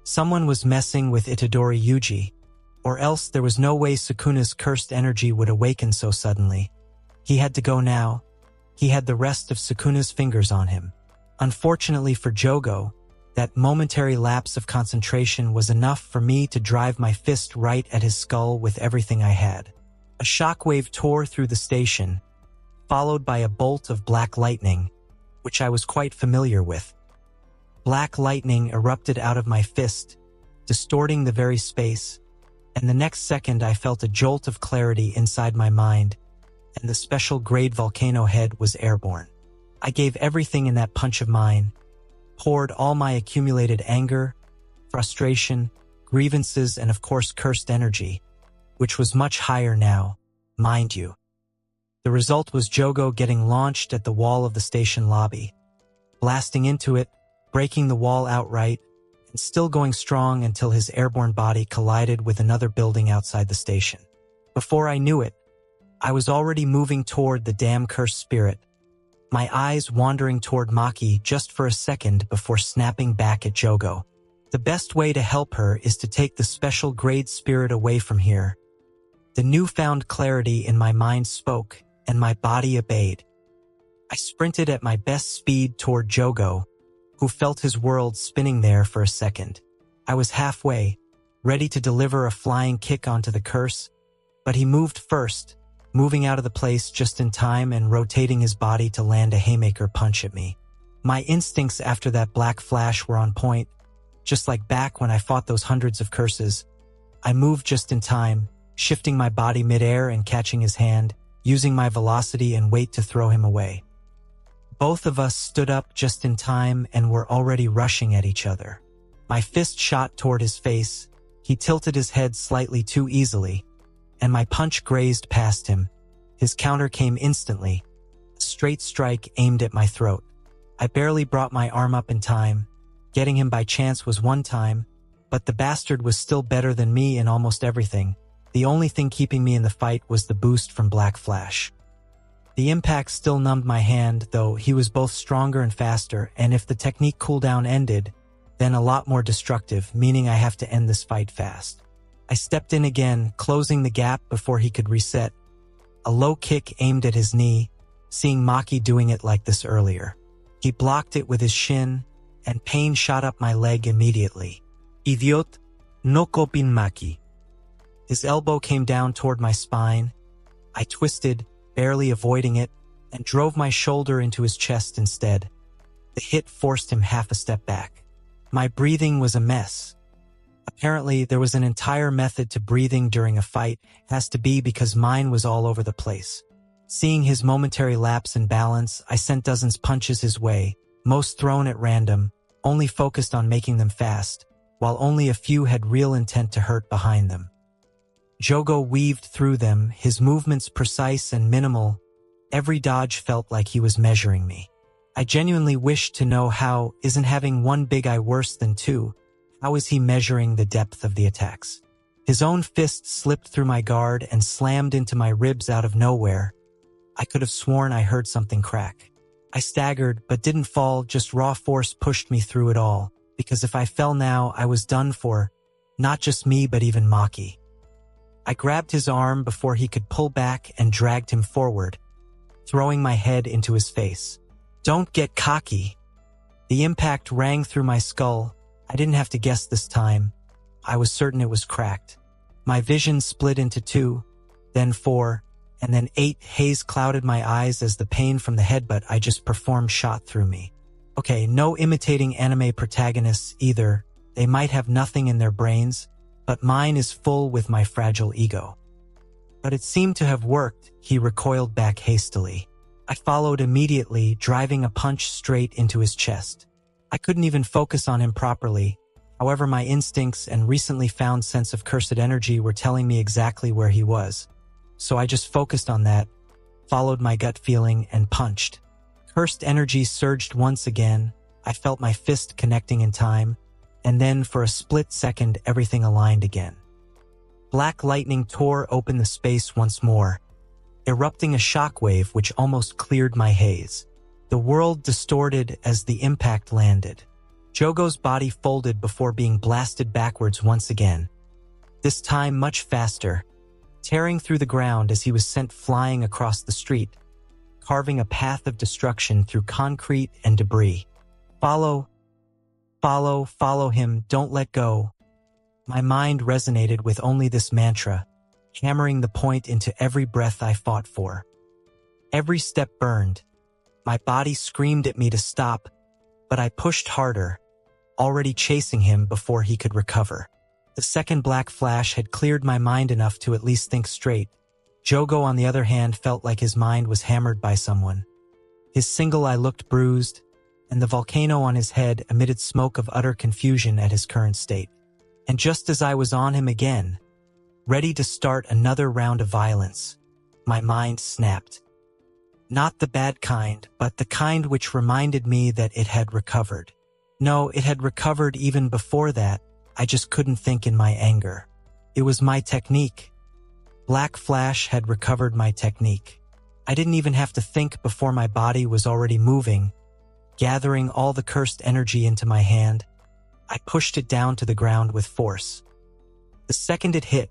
Someone was messing with Itadori Yuji, or else there was no way Sukuna's cursed energy would awaken so suddenly. He had to go now. He had the rest of Sukuna's fingers on him. Unfortunately for Jogo, That momentary lapse of concentration was enough for me to drive my fist right at his skull with everything I had. A shockwave tore through the station, followed by a bolt of black lightning, which I was quite familiar with. Black lightning erupted out of my fist, distorting the very space, and the next second I felt a jolt of clarity inside my mind, and the special grade volcano head was airborne. I gave everything in that punch of mine, poured all my accumulated anger, frustration, grievances, and of course cursed energy, which was much higher now, mind you. The result was Jogo getting launched at the wall of the station lobby, blasting into it, breaking the wall outright, and still going strong until his airborne body collided with another building outside the station. Before I knew it, I was already moving toward the damn cursed spirit, my eyes wandering toward Maki just for a second before snapping back at Jogo. The best way to help her is to take the special grade spirit away from here. The newfound clarity in my mind spoke, and my body obeyed. I sprinted at my best speed toward Jogo, who felt his world spinning there for a second. I was halfway, ready to deliver a flying kick onto the curse, but he moved first, moving out of the place just in time and rotating his body to land a haymaker punch at me. My instincts after that black flash were on point, just like back when I fought those hundreds of curses. I moved just in time, shifting my body midair and catching his hand, using my velocity and weight to throw him away. Both of us stood up just in time and were already rushing at each other. My fist shot toward his face, he tilted his head slightly too easily, and my punch grazed past him. His counter came instantly, a straight strike aimed at my throat. I barely brought my arm up in time. Getting him by chance was one time, but the bastard was still better than me in almost everything. The only thing keeping me in the fight was the boost from Black Flash. The impact still numbed my hand, though he was both stronger and faster, and if the technique cooldown ended, then a lot more destructive, meaning I have to end this fight fast. I stepped in again, closing the gap before he could reset. A low kick aimed at his knee, seeing Maki doing it like this earlier. He blocked it with his shin, and pain shot up my leg immediately. Idiot, no kopin Maki. His elbow came down toward my spine. I twisted, barely avoiding it, and drove my shoulder into his chest instead. The hit forced him half a step back. My breathing was a mess. Apparently, there was an entire method to breathing during a fight. Has to be because mine was all over the place. Seeing his momentary lapse in balance, I sent dozens punches his way, most thrown at random, only focused on making them fast, while only a few had real intent to hurt behind them. Jogo weaved through them, his movements precise and minimal. Every dodge felt like he was measuring me. I genuinely wished to know how, isn't having one big eye worse than two? How is he measuring the depth of the attacks? His own fist slipped through my guard and slammed into my ribs out of nowhere. I could have sworn I heard something crack. I staggered, but didn't fall, just raw force pushed me through it all, because if I fell now, I was done for, not just me but even Maki. I grabbed his arm before he could pull back and dragged him forward, throwing my head into his face. Don't get cocky. The impact rang through my skull. I didn't have to guess this time. I was certain it was cracked. My vision split into 2, then 4, and then 8. Haze clouded my eyes as the pain from the headbutt I just performed shot through me. Okay, no imitating anime protagonists either. They might have nothing in their brains, but mine is full with my fragile ego. But it seemed to have worked. He recoiled back hastily. I followed immediately, driving a punch straight into his chest. I couldn't even focus on him properly. However, my instincts and recently found sense of cursed energy were telling me exactly where he was. So I just focused on that, followed my gut feeling, and punched. Cursed energy surged once again. I felt my fist connecting in time, and then for a split second everything aligned again. Black lightning tore open the space once more, erupting a shockwave which almost cleared my haze. The world distorted as the impact landed. Jogo's body folded before being blasted backwards once again, this time much faster, tearing through the ground as he was sent flying across the street, carving a path of destruction through concrete and debris. Follow him, don't let go. My mind resonated with only this mantra, hammering the point into every breath I fought for. Every step burned. My body screamed at me to stop, but I pushed harder, already chasing him before he could recover. The second black flash had cleared my mind enough to at least think straight. Jogo, on the other hand, felt like his mind was hammered by someone. His single eye looked bruised, and the volcano on his head emitted smoke of utter confusion at his current state. And just as I was on him again, ready to start another round of violence, my mind snapped. Not the bad kind, but the kind which reminded me that it had recovered. No, it had recovered even before that. I just couldn't think in my anger. It was my technique. Black Flash had recovered my technique. I didn't even have to think before my body was already moving, gathering all the cursed energy into my hand. I pushed it down to the ground with force. The second it hit,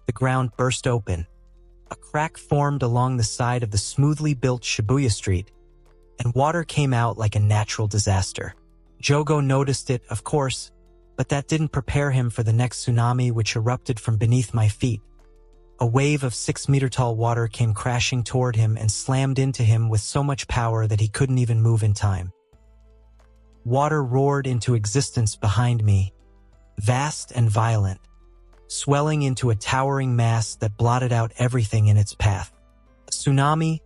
the ground burst open. A crack formed along the side of the smoothly built Shibuya Street, and water came out like a natural disaster. Jogo noticed it, of course, but that didn't prepare him for the next tsunami which erupted from beneath my feet. A wave of 6-meter-tall water came crashing toward him and slammed into him with so much power that he couldn't even move in time. Water roared into existence behind me, vast and violent, swelling into a towering mass that blotted out everything in its path. A tsunami,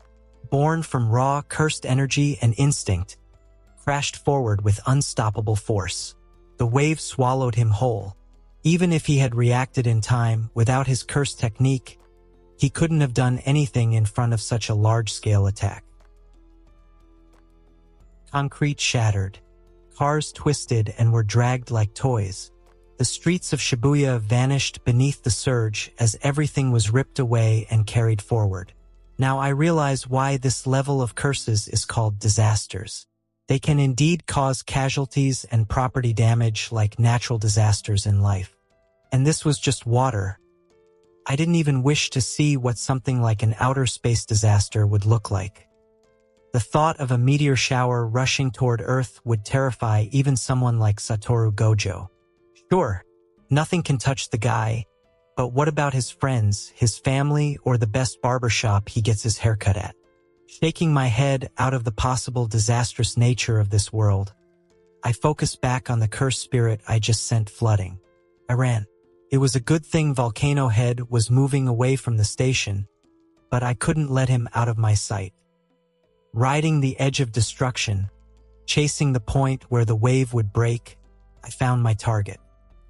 born from raw, cursed energy and instinct, crashed forward with unstoppable force. The wave swallowed him whole. Even if he had reacted in time, without his cursed technique, he couldn't have done anything in front of such a large-scale attack. Concrete shattered. Cars twisted and were dragged like toys. The streets of Shibuya vanished beneath the surge as everything was ripped away and carried forward. Now I realize why this level of curses is called disasters. They can indeed cause casualties and property damage like natural disasters in life. And this was just water. I didn't even wish to see what something like an outer space disaster would look like. The thought of a meteor shower rushing toward Earth would terrify even someone like Satoru Gojo. Sure, nothing can touch the guy, but what about his friends, his family, or the best barbershop he gets his haircut at? Shaking my head out of the possible disastrous nature of this world, I focused back on the cursed spirit I just sent flooding. I ran. It was a good thing Volcano Head was moving away from the station, but I couldn't let him out of my sight. Riding the edge of destruction, chasing the point where the wave would break, I found my target.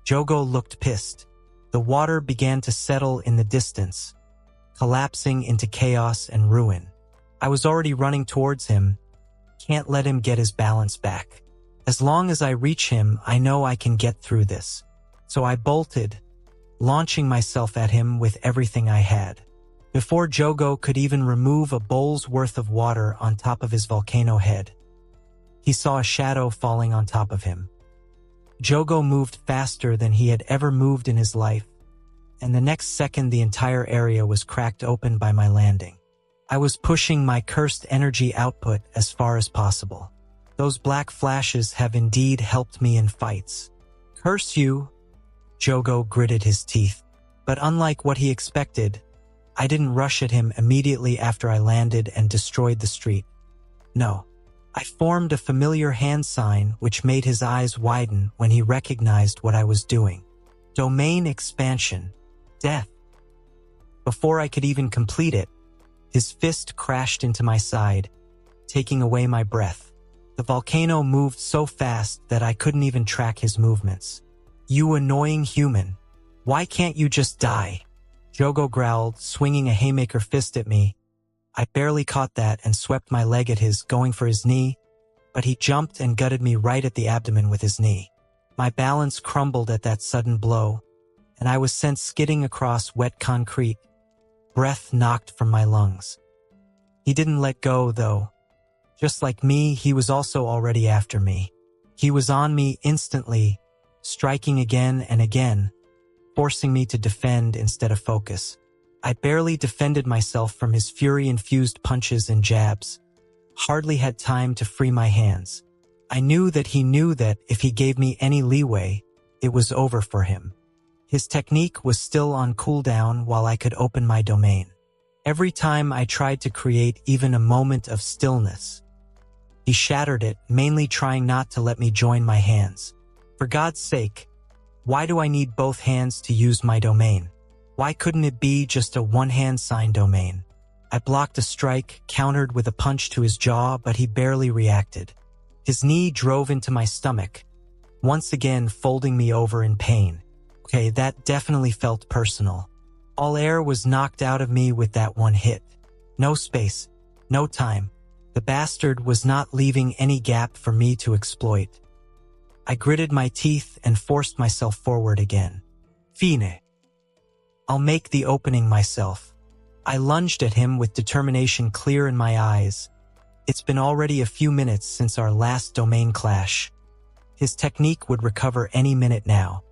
Jogo looked pissed. The water began to settle in the distance, collapsing into chaos and ruin. I was already running towards him. Can't let him get his balance back. As long as I reach him, I know I can get through this. So I bolted, launching myself at him with everything I had. Before Jogo could even remove a bowl's worth of water on top of his volcano head, he saw a shadow falling on top of him. Jogo moved faster than he had ever moved in his life, and the next second the entire area was cracked open by my landing. I was pushing my cursed energy output as far as possible. Those black flashes have indeed helped me in fights. Curse you! Jogo gritted his teeth. But unlike what he expected, I didn't rush at him immediately after I landed and destroyed the street. No. I formed a familiar hand sign which made his eyes widen when he recognized what I was doing. Domain expansion. Death. Before I could even complete it, his fist crashed into my side, taking away my breath. The volcano moved so fast that I couldn't even track his movements. You annoying human. Why can't you just die? Jogo growled, swinging a haymaker fist at me. I barely caught that and swept my leg at his, going for his knee, but he jumped and gutted me right at the abdomen with his knee. My balance crumbled at that sudden blow, and I was sent skidding across wet concrete, breath knocked from my lungs. He didn't let go, though. Just like me, he was also already after me. He was on me instantly, striking again and again, forcing me to defend instead of focus. I barely defended myself from his fury-infused punches and jabs. Hardly had time to free my hands. I knew that he knew that if he gave me any leeway, it was over for him. His technique was still on cooldown while I could open my domain. Every time I tried to create even a moment of stillness, he shattered it, mainly trying not to let me join my hands. For God's sake, why do I need both hands to use my domain? Why couldn't it be just a one-hand sign domain? I blocked a strike, countered with a punch to his jaw, but he barely reacted. His knee drove into my stomach, once again folding me over in pain. Okay, that definitely felt personal. All air was knocked out of me with that one hit. No space, no time. The bastard was not leaving any gap for me to exploit. I gritted my teeth and forced myself forward again. Fine. I'll make the opening myself. I lunged at him with determination clear in my eyes. It's been already a few minutes since our last domain clash. His technique would recover any minute now.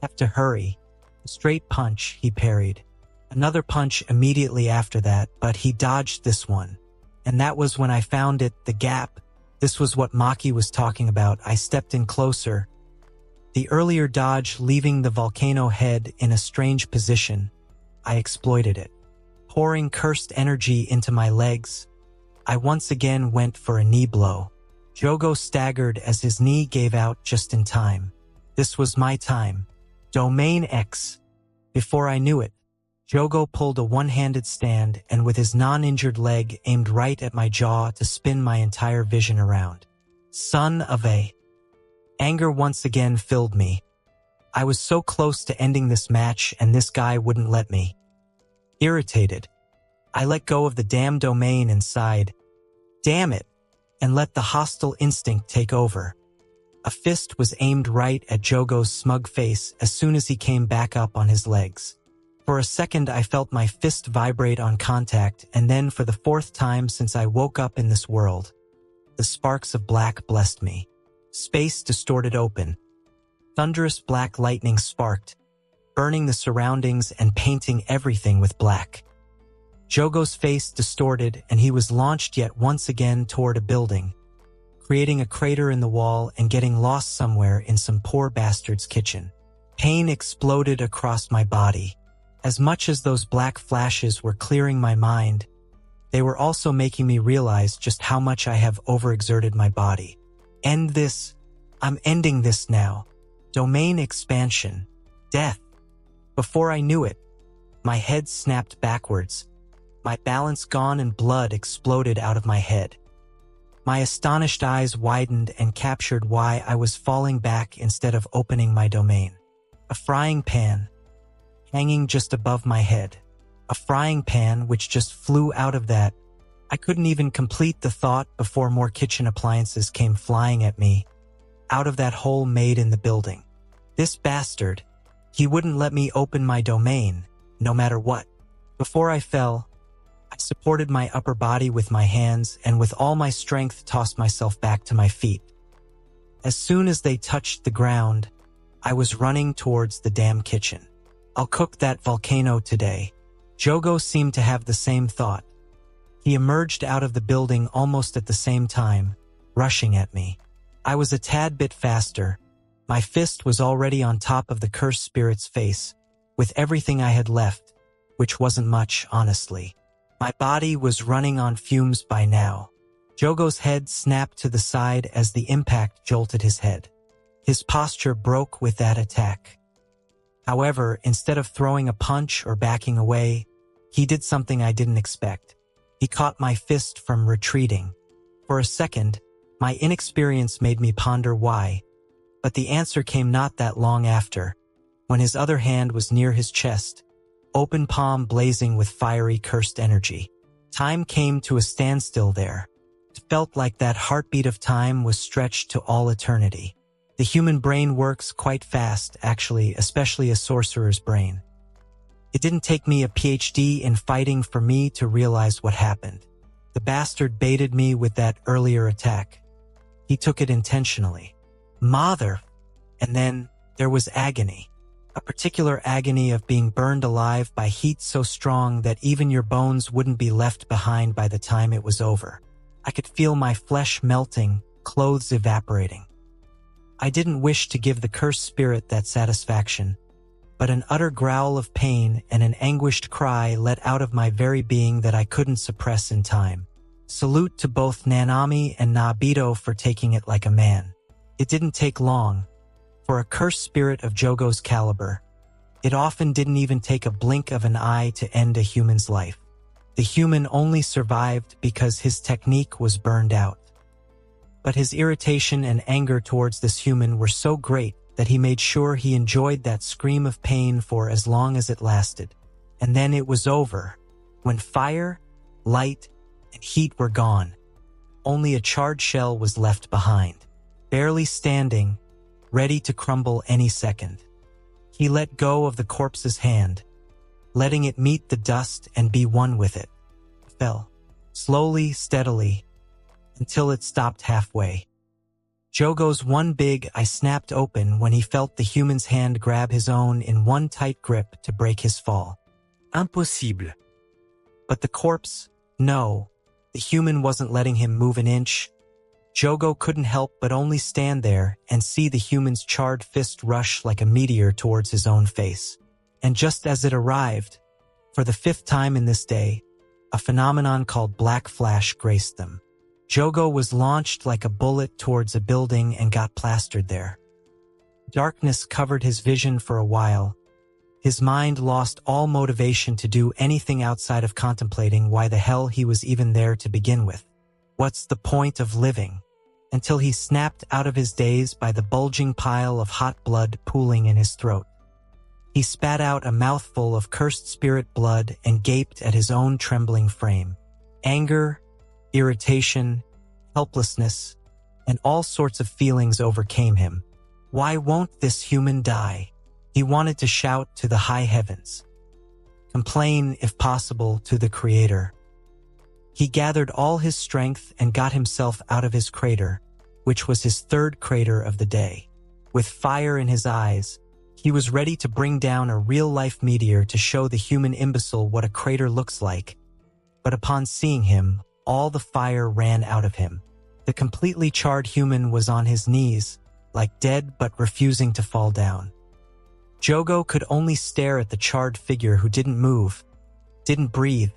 Have to hurry. A straight punch, he parried. Another punch immediately after that, but he dodged this one. And that was when I found it, the gap. This was what Maki was talking about. I stepped in closer. The earlier dodge leaving the volcano head in a strange position. I exploited it. Pouring cursed energy into my legs, I once again went for a knee blow. Jogo staggered as his knee gave out just in time. This was my time. Domain X. Before I knew it, Jogo pulled a one-handed stand and with his non-injured leg aimed right at my jaw to spin my entire vision around. Son of a... Anger once again filled me. I was so close to ending this match and this guy wouldn't let me. Irritated, I let go of the damn domain and sighed, "Damn it," and let the hostile instinct take over. A fist was aimed right at Jogo's smug face as soon as he came back up on his legs. For a second I felt my fist vibrate on contact, and then for the fourth time since I woke up in this world, the sparks of black blessed me. Space distorted open. Thunderous black lightning sparked, burning the surroundings and painting everything with black. Jogo's face distorted and he was launched yet once again toward a building, creating a crater in the wall and getting lost somewhere in some poor bastard's kitchen. Pain exploded across my body. As much as those black flashes were clearing my mind, they were also making me realize just how much I have overexerted my body. End this. I'm ending this now. Domain expansion. Death. Before I knew it, my head snapped backwards. My balance gone and blood exploded out of my head. My astonished eyes widened and captured why I was falling back instead of opening my domain. A frying pan, hanging just above my head. A frying pan which just flew out of that. I couldn't even complete the thought before more kitchen appliances came flying at me, out of that hole made in the building. This bastard, he wouldn't let me open my domain, no matter what. Before I fell, I supported my upper body with my hands and with all my strength tossed myself back to my feet. As soon as they touched the ground, I was running towards the damn kitchen. I'll cook that volcano today. Jogo seemed to have the same thought. He emerged out of the building almost at the same time, rushing at me. I was a tad bit faster. My fist was already on top of the cursed spirit's face, with everything I had left, which wasn't much, honestly. My body was running on fumes by now. Jogo's head snapped to the side as the impact jolted his head. His posture broke with that attack. However, instead of throwing a punch or backing away, he did something I didn't expect. He caught my fist from retreating. For a second, my inexperience made me ponder why, but the answer came not that long after, when his other hand was near his chest, open palm blazing with fiery cursed energy. Time came to a standstill there. It felt like that heartbeat of time was stretched to all eternity. The human brain works quite fast, actually, especially a sorcerer's brain. It didn't take me a PhD in fighting for me to realize what happened. The bastard baited me with that earlier attack. He took it intentionally. Mother! And then there was agony. A particular agony of being burned alive by heat so strong that even your bones wouldn't be left behind by the time it was over. I could feel my flesh melting, clothes evaporating. I didn't wish to give the cursed spirit that satisfaction, but an utter growl of pain and an anguished cry let out of my very being that I couldn't suppress in time. Salute to both Nanami and Naobito for taking it like a man. It didn't take long. For a cursed spirit of Jogo's caliber, it often didn't even take a blink of an eye to end a human's life. The human only survived because his technique was burned out. But his irritation and anger towards this human were so great that he made sure he enjoyed that scream of pain for as long as it lasted. And then it was over, when fire, light, and heat were gone. Only a charred shell was left behind, barely standing, ready to crumble any second. He let go of the corpse's hand, letting it meet the dust and be one with it. It fell, slowly, steadily, until it stopped halfway. Jogo's one big eye snapped open when he felt the human's hand grab his own in one tight grip to break his fall. Impossible. But the corpse, no, the human wasn't letting him move an inch. Jogo couldn't help but only stand there and see the human's charred fist rush like a meteor towards his own face. And just as it arrived, for the 5th time in this day, a phenomenon called Black Flash graced them. Jogo was launched like a bullet towards a building and got plastered there. Darkness covered his vision for a while. His mind lost all motivation to do anything outside of contemplating why the hell he was even there to begin with. What's the point of living? Until he snapped out of his daze by the bulging pile of hot blood pooling in his throat. He spat out a mouthful of cursed spirit blood and gaped at his own trembling frame. Anger, irritation, helplessness, and all sorts of feelings overcame him. Why won't this human die? He wanted to shout to the high heavens. Complain, if possible, to the Creator. He gathered all his strength and got himself out of his crater, which was his 3rd crater of the day. With fire in his eyes, he was ready to bring down a real-life meteor to show the human imbecile what a crater looks like. But upon seeing him, all the fire ran out of him. The completely charred human was on his knees, like dead but refusing to fall down. Jogo could only stare at the charred figure who didn't move, didn't breathe,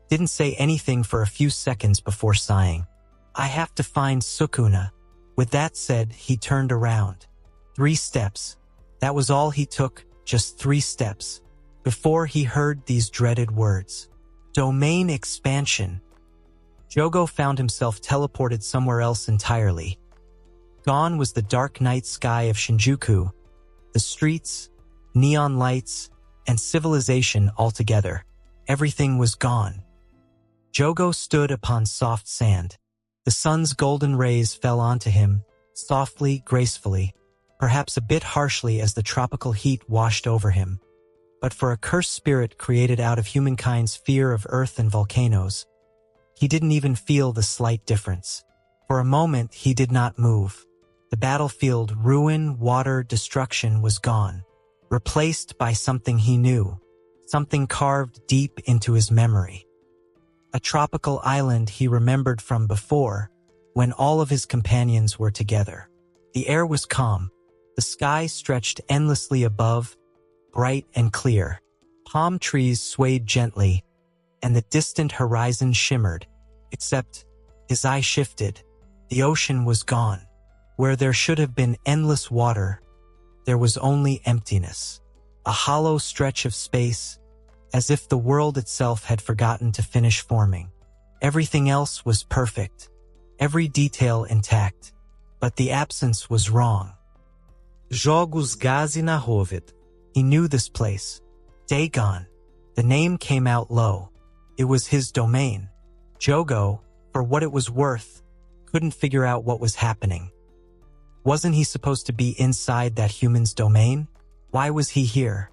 didn't say anything for a few seconds before sighing. I have to find Sukuna. With that said, he turned around. 3 steps. That was all he took, just 3 steps, before he heard these dreaded words. Domain expansion. Jogo found himself teleported somewhere else entirely. Gone was the dark night sky of Shinjuku, the streets, neon lights, and civilization altogether. Everything was gone. Jogo stood upon soft sand. The sun's golden rays fell onto him, softly, gracefully, perhaps a bit harshly as the tropical heat washed over him. But for a cursed spirit created out of humankind's fear of earth and volcanoes, he didn't even feel the slight difference. For a moment, he did not move. The battlefield, ruin, water, destruction was gone, replaced by something he knew, something carved deep into his memory. A tropical island he remembered from before, when all of his companions were together. The air was calm. The sky stretched endlessly above, bright and clear. Palm trees swayed gently, and the distant horizon shimmered, except his eye shifted. The ocean was gone. Where there should have been endless water, there was only emptiness. A hollow stretch of space, as if the world itself had forgotten to finish forming. Everything else was perfect, every detail intact, but the absence was wrong. Jogos Gazinahovid. He knew this place. Dagon. The name came out low. It was his domain. Jogo, for what it was worth, couldn't figure out what was happening. Wasn't he supposed to be inside that human's domain? Why was he here?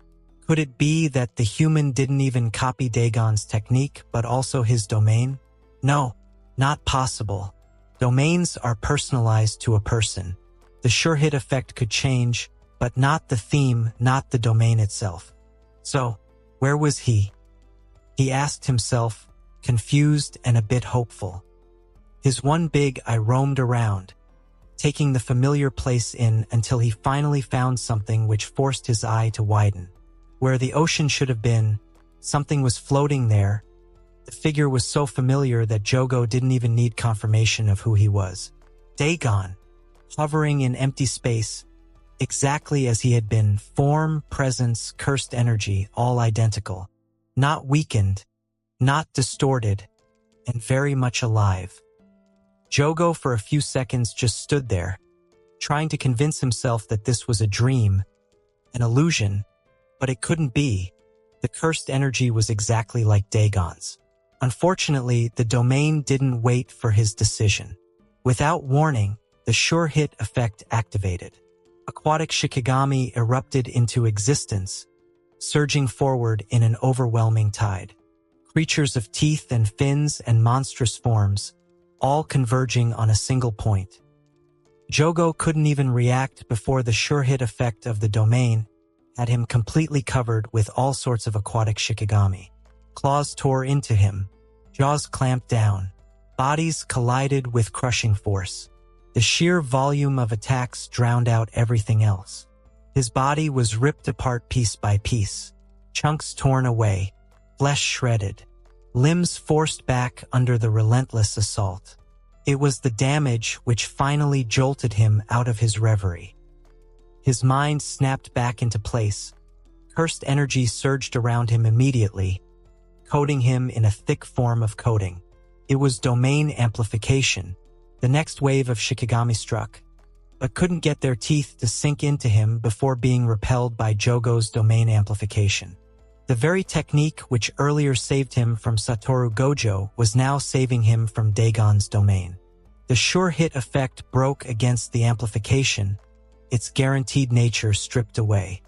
Could it be that the human didn't even copy Dagon's technique, but also his domain? No, not possible. Domains are personalized to a person. The sure hit effect could change, but not the theme, not the domain itself. So, where was he? He asked himself, confused and a bit hopeful. His one big eye roamed around, taking the familiar place in until he finally found something which forced his eye to widen. Where the ocean should have been, something was floating there. The figure was so familiar that Jogo didn't even need confirmation of who he was. Dagon, hovering in empty space, exactly as he had been, form, presence, cursed energy, all identical. Not weakened, not distorted, and very much alive. Jogo for a few seconds just stood there, trying to convince himself that this was a dream, an illusion, but it couldn't be. The cursed energy was exactly like Dagon's. Unfortunately, the domain didn't wait for his decision. Without warning, the sure hit effect activated. Aquatic Shikigami erupted into existence, surging forward in an overwhelming tide. Creatures of teeth and fins and monstrous forms, all converging on a single point. Jogo couldn't even react before the sure hit effect of the domain had him completely covered with all sorts of aquatic Shikigami. Claws tore into him, jaws clamped down, bodies collided with crushing force. The sheer volume of attacks drowned out everything else. His body was ripped apart piece by piece, chunks torn away, flesh shredded, limbs forced back under the relentless assault. It was the damage which finally jolted him out of his reverie. His mind snapped back into place. Cursed energy surged around him immediately, coating him in a thick form of coating. It was domain amplification. The next wave of Shikigami struck, but couldn't get their teeth to sink into him before being repelled by Jogo's domain amplification. The very technique which earlier saved him from Satoru Gojo was now saving him from Dagon's domain. The sure hit effect broke against the amplification, its guaranteed nature stripped away.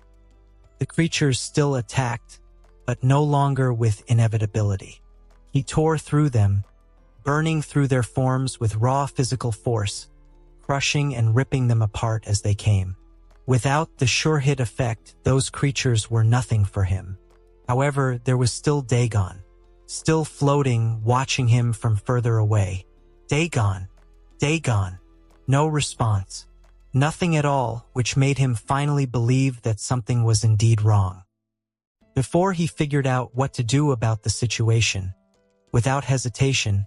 The creatures still attacked, but no longer with inevitability. He tore through them, burning through their forms with raw physical force, crushing and ripping them apart as they came. Without the sure hit effect, those creatures were nothing for him. However, there was still Dagon, still floating, watching him from further away. Dagon, Dagon, no response. Nothing at all, which made him finally believe that something was indeed wrong. Before he figured out what to do about the situation, without hesitation,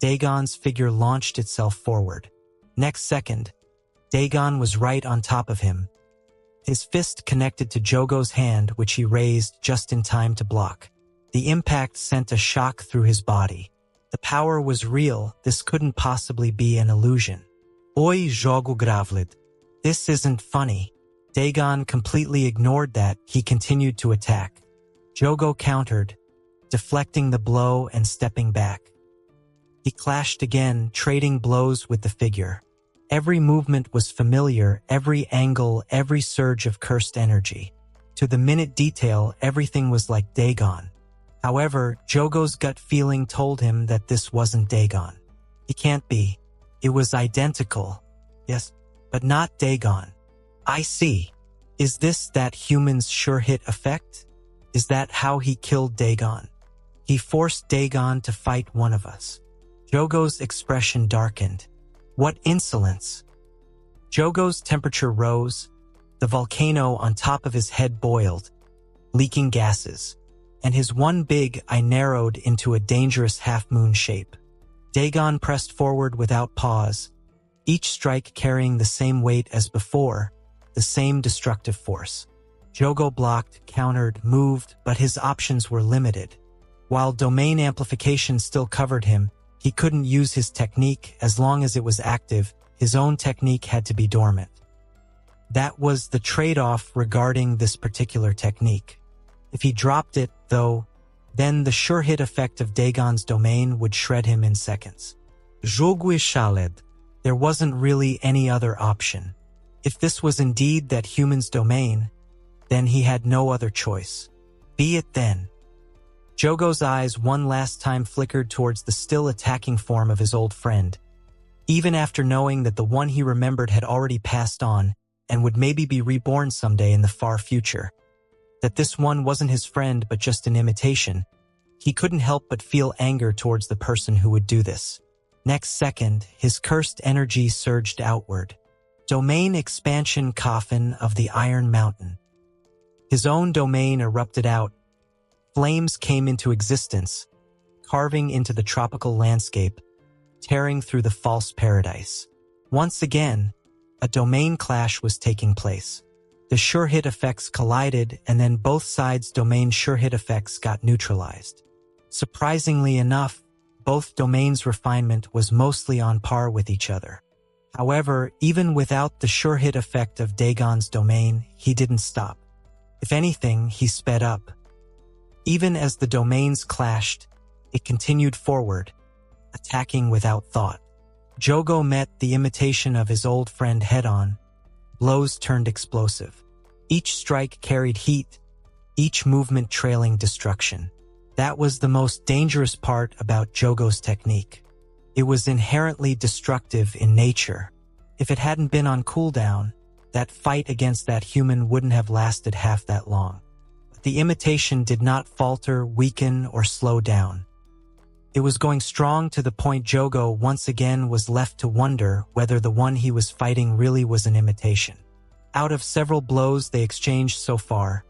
Dagon's figure launched itself forward. Next second, Dagon was right on top of him. His fist connected to Jogo's hand, which he raised just in time to block. The impact sent a shock through his body. The power was real. This couldn't possibly be an illusion. Oi, jogo gravlid. This isn't funny. Dagon completely ignored that. He continued to attack. Jogo countered, deflecting the blow and stepping back. He clashed again, trading blows with the figure. Every movement was familiar, every angle, every surge of cursed energy. To the minute detail, everything was like Dagon. However, Jogo's gut feeling told him that this wasn't Dagon. It can't be. It was identical. Yes, but not Dagon. I see. Is this that human's sure hit effect? Is that how he killed Dagon? He forced Dagon to fight one of us. Jogo's expression darkened. What insolence! Jogo's temperature rose. The volcano on top of his head boiled, leaking gases, and his one big eye narrowed into a dangerous half-moon shape. Dagon pressed forward without pause, each strike carrying the same weight as before, the same destructive force. Jogo blocked, countered, moved, but his options were limited. While domain amplification still covered him, he couldn't use his technique. As long as it was active, his own technique had to be dormant. That was the trade-off regarding this particular technique. If he dropped it, though, then the sure hit effect of Dagon's domain would shred him in seconds. Jogo Shaled. There wasn't really any other option. If this was indeed that human's domain, then he had no other choice. Be it then. Jogo's eyes one last time flickered towards the still attacking form of his old friend. Even after knowing that the one he remembered had already passed on and would maybe be reborn someday in the far future, that this one wasn't his friend but just an imitation, he couldn't help but feel anger towards the person who would do this. Next second, his cursed energy surged outward. Domain expansion coffin of the Iron Mountain. His own domain erupted out. Flames came into existence, carving into the tropical landscape, tearing through the false paradise. Once again, a domain clash was taking place. The sure-hit effects collided, and then both sides' domain sure-hit effects got neutralized. Surprisingly enough, both domains' refinement was mostly on par with each other. However, even without the sure-hit effect of Dagon's domain, he didn't stop. If anything, he sped up. Even as the domains clashed, it continued forward, attacking without thought. Jogo met the imitation of his old friend head-on. Blows turned explosive. Each strike carried heat, each movement trailing destruction. That was the most dangerous part about Jogo's technique. It was inherently destructive in nature. If it hadn't been on cooldown, that fight against that human wouldn't have lasted half that long. But the imitation did not falter, weaken, or slow down. It was going strong to the point Jogo once again was left to wonder whether the one he was fighting really was an imitation. Out of several blows they exchanged so far,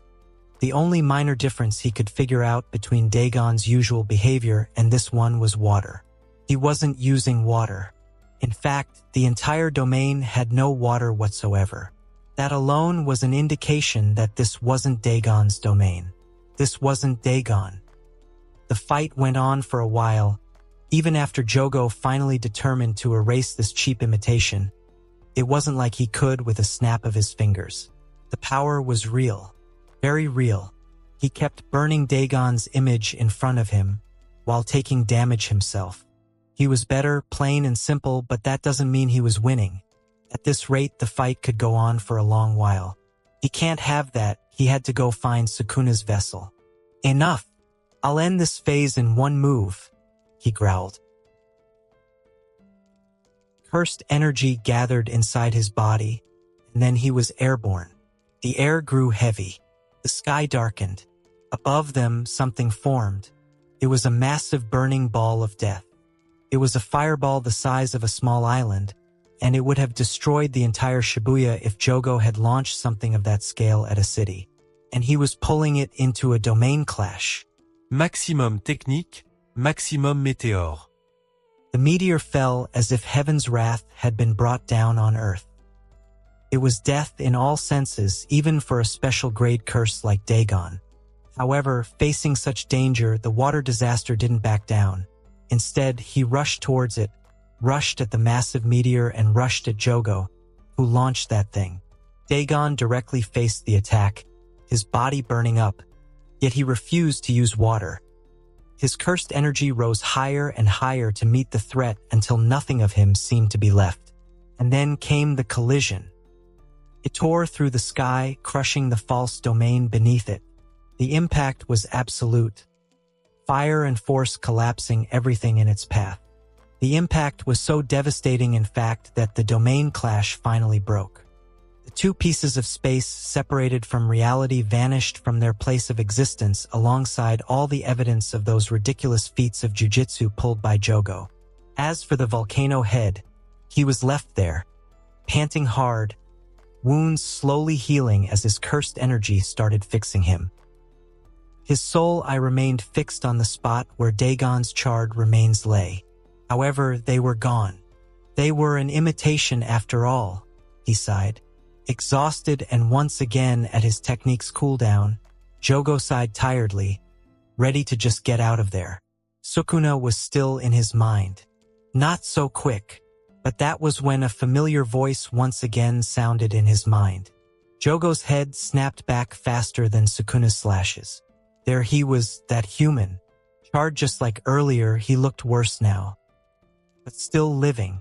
the only minor difference he could figure out between Dagon's usual behavior and this one was water. He wasn't using water. In fact, the entire domain had no water whatsoever. That alone was an indication that this wasn't Dagon's domain. This wasn't Dagon. The fight went on for a while, even after Jogo finally determined to erase this cheap imitation. It wasn't like he could with a snap of his fingers. The power was real, very real. He kept burning Dagon's image in front of him, while taking damage himself. He was better, plain and simple, but that doesn't mean he was winning. At this rate, the fight could go on for a long while. He can't have that. He had to go find Sukuna's vessel. Enough! I'll end this phase in one move, he growled. Cursed energy gathered inside his body, and then he was airborne. The air grew heavy. The sky darkened. Above them, something formed. It was a massive burning ball of death. It was a fireball the size of a small island, and it would have destroyed the entire Shibuya if Jogo had launched something of that scale at a city. And he was pulling it into a domain clash. Maximum technique, maximum météore. The meteor fell as if heaven's wrath had been brought down on earth. It was death in all senses, even for a special grade curse like Dagon. However, facing such danger, the water disaster didn't back down. Instead, he rushed towards it, rushed at the massive meteor and rushed at Jogo, who launched that thing. Dagon directly faced the attack, his body burning up, yet he refused to use water. His cursed energy rose higher and higher to meet the threat until nothing of him seemed to be left. And then came the collision. It tore through the sky, crushing the false domain beneath it. The impact was absolute. Fire and force collapsing everything in its path. The impact was so devastating, in fact, that the domain clash finally broke. The two pieces of space separated from reality vanished from their place of existence alongside all the evidence of those ridiculous feats of jujitsu pulled by Jogo. As for the volcano head, he was left there, panting hard, wounds slowly healing as his cursed energy started fixing him. His soul eye remained fixed on the spot where Dagon's charred remains lay. However, they were gone. They were an imitation after all, he sighed. Exhausted and once again at his technique's cooldown, Jogo sighed tiredly, ready to just get out of there. Sukuna was still in his mind. Not so quick, but that was when a familiar voice once again sounded in his mind. Jogo's head snapped back faster than Sukuna's slashes. There he was, that human. Charred just like earlier, he looked worse now, but still living.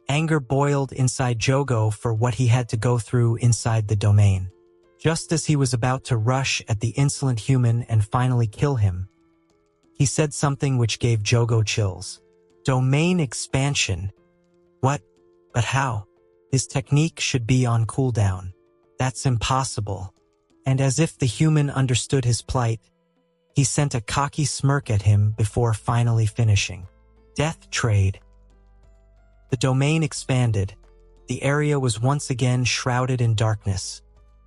Anger boiled inside Jogo for what he had to go through inside the domain. Just as he was about to rush at the insolent human and finally kill him, he said something which gave Jogo chills. Domain expansion. What? But how? His technique should be on cooldown. That's impossible. And as if the human understood his plight, he sent a cocky smirk at him before finally finishing. Death trade. The domain expanded. The area was once again shrouded in darkness,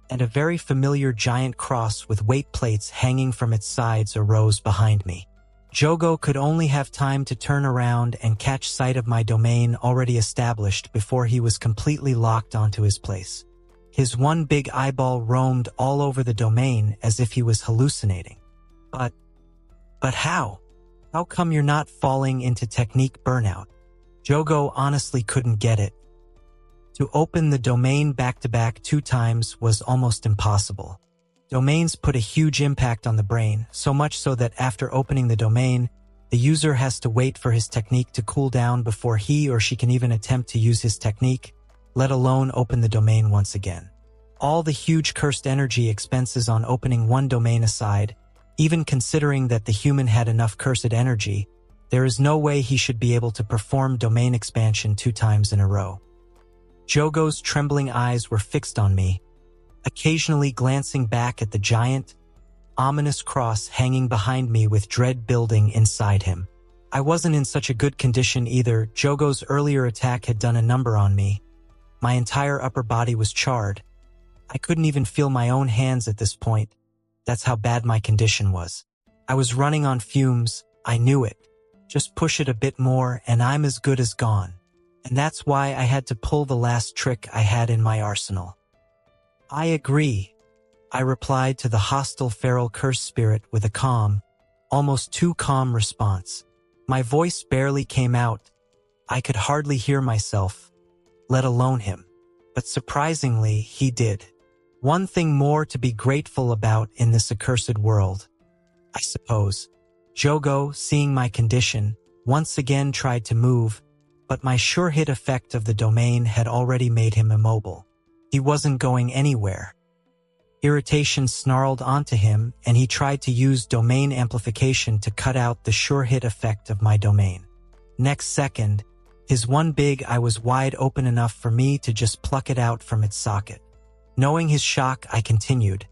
and a very familiar giant cross with weight plates hanging from its sides arose behind me. Jogo could only have time to turn around and catch sight of my domain already established before he was completely locked onto his place. His one big eyeball roamed all over the domain as if he was hallucinating. But how? How come you're not falling into technique burnout? Jogo honestly couldn't get it. To open the domain back-to-back 2 times was almost impossible. Domains put a huge impact on the brain, so much so that after opening the domain, the user has to wait for his technique to cool down before he or she can even attempt to use his technique, let alone open the domain once again. All the huge cursed energy expenses on opening one domain aside, even considering that the human had enough cursed energy, there is no way he should be able to perform domain expansion 2 times in a row. Jogo's trembling eyes were fixed on me, occasionally glancing back at the giant, ominous cross hanging behind me with dread building inside him. I wasn't in such a good condition either. Jogo's earlier attack had done a number on me. My entire upper body was charred. I couldn't even feel my own hands at this point. That's how bad my condition was. I was running on fumes. I knew it. Just push it a bit more and I'm as good as gone. And that's why I had to pull the last trick I had in my arsenal. I agree, I replied to the hostile feral curse spirit with a calm, almost too calm response. My voice barely came out. I could hardly hear myself, let alone him. But surprisingly, he did. One thing more to be grateful about in this accursed world, I suppose. Jogo, seeing my condition, once again tried to move, but my sure hit effect of the domain had already made him immobile. He wasn't going anywhere. Irritation snarled onto him, and he tried to use domain amplification to cut out the sure hit effect of my domain. Next second, his one big eye was wide open enough for me to just pluck it out from its socket. Knowing his shock, I continued.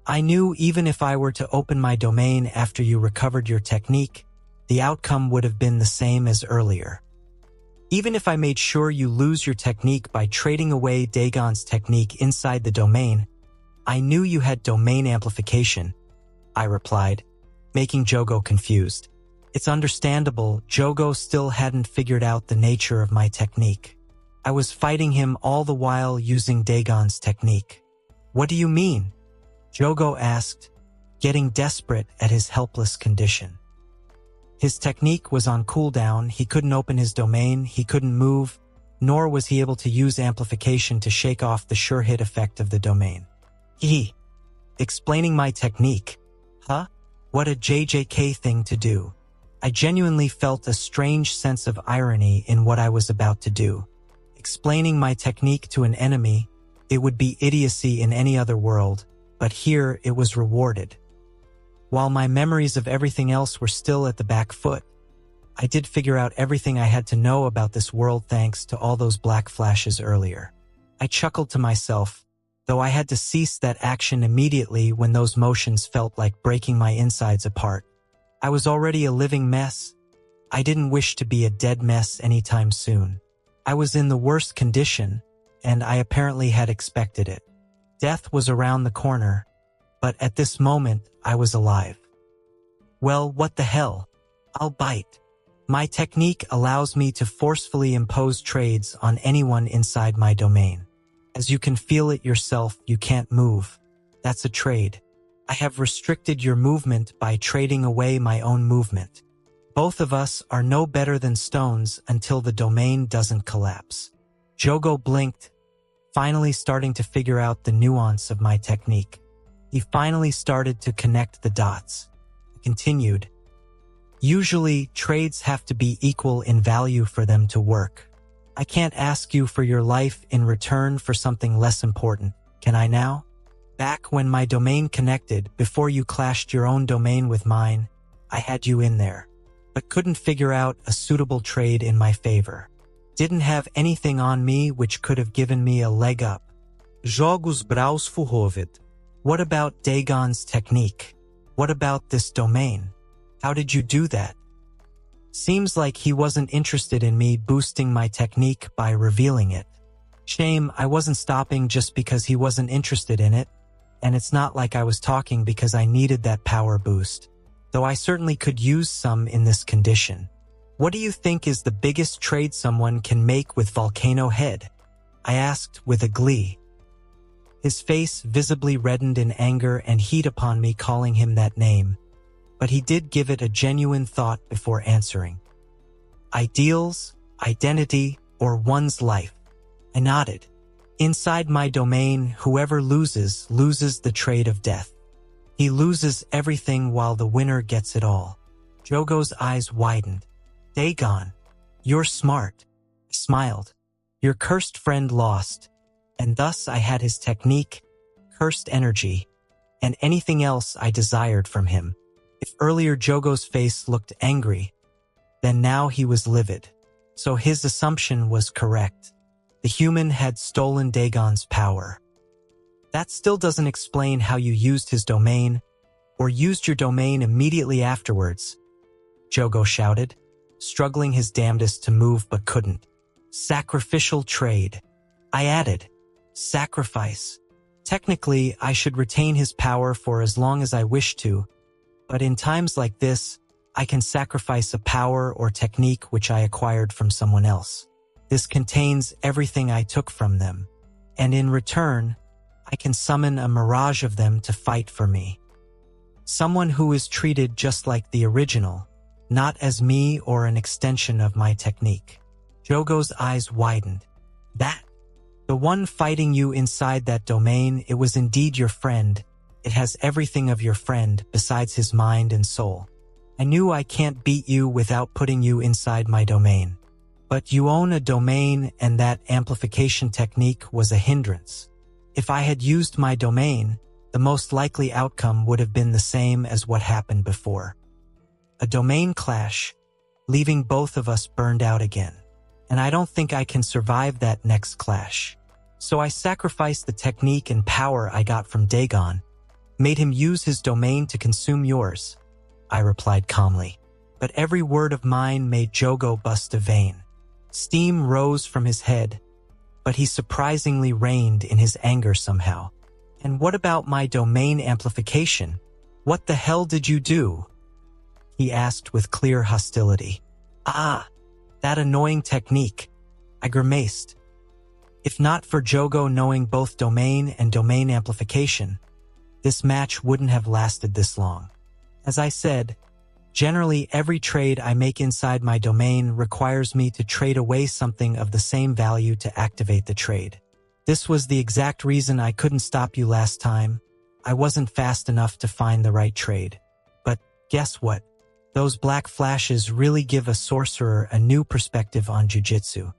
I knew even if I were to open my domain after you recovered your technique, the outcome would have been the same as earlier. Even if I made sure you lose your technique by trading away Dagon's technique inside the domain, I knew you had domain amplification, I replied, making Jogo confused. It's understandable, Jogo still hadn't figured out the nature of my technique. I was fighting him all the while using Dagon's technique. What do you mean? Jogo asked, getting desperate at his helpless condition. His technique was on cooldown, he couldn't open his domain, he couldn't move, nor was he able to use amplification to shake off the sure hit effect of the domain. Explaining my technique. Huh? What a JJK thing to do. I genuinely felt a strange sense of irony in what I was about to do. Explaining my technique to an enemy, it would be idiocy in any other world, but here it was rewarded. While my memories of everything else were still at the back foot, I did figure out everything I had to know about this world thanks to all those black flashes earlier. I chuckled to myself, though I had to cease that action immediately when those motions felt like breaking my insides apart. I was already a living mess. I didn't wish to be a dead mess anytime soon. I was in the worst condition, and I apparently had expected it. Death was around the corner, but at this moment, I was alive. Well, what the hell? I'll bite. My technique allows me to forcefully impose trades on anyone inside my domain. As you can feel it yourself, you can't move. That's a trade. I have restricted your movement by trading away my own movement. Both of us are no better than stones until the domain doesn't collapse. Jogo blinked, finally starting to figure out the nuance of my technique. He finally started to connect the dots. I continued. Usually, trades have to be equal in value for them to work. I can't ask you for your life in return for something less important, can I now? Back when my domain connected, before you clashed your own domain with mine, I had you in there, but couldn't figure out a suitable trade in my favor. Didn't have anything on me which could have given me a leg up. Jogos braus forrovet. What about Dagon's technique? What about this domain? How did you do that? Seems like he wasn't interested in me boosting my technique by revealing it. Shame, I wasn't stopping just because he wasn't interested in it, and it's not like I was talking because I needed that power boost, though I certainly could use some in this condition. What do you think is the biggest trade someone can make with Volcano Head? I asked with a glee. His face visibly reddened in anger and heat upon me calling him that name, but he did give it a genuine thought before answering. Ideals, identity, or one's life. I nodded. Inside my domain, whoever loses the trade of death. He loses everything while the winner gets it all. Jogo's eyes widened. Dagon, you're smart. I smiled. Your cursed friend lost, and thus I had his technique, cursed energy, and anything else I desired from him. If earlier Jogo's face looked angry, then now he was livid. So his assumption was correct. The human had stolen Dagon's power. That still doesn't explain how you used his domain, or used your domain immediately afterwards, Jogo shouted, struggling his damnedest to move but couldn't. Sacrificial trade. I added. Sacrifice. Technically, I should retain his power for as long as I wish to, but in times like this, I can sacrifice a power or technique which I acquired from someone else. This contains everything I took from them, and in return, I can summon a mirage of them to fight for me. Someone who is treated just like the original, not as me or an extension of my technique. Jogo's eyes widened. That? The one fighting you inside that domain, it was indeed your friend. It has everything of your friend besides his mind and soul. I knew I can't beat you without putting you inside my domain. But you own a domain and that amplification technique was a hindrance. If I had used my domain, the most likely outcome would have been the same as what happened before. A domain clash, leaving both of us burned out again. And I don't think I can survive that next clash. So I sacrificed the technique and power I got from Dagon, made him use his domain to consume yours, I replied calmly. But every word of mine made Jogo bust a vein. Steam rose from his head, but he surprisingly reigned in his anger somehow. And what about my domain amplification? What the hell did you do? He asked with clear hostility. Ah, that annoying technique. I grimaced. If not for Jogo knowing both domain and domain amplification, this match wouldn't have lasted this long. As I said, generally every trade I make inside my domain requires me to trade away something of the same value to activate the trade. This was the exact reason I couldn't stop you last time. I wasn't fast enough to find the right trade. But guess what? Those black flashes really give a sorcerer a new perspective on jujutsu.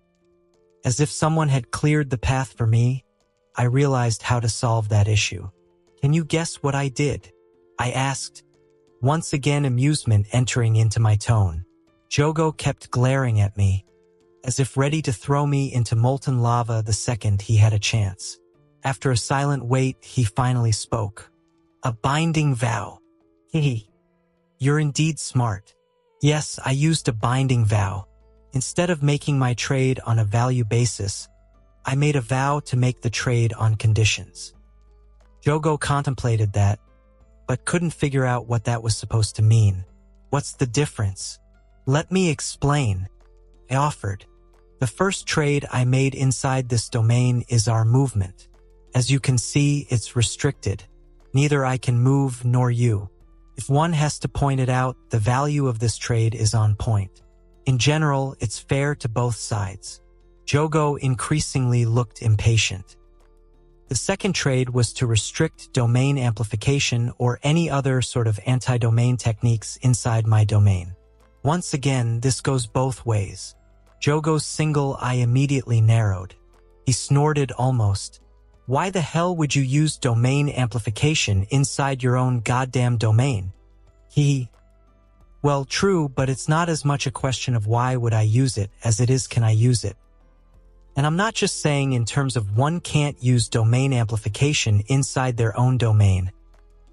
As if someone had cleared the path for me, I realized how to solve that issue. Can you guess what I did? I asked, once again amusement entering into my tone. Jogo kept glaring at me, as if ready to throw me into molten lava the second he had a chance. After a silent wait, he finally spoke. A binding vow. Hehe. You're indeed smart. Yes, I used a binding vow. Instead of making my trade on a value basis, I made a vow to make the trade on conditions. Jogo contemplated that, but couldn't figure out what that was supposed to mean. What's the difference? Let me explain, I offered. The first trade I made inside this domain is our movement. As you can see, it's restricted. Neither I can move nor you. If one has to point it out, the value of this trade is on point. In general, it's fair to both sides. Jogo increasingly looked impatient. The second trade was to restrict domain amplification or any other sort of anti-domain techniques inside my domain. Once again, this goes both ways. Jogo's single eye immediately narrowed. He snorted almost. Why the hell would you use domain amplification inside your own goddamn domain? Well, true, but it's not as much a question of why would I use it as it is can I use it. And I'm not just saying in terms of one can't use domain amplification inside their own domain.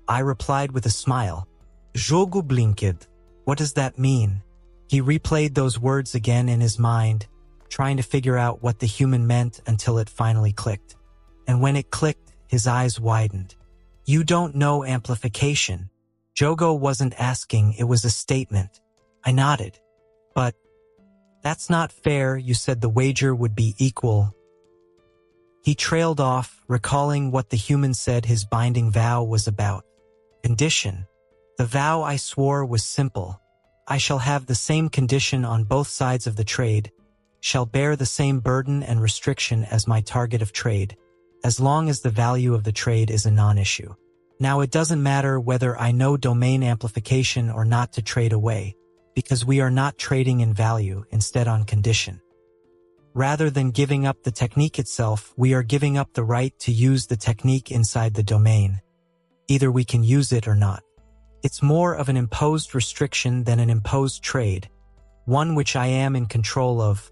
I replied with a smile. Jogo blinked. What does that mean? He replayed those words again in his mind, trying to figure out what the human meant until it finally clicked. And when it clicked, his eyes widened. "You don't know amplification." Jogo wasn't asking, it was a statement. I nodded. "But that's not fair, you said the wager would be equal." He trailed off, recalling what the human said his binding vow was about. Condition. The vow I swore was simple. I shall have the same condition on both sides of the trade, shall bear the same burden and restriction as my target of trade, as long as the value of the trade is a non-issue. Now it doesn't matter whether I know domain amplification or not to trade away, because we are not trading in value, instead on condition. Rather than giving up the technique itself, we are giving up the right to use the technique inside the domain. Either we can use it or not. It's more of an imposed restriction than an imposed trade, one which I am in control of.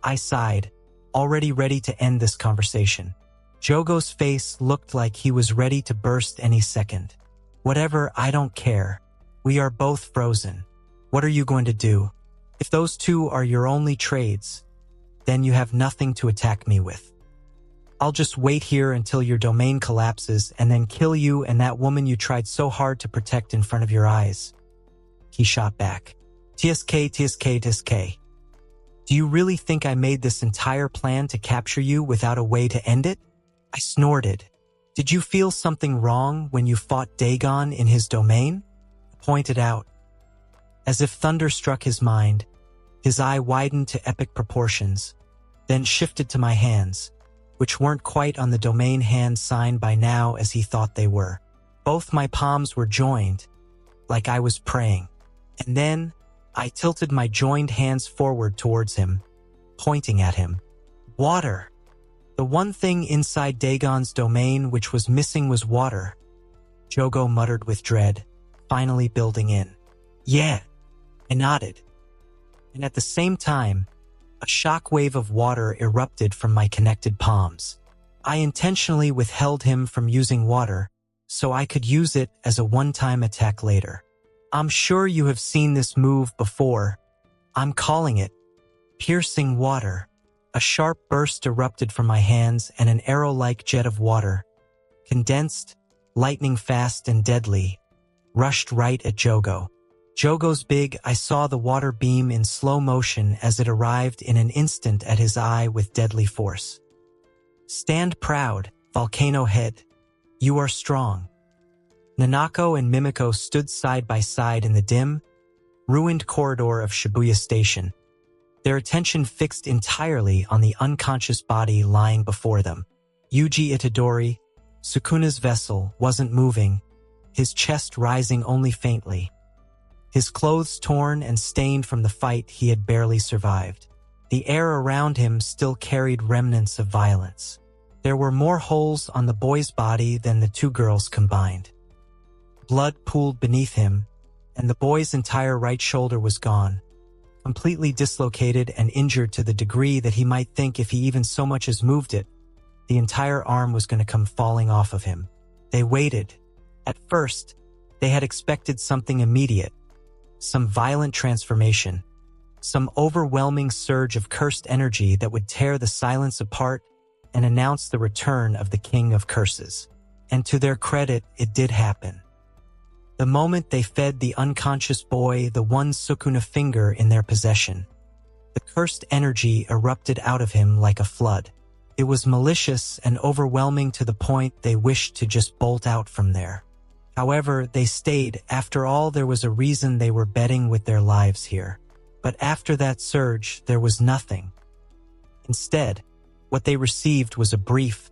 I sighed, already ready to end this conversation. Jogo's face looked like he was ready to burst any second. "Whatever, I don't care. We are both frozen. What are you going to do? If those two are your only trades, then you have nothing to attack me with. I'll just wait here until your domain collapses and then kill you and that woman you tried so hard to protect in front of your eyes." He shot back. TSK. Do you really think I made this entire plan to capture you without a way to end it?" I snorted. "Did you feel something wrong when you fought Dagon in his domain?" I pointed out. As if thunder struck his mind, his eye widened to epic proportions, then shifted to my hands, which weren't quite on the domain hand sign by now as he thought they were. Both my palms were joined, like I was praying. And then I tilted my joined hands forward towards him, pointing at him. Water. The one thing inside Dagon's domain which was missing was water. Jogo muttered with dread, finally building in. "Yeah." I nodded. And at the same time, a shock wave of water erupted from my connected palms. I intentionally withheld him from using water, so I could use it as a one-time attack later. I'm sure you have seen this move before. I'm calling it piercing water. A sharp burst erupted from my hands and an arrow-like jet of water, condensed, lightning fast and deadly, rushed right at Jogo. Jogo's big, I saw the water beam in slow motion as it arrived in an instant at his eye with deadly force. "Stand proud, volcano head. You are strong." Nanako and Mimiko stood side by side in the dim, ruined corridor of Shibuya Station, their attention fixed entirely on the unconscious body lying before them. Yuji Itadori, Sukuna's vessel, wasn't moving, his chest rising only faintly. His clothes torn and stained from the fight he had barely survived. The air around him still carried remnants of violence. There were more holes on the boy's body than the two girls combined. Blood pooled beneath him, and the boy's entire right shoulder was gone, completely dislocated and injured to the degree that he might think if he even so much as moved it, the entire arm was going to come falling off of him. They waited. At first, they had expected something immediate, some violent transformation, some overwhelming surge of cursed energy that would tear the silence apart and announce the return of the King of Curses. And to their credit, it did happen. The moment they fed the unconscious boy the one Sukuna finger in their possession, the cursed energy erupted out of him like a flood. It was malicious and overwhelming to the point they wished to just bolt out from there. However, they stayed. After all, there was a reason they were betting with their lives here. But after that surge, there was nothing. Instead, what they received was a brief,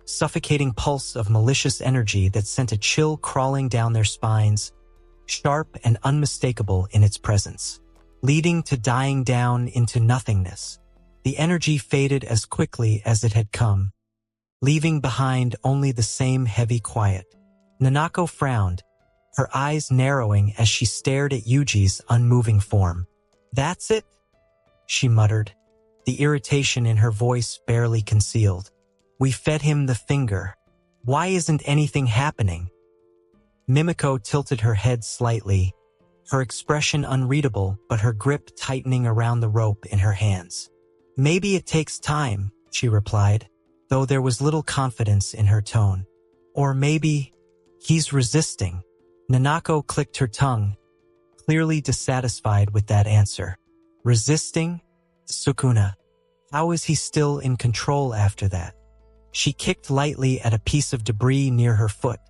suffocating pulse of malicious energy that sent a chill crawling down their spines, sharp and unmistakable in its presence, leading to dying down into nothingness. The energy faded as quickly as it had come, leaving behind only the same heavy quiet. Nanako frowned, her eyes narrowing as she stared at Yuji's unmoving form. "That's it?" she muttered, the irritation in her voice barely concealed. "We fed him the finger. Why isn't anything happening?" Mimiko tilted her head slightly, her expression unreadable but her grip tightening around the rope in her hands. Maybe it takes time, she replied, though there was little confidence in her tone. Or maybe he's resisting. Nanako clicked her tongue, clearly dissatisfied with that answer. Resisting? Sukuna. How is he still in control after that? She kicked lightly at a piece of debris near her foot,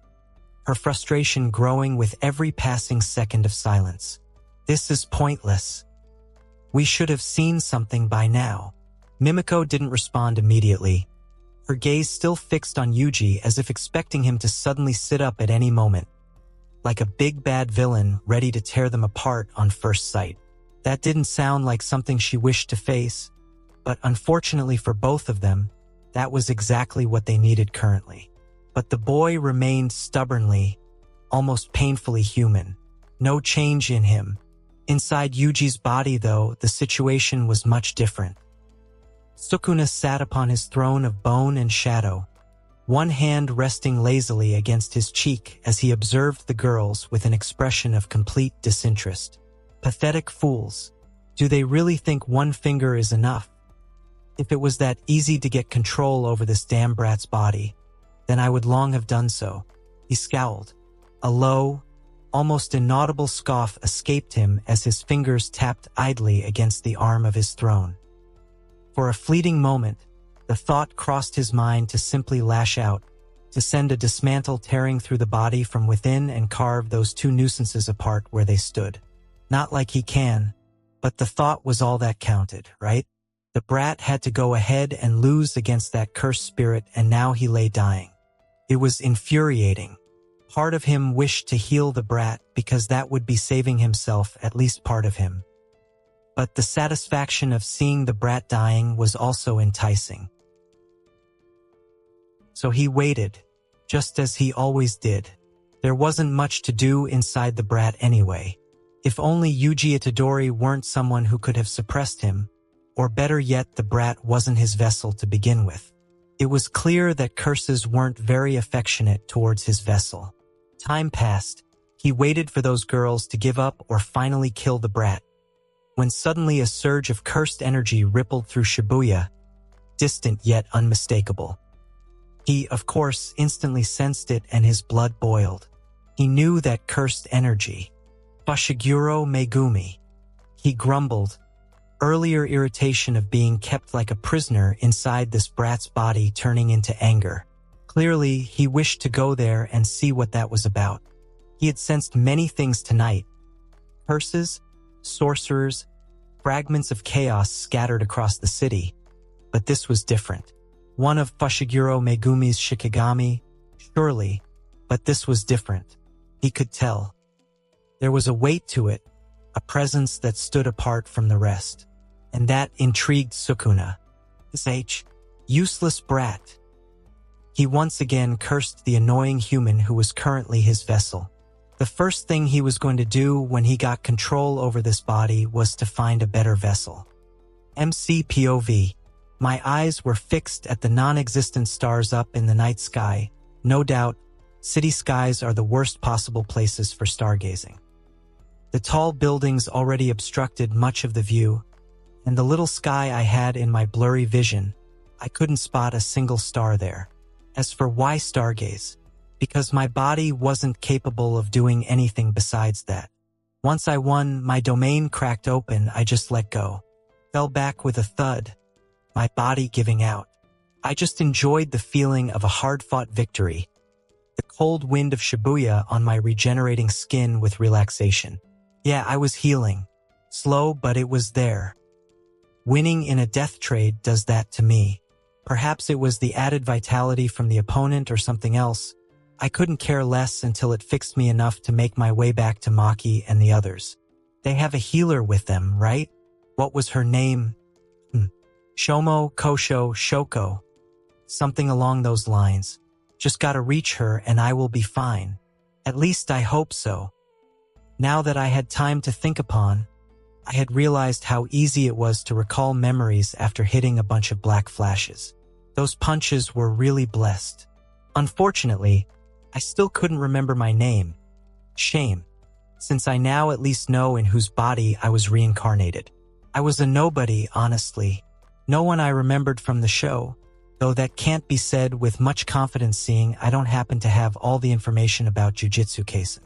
her frustration growing with every passing second of silence. This is pointless. We should have seen something by now. Mimiko didn't respond immediately, her gaze still fixed on Yuji as if expecting him to suddenly sit up at any moment, like a big bad villain ready to tear them apart on first sight. That didn't sound like something she wished to face, but unfortunately for both of them, that was exactly what they needed currently. But the boy remained stubbornly, almost painfully human. No change in him. Inside Yuji's body, though, the situation was much different. Sukuna sat upon his throne of bone and shadow, one hand resting lazily against his cheek as he observed the girls with an expression of complete disinterest. Pathetic fools. Do they really think one finger is enough? If it was that easy to get control over this damn brat's body, then I would long have done so. He scowled. A low, almost inaudible scoff escaped him as his fingers tapped idly against the arm of his throne. For a fleeting moment, the thought crossed his mind to simply lash out, to send a dismantle tearing through the body from within and carve those two nuisances apart where they stood. Not like he can, but the thought was all that counted, right? The brat had to go ahead and lose against that cursed spirit, and now he lay dying. It was infuriating. Part of him wished to heal the brat because that would be saving himself, at least part of him. But the satisfaction of seeing the brat dying was also enticing. So he waited, just as he always did. There wasn't much to do inside the brat anyway. If only Yuji Itadori weren't someone who could have suppressed him, or better yet, the brat wasn't his vessel to begin with. It was clear that curses weren't very affectionate towards his vessel. Time passed. He waited for those girls to give up or finally kill the brat, when suddenly a surge of cursed energy rippled through Shibuya, distant yet unmistakable. He, of course, instantly sensed it and his blood boiled. He knew that cursed energy. Fushiguro Megumi. He grumbled, earlier irritation of being kept like a prisoner inside this brat's body turning into anger. Clearly, he wished to go there and see what that was about. He had sensed many things tonight. Curses, sorcerers, fragments of chaos scattered across the city. But this was different. One of Fushiguro Megumi's Shikigami, surely, but this was different. He could tell. There was a weight to it, a presence that stood apart from the rest. And that intrigued Sukuna. This useless brat. He once again cursed the annoying human who was currently his vessel. The first thing he was going to do when he got control over this body was to find a better vessel. MCPOV. My eyes were fixed at the non-existent stars up in the night sky. No doubt, city skies are the worst possible places for stargazing. The tall buildings already obstructed much of the view, and the little sky I had in my blurry vision, I couldn't spot a single star there. As for why stargaze? Because my body wasn't capable of doing anything besides that. Once I won, my domain cracked open, I just let go. Fell back with a thud, my body giving out. I just enjoyed the feeling of a hard-fought victory, the cold wind of Shibuya on my regenerating skin with relaxation. Yeah, I was healing. Slow, but it was there. Winning in a death trade does that to me. Perhaps it was the added vitality from the opponent or something else. I couldn't care less until it fixed me enough to make my way back to Maki and the others. They have a healer with them, right? What was her name? Shomo, Kosho, Shoko. Something along those lines. Just gotta reach her and I will be fine. At least I hope so. Now that I had time to think upon, I had realized how easy it was to recall memories after hitting a bunch of black flashes. Those punches were really blessed. Unfortunately, I still couldn't remember my name. Shame, since I now at least know in whose body I was reincarnated. I was a nobody, honestly. No one I remembered from the show, though that can't be said with much confidence seeing I don't happen to have all the information about Jujutsu Kaisen.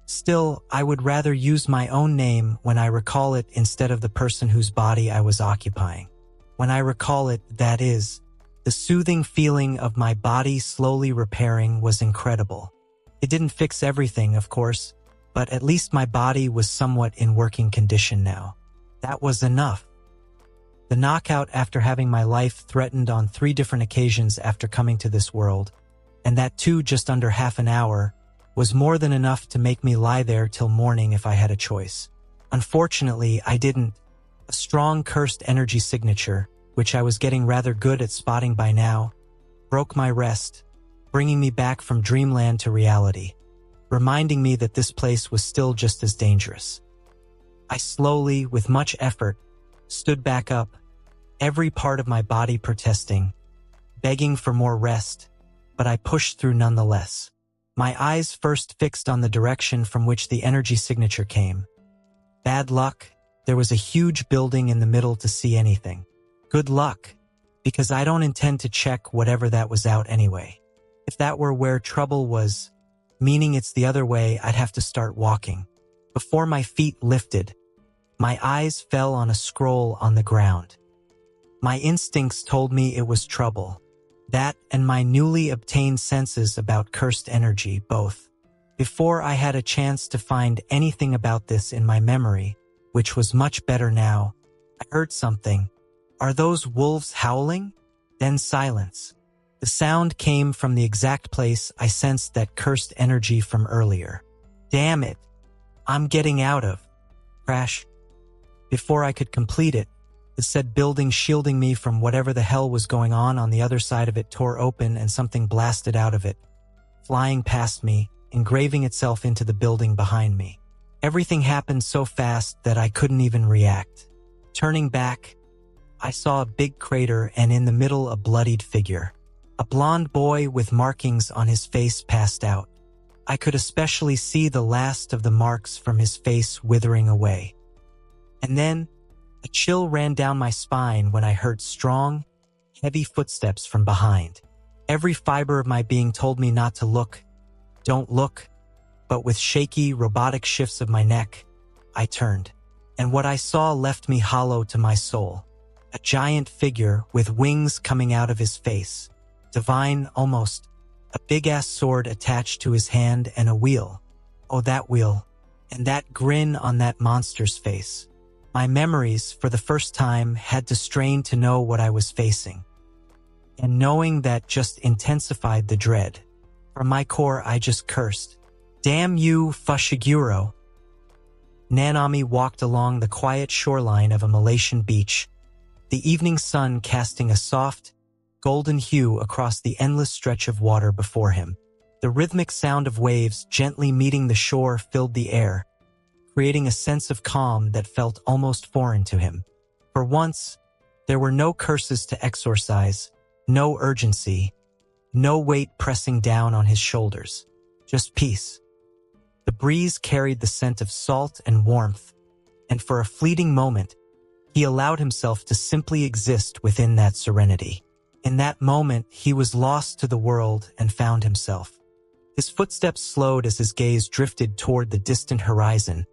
Still, I would rather use my own name when I recall it instead of the person whose body I was occupying. When I recall it, that is, the soothing feeling of my body slowly repairing was incredible. It didn't fix everything, of course, but at least my body was somewhat in working condition now. That was enough. The knockout after having my life threatened on 3 different occasions after coming to this world, and that too just under half an hour, was more than enough to make me lie there till morning if I had a choice. Unfortunately, I didn't. A strong cursed energy signature, which I was getting rather good at spotting by now, broke my rest, bringing me back from dreamland to reality, reminding me that this place was still just as dangerous. I slowly, with much effort, stood back up, every part of my body protesting, begging for more rest, but I pushed through nonetheless. My eyes first fixed on the direction from which the energy signature came. Bad luck, there was a huge building in the middle to see anything. Good luck, because I don't intend to check whatever that was out anyway. If that were where trouble was, meaning it's the other way, I'd have to start walking. Before my feet lifted, my eyes fell on a scroll on the ground. My instincts told me it was trouble. That and my newly obtained senses about cursed energy, both. Before I had a chance to find anything about this in my memory, which was much better now, I heard something. Are those wolves howling? Then silence. The sound came from the exact place I sensed that cursed energy from earlier. Damn it! I'm getting out of. Crash. Before I could complete it, the said building shielding me from whatever the hell was going on the other side of it tore open and something blasted out of it, flying past me, engraving itself into the building behind me. Everything happened so fast that I couldn't even react. Turning back, I saw a big crater and in the middle a bloodied figure. A blond boy with markings on his face passed out. I could especially see the last of the marks from his face withering away. And then, a chill ran down my spine when I heard strong, heavy footsteps from behind. Every fiber of my being told me not to look. Don't look. But with shaky, robotic shifts of my neck, I turned. And what I saw left me hollow to my soul. A giant figure with wings coming out of his face. Divine, almost. A big-ass sword attached to his hand and a wheel. Oh, that wheel. And that grin on that monster's face. My memories, for the first time, had to strain to know what I was facing. And knowing that just intensified the dread. From my core, I just cursed. Damn you, Fushiguro. Nanami walked along the quiet shoreline of a Malaysian beach, the evening sun casting a soft, golden hue across the endless stretch of water before him. The rhythmic sound of waves gently meeting the shore filled the air, creating a sense of calm that felt almost foreign to him. For once, there were no curses to exorcise, no urgency, no weight pressing down on his shoulders, just peace. The breeze carried the scent of salt and warmth, and for a fleeting moment, he allowed himself to simply exist within that serenity. In that moment, he was lost to the world and found himself. His footsteps slowed as his gaze drifted toward the distant horizon,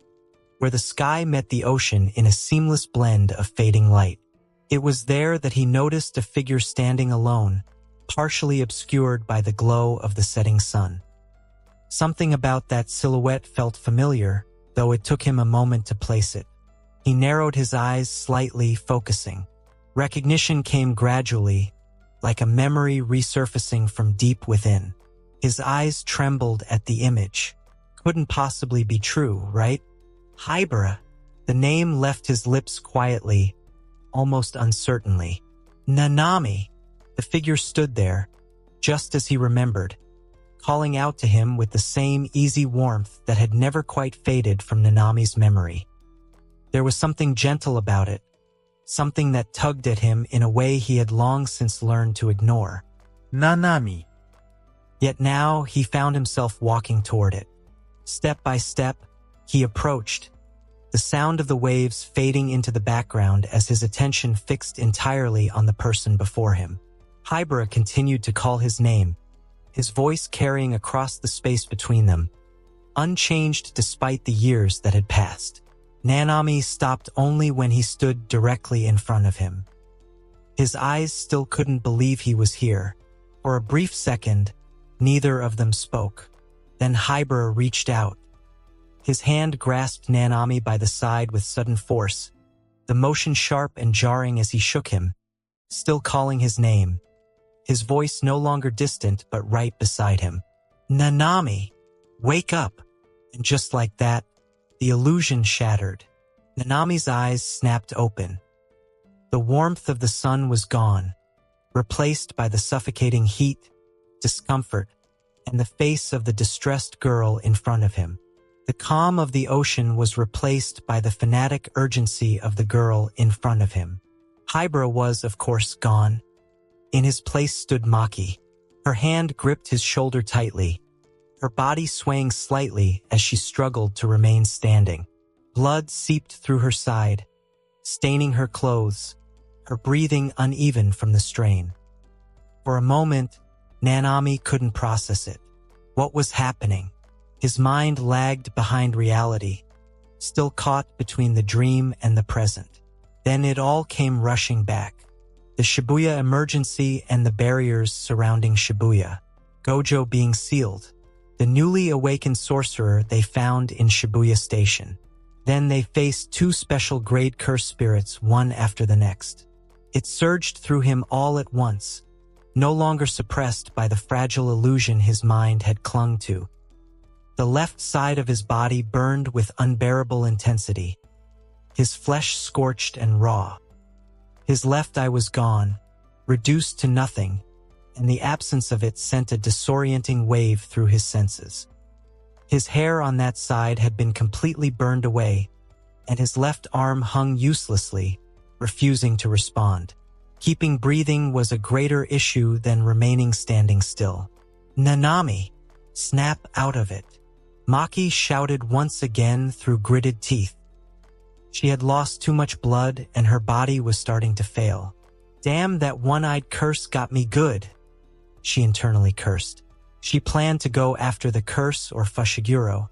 where the sky met the ocean in a seamless blend of fading light. It was there that he noticed a figure standing alone, partially obscured by the glow of the setting sun. Something about that silhouette felt familiar, though it took him a moment to place it. He narrowed his eyes slightly, focusing. Recognition came gradually, like a memory resurfacing from deep within. His eyes trembled at the image. Couldn't possibly be true, right? Hybera. The name left his lips quietly, almost uncertainly. Nanami. The figure stood there, just as he remembered, calling out to him with the same easy warmth that had never quite faded from Nanami's memory. There was something gentle about it, something that tugged at him in a way he had long since learned to ignore. Nanami. Yet now he found himself walking toward it. Step by step, he approached, the sound of the waves fading into the background as his attention fixed entirely on the person before him. Hibara continued to call his name, his voice carrying across the space between them, unchanged despite the years that had passed. Nanami stopped only when he stood directly in front of him. His eyes still couldn't believe he was here. For a brief second, neither of them spoke. Then Hibara reached out. His hand grasped Nanami by the side with sudden force, the motion sharp and jarring as he shook him, still calling his name, his voice no longer distant but right beside him. "Nanami, wake up!" And just like that, the illusion shattered. Nanami's eyes snapped open. The warmth of the sun was gone, replaced by the suffocating heat, discomfort, and the face of the distressed girl in front of him. The calm of the ocean was replaced by the fanatic urgency of the girl in front of him. Hibara was, of course, gone. In his place stood Maki. Her hand gripped his shoulder tightly, her body swaying slightly as she struggled to remain standing. Blood seeped through her side, staining her clothes, her breathing uneven from the strain. For a moment, Nanami couldn't process it. What was happening? His mind lagged behind reality, still caught between the dream and the present. Then it all came rushing back. The Shibuya emergency and the barriers surrounding Shibuya. Gojo being sealed. The newly awakened sorcerer they found in Shibuya Station. Then they faced two special grade curse spirits, one after the next. It surged through him all at once, no longer suppressed by the fragile illusion his mind had clung to. The left side of his body burned with unbearable intensity, his flesh scorched and raw. His left eye was gone, reduced to nothing, and the absence of it sent a disorienting wave through his senses. His hair on that side had been completely burned away, and his left arm hung uselessly, refusing to respond. Keeping breathing was a greater issue than remaining standing still. "Nanami, snap out of it," Maki shouted once again through gritted teeth. She had lost too much blood and her body was starting to fail. "Damn, that one-eyed curse got me good," she internally cursed. She planned to go after the curse or Fushiguro,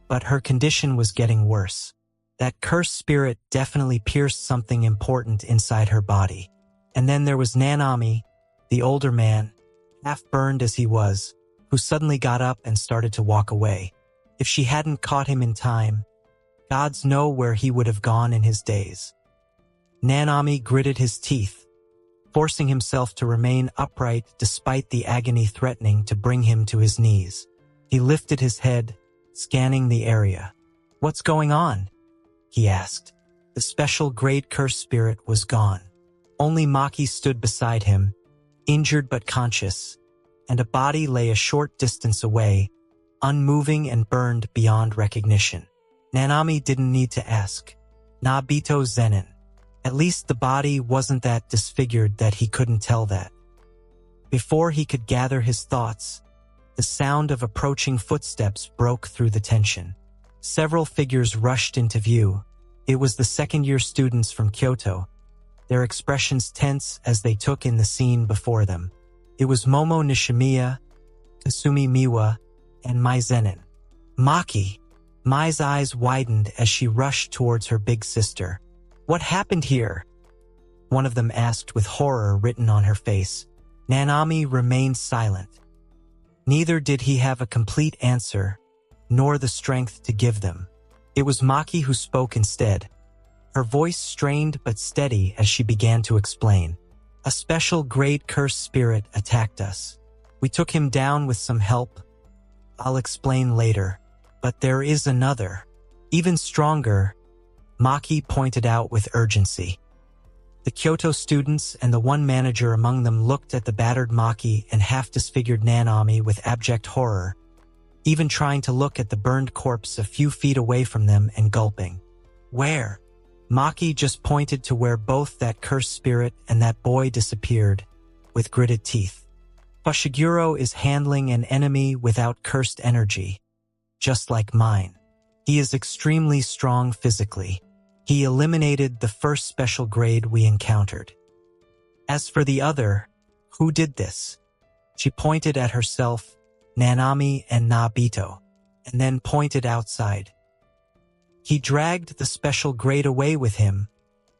but her condition was getting worse. That curse spirit definitely pierced something important inside her body. And then there was Nanami, the older man, half-burned as he was, who suddenly got up and started to walk away. If she hadn't caught him in time, gods know where he would have gone in his days. Nanami gritted his teeth, forcing himself to remain upright despite the agony threatening to bring him to his knees. He lifted his head, scanning the area. "What's going on?" he asked. The special grade curse spirit was gone. Only Maki stood beside him, injured but conscious, and a body lay a short distance away, unmoving and burned beyond recognition. Nanami didn't need to ask. Nabito Zenin. At least the body wasn't that disfigured that he couldn't tell that. Before he could gather his thoughts, the sound of approaching footsteps broke through the tension. Several figures rushed into view. It was the second-year students from Kyoto, their expressions tense as they took in the scene before them. It was Momo Nishimiya, Kasumi Miwa, and Mai Zenin. "Maki!" Mai's eyes widened as she rushed towards her big sister. "What happened here?" one of them asked with horror written on her face. Nanami remained silent. Neither did he have a complete answer, nor the strength to give them. It was Maki who spoke instead, her voice strained but steady as she began to explain. "A special grade curse spirit attacked us. We took him down with some help. I'll explain later. But there is another, even stronger," Maki pointed out with urgency. The Kyoto students and the one manager among them looked at the battered Maki and half-disfigured Nanami with abject horror, even trying to look at the burned corpse a few feet away from them and gulping. "Where?" Maki just pointed to where both that cursed spirit and that boy disappeared, with gritted teeth. "Fushiguro is handling an enemy without cursed energy, just like mine." He is extremely strong physically. He eliminated the first special grade we encountered. As for the other, who did this? She pointed at herself, Nanami and Nabito, and then pointed outside. He dragged the special grade away with him,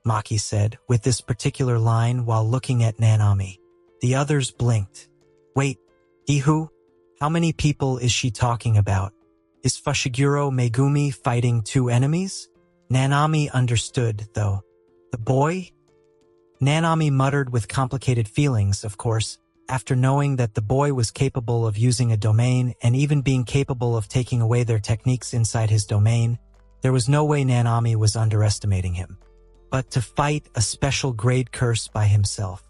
Maki said, with this particular line while looking at Nanami. The others blinked. Wait, he who? How many people is she talking about? Is Fushiguro Megumi fighting two enemies? Nanami understood, though. The boy? Nanami muttered with complicated feelings, of course, after knowing that the boy was capable of using a domain and even being capable of taking away their techniques inside his domain. There was no way Nanami was underestimating him. But to fight a special grade curse by himself.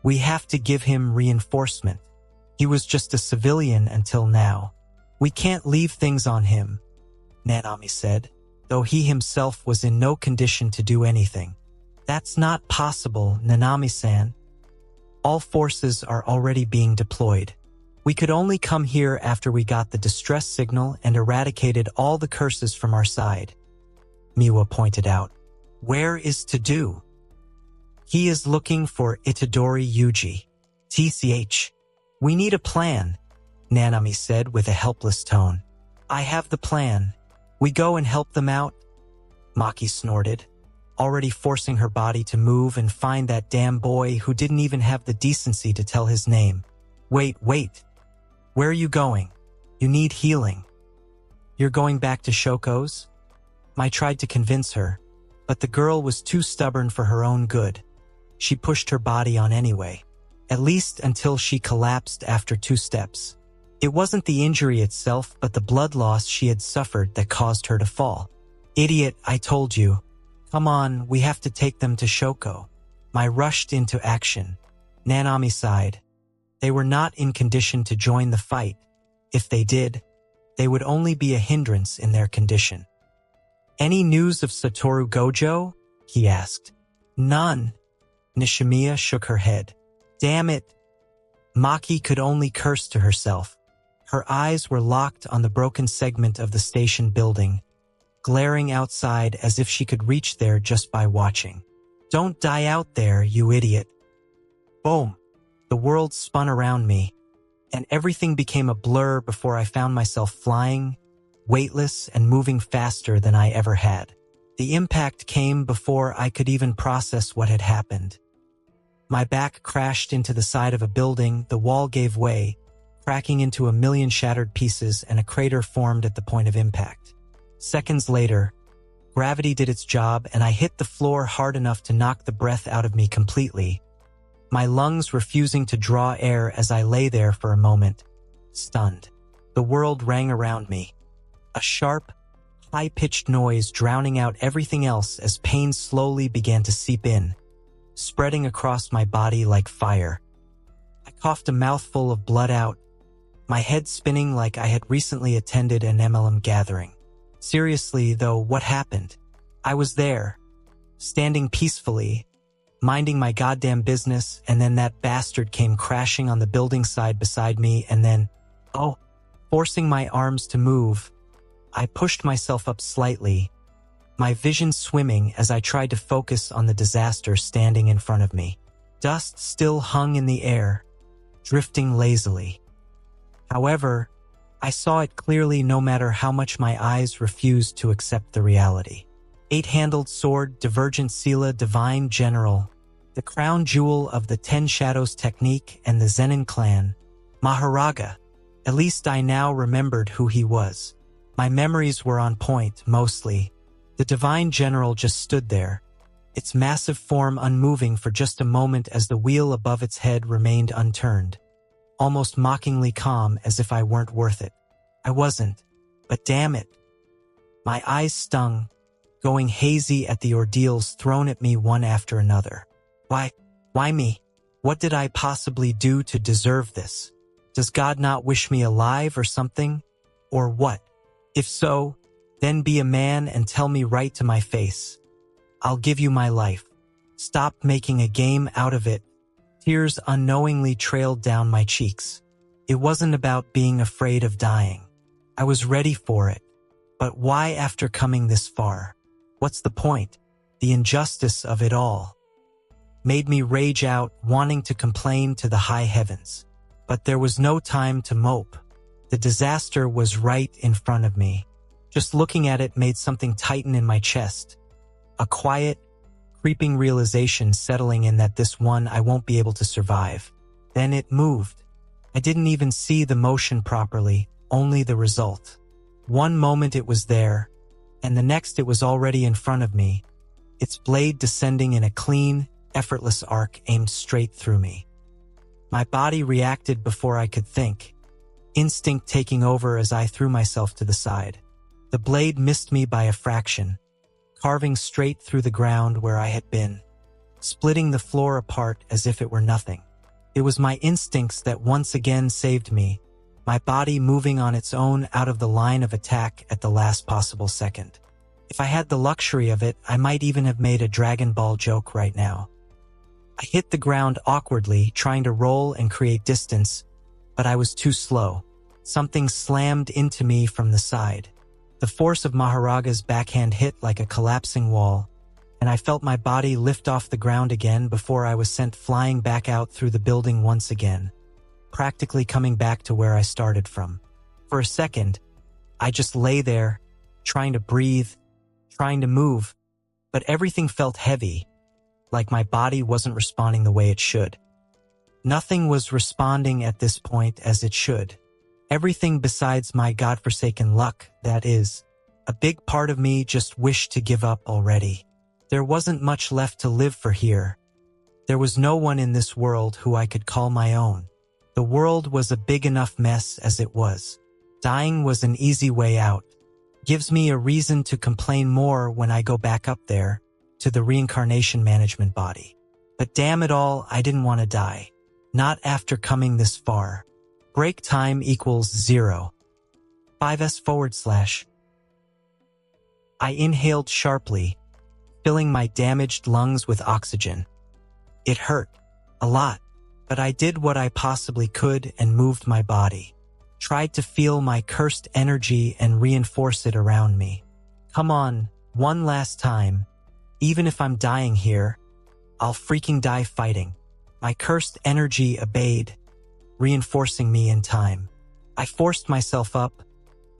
We have to give him reinforcement. He was just a civilian until now. We can't leave things on him, Nanami said, though he himself was in no condition to do anything. That's not possible, Nanami-san. All forces are already being deployed. We could only come here after we got the distress signal and eradicated all the curses from our side, Miwa pointed out. Where is to do? He is looking for Itadori Yuji. TCH. We need a plan, Nanami said with a helpless tone. I have the plan. We go and help them out? Maki snorted, already forcing her body to move and find that damn boy who didn't even have the decency to tell his name. Wait. Where are you going? You need healing. You're going back to Shoko's? Mai tried to convince her, but the girl was too stubborn for her own good. She pushed her body on anyway, at least until she collapsed after 2 steps. It wasn't the injury itself, but the blood loss she had suffered that caused her to fall. Idiot, I told you. Come on, we have to take them to Shoko. Mai rushed into action. Nanami sighed. They were not in condition to join the fight. If they did, they would only be a hindrance in their condition. Any news of Satoru Gojo? He asked. None. Nishimiya shook her head. Damn it. Maki could only curse to herself. Her eyes were locked on the broken segment of the station building, glaring outside as if she could reach there just by watching. Don't die out there, you idiot. Boom. The world spun around me, and everything became a blur before I found myself flying, weightless and moving faster than I ever had. The impact came before I could even process what had happened. My back crashed into the side of a building, the wall gave way, cracking into 1,000,000 shattered pieces, and a crater formed at the point of impact. Seconds later, gravity did its job and I hit the floor hard enough to knock the breath out of me completely, my lungs refusing to draw air as I lay there for a moment, stunned. The world rang around me. A sharp, high-pitched noise drowning out everything else as pain slowly began to seep in, spreading across my body like fire. I coughed a mouthful of blood out, my head spinning like I had recently attended an MLM gathering. Seriously, though, what happened? I was there, standing peacefully, minding my goddamn business, and then that bastard came crashing on the building side beside me, and then, forcing my arms to move, I pushed myself up slightly, my vision swimming as I tried to focus on the disaster standing in front of me. Dust still hung in the air, drifting lazily. However, I saw it clearly no matter how much my eyes refused to accept the reality. 8-handled sword, Divergent Sila, Divine General, the crown jewel of the 10 Shadows technique and the Zenin clan, Maharaga. At least I now remembered who he was. My memories were on point, mostly. The Divine General just stood there, its massive form unmoving for just a moment as the wheel above its head remained unturned, almost mockingly calm as if I weren't worth it. I wasn't, but damn it. My eyes stung, going hazy at the ordeals thrown at me one after another. Why me? What did I possibly do to deserve this? Does God not wish me alive or something? Or what? If so, then be a man and tell me right to my face. I'll give you my life. Stop making a game out of it. Tears unknowingly trailed down my cheeks. It wasn't about being afraid of dying. I was ready for it. But why after coming this far? What's the point? The injustice of it all made me rage out, wanting to complain to the high heavens. But there was no time to mope. The disaster was right in front of me. Just looking at it made something tighten in my chest. A quiet, creeping realization settling in that this one I won't be able to survive. Then it moved. I didn't even see the motion properly, only the result. One moment it was there, and the next it was already in front of me, its blade descending in a clean, effortless arc aimed straight through me. My body reacted before I could think, instinct taking over as I threw myself to the side. The blade missed me by a fraction, carving straight through the ground where I had been, splitting the floor apart as if it were nothing. It was my instincts that once again saved me, my body moving on its own out of the line of attack at the last possible second. If I had the luxury of it, I might even have made a Dragon Ball joke right now. I hit the ground awkwardly, trying to roll and create distance, but I was too slow. Something slammed into me from the side. The force of Maharaga's backhand hit like a collapsing wall, and I felt my body lift off the ground again before I was sent flying back out through the building once again, practically coming back to where I started from. For a second, I just lay there, trying to breathe, trying to move, but everything felt heavy, like my body wasn't responding the way it should. Nothing was responding at this point as it should. Everything besides my godforsaken luck, that is. A big part of me just wished to give up already. There wasn't much left to live for here. There was no one in this world who I could call my own. The world was a big enough mess as it was. Dying was an easy way out. Gives me a reason to complain more when I go back up there, to the reincarnation management body. But damn it all, I didn't want to die. Not after coming this far. Break time equals 0. 5s/. I inhaled sharply, filling my damaged lungs with oxygen. It hurt. A lot. But I did what I possibly could and moved my body. Tried to feel my cursed energy and reinforce it around me. Come on, one last time. Even if I'm dying here, I'll freaking die fighting. My cursed energy obeyed, reinforcing me in time. I forced myself up,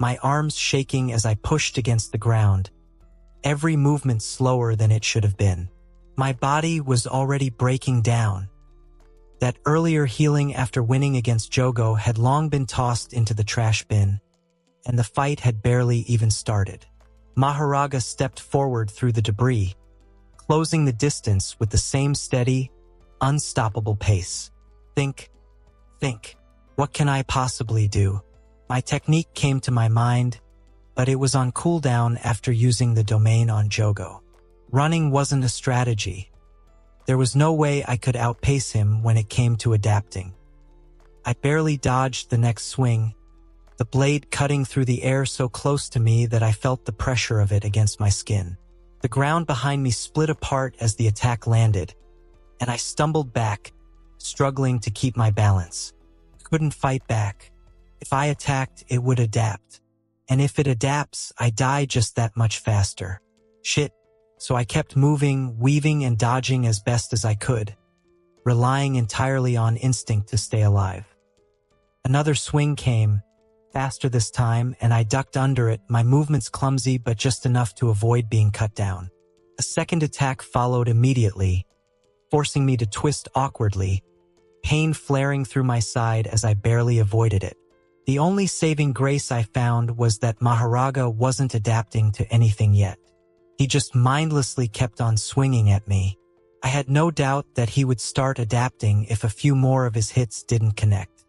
my arms shaking as I pushed against the ground, every movement slower than it should have been. My body was already breaking down. That earlier healing after winning against Jogo had long been tossed into the trash bin, and the fight had barely even started. Maharaga stepped forward through the debris, closing the distance with the same steady, unstoppable pace. Think. What can I possibly do? My technique came to my mind, but it was on cooldown after using the domain on Jogo. Running wasn't a strategy. There was no way I could outpace him when it came to adapting. I barely dodged the next swing, the blade cutting through the air so close to me that I felt the pressure of it against my skin. The ground behind me split apart as the attack landed, and I stumbled back, struggling to keep my balance. Couldn't fight back. If I attacked, it would adapt. And if it adapts, I die just that much faster. Shit. So I kept moving, weaving, and dodging as best as I could, relying entirely on instinct to stay alive. Another swing came, faster this time, and I ducked under it, my movements clumsy but just enough to avoid being cut down. A second attack followed immediately, forcing me to twist awkwardly, pain flaring through my side as I barely avoided it. The only saving grace I found was that Maharaga wasn't adapting to anything yet. He just mindlessly kept on swinging at me. I had no doubt that he would start adapting if a few more of his hits didn't connect.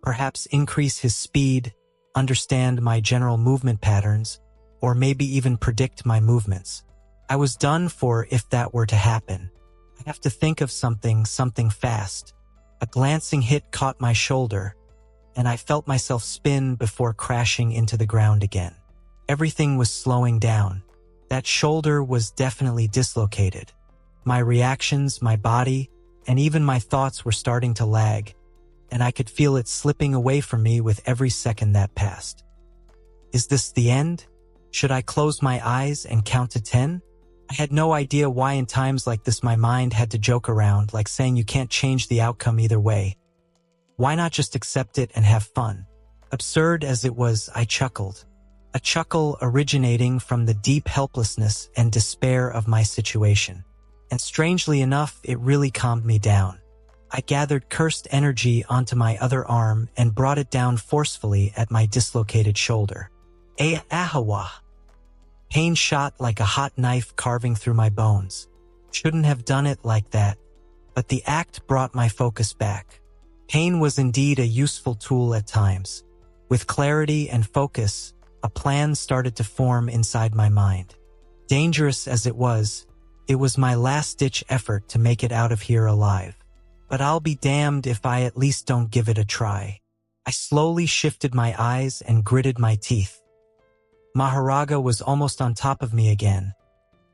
Perhaps increase his speed, understand my general movement patterns, or maybe even predict my movements. I was done for if that were to happen. I have to think of something fast. A glancing hit caught my shoulder, and I felt myself spin before crashing into the ground again. Everything was slowing down. That shoulder was definitely dislocated. My reactions, my body, and even my thoughts were starting to lag, and I could feel it slipping away from me with every second that passed. Is this the end? Should I close my eyes and count to 10? I had no idea why in times like this my mind had to joke around, like saying you can't change the outcome either way. Why not just accept it and have fun? Absurd as it was, I chuckled. A chuckle originating from the deep helplessness and despair of my situation. And strangely enough, it really calmed me down. I gathered cursed energy onto my other arm and brought it down forcefully at my dislocated shoulder. Ahawa. Pain shot like a hot knife carving through my bones. Shouldn't have done it like that, but the act brought my focus back. Pain was indeed a useful tool at times. With clarity and focus, a plan started to form inside my mind. Dangerous as it was my last-ditch effort to make it out of here alive. But I'll be damned if I at least don't give it a try. I slowly shifted my eyes and gritted my teeth. Maharaga was almost on top of me again.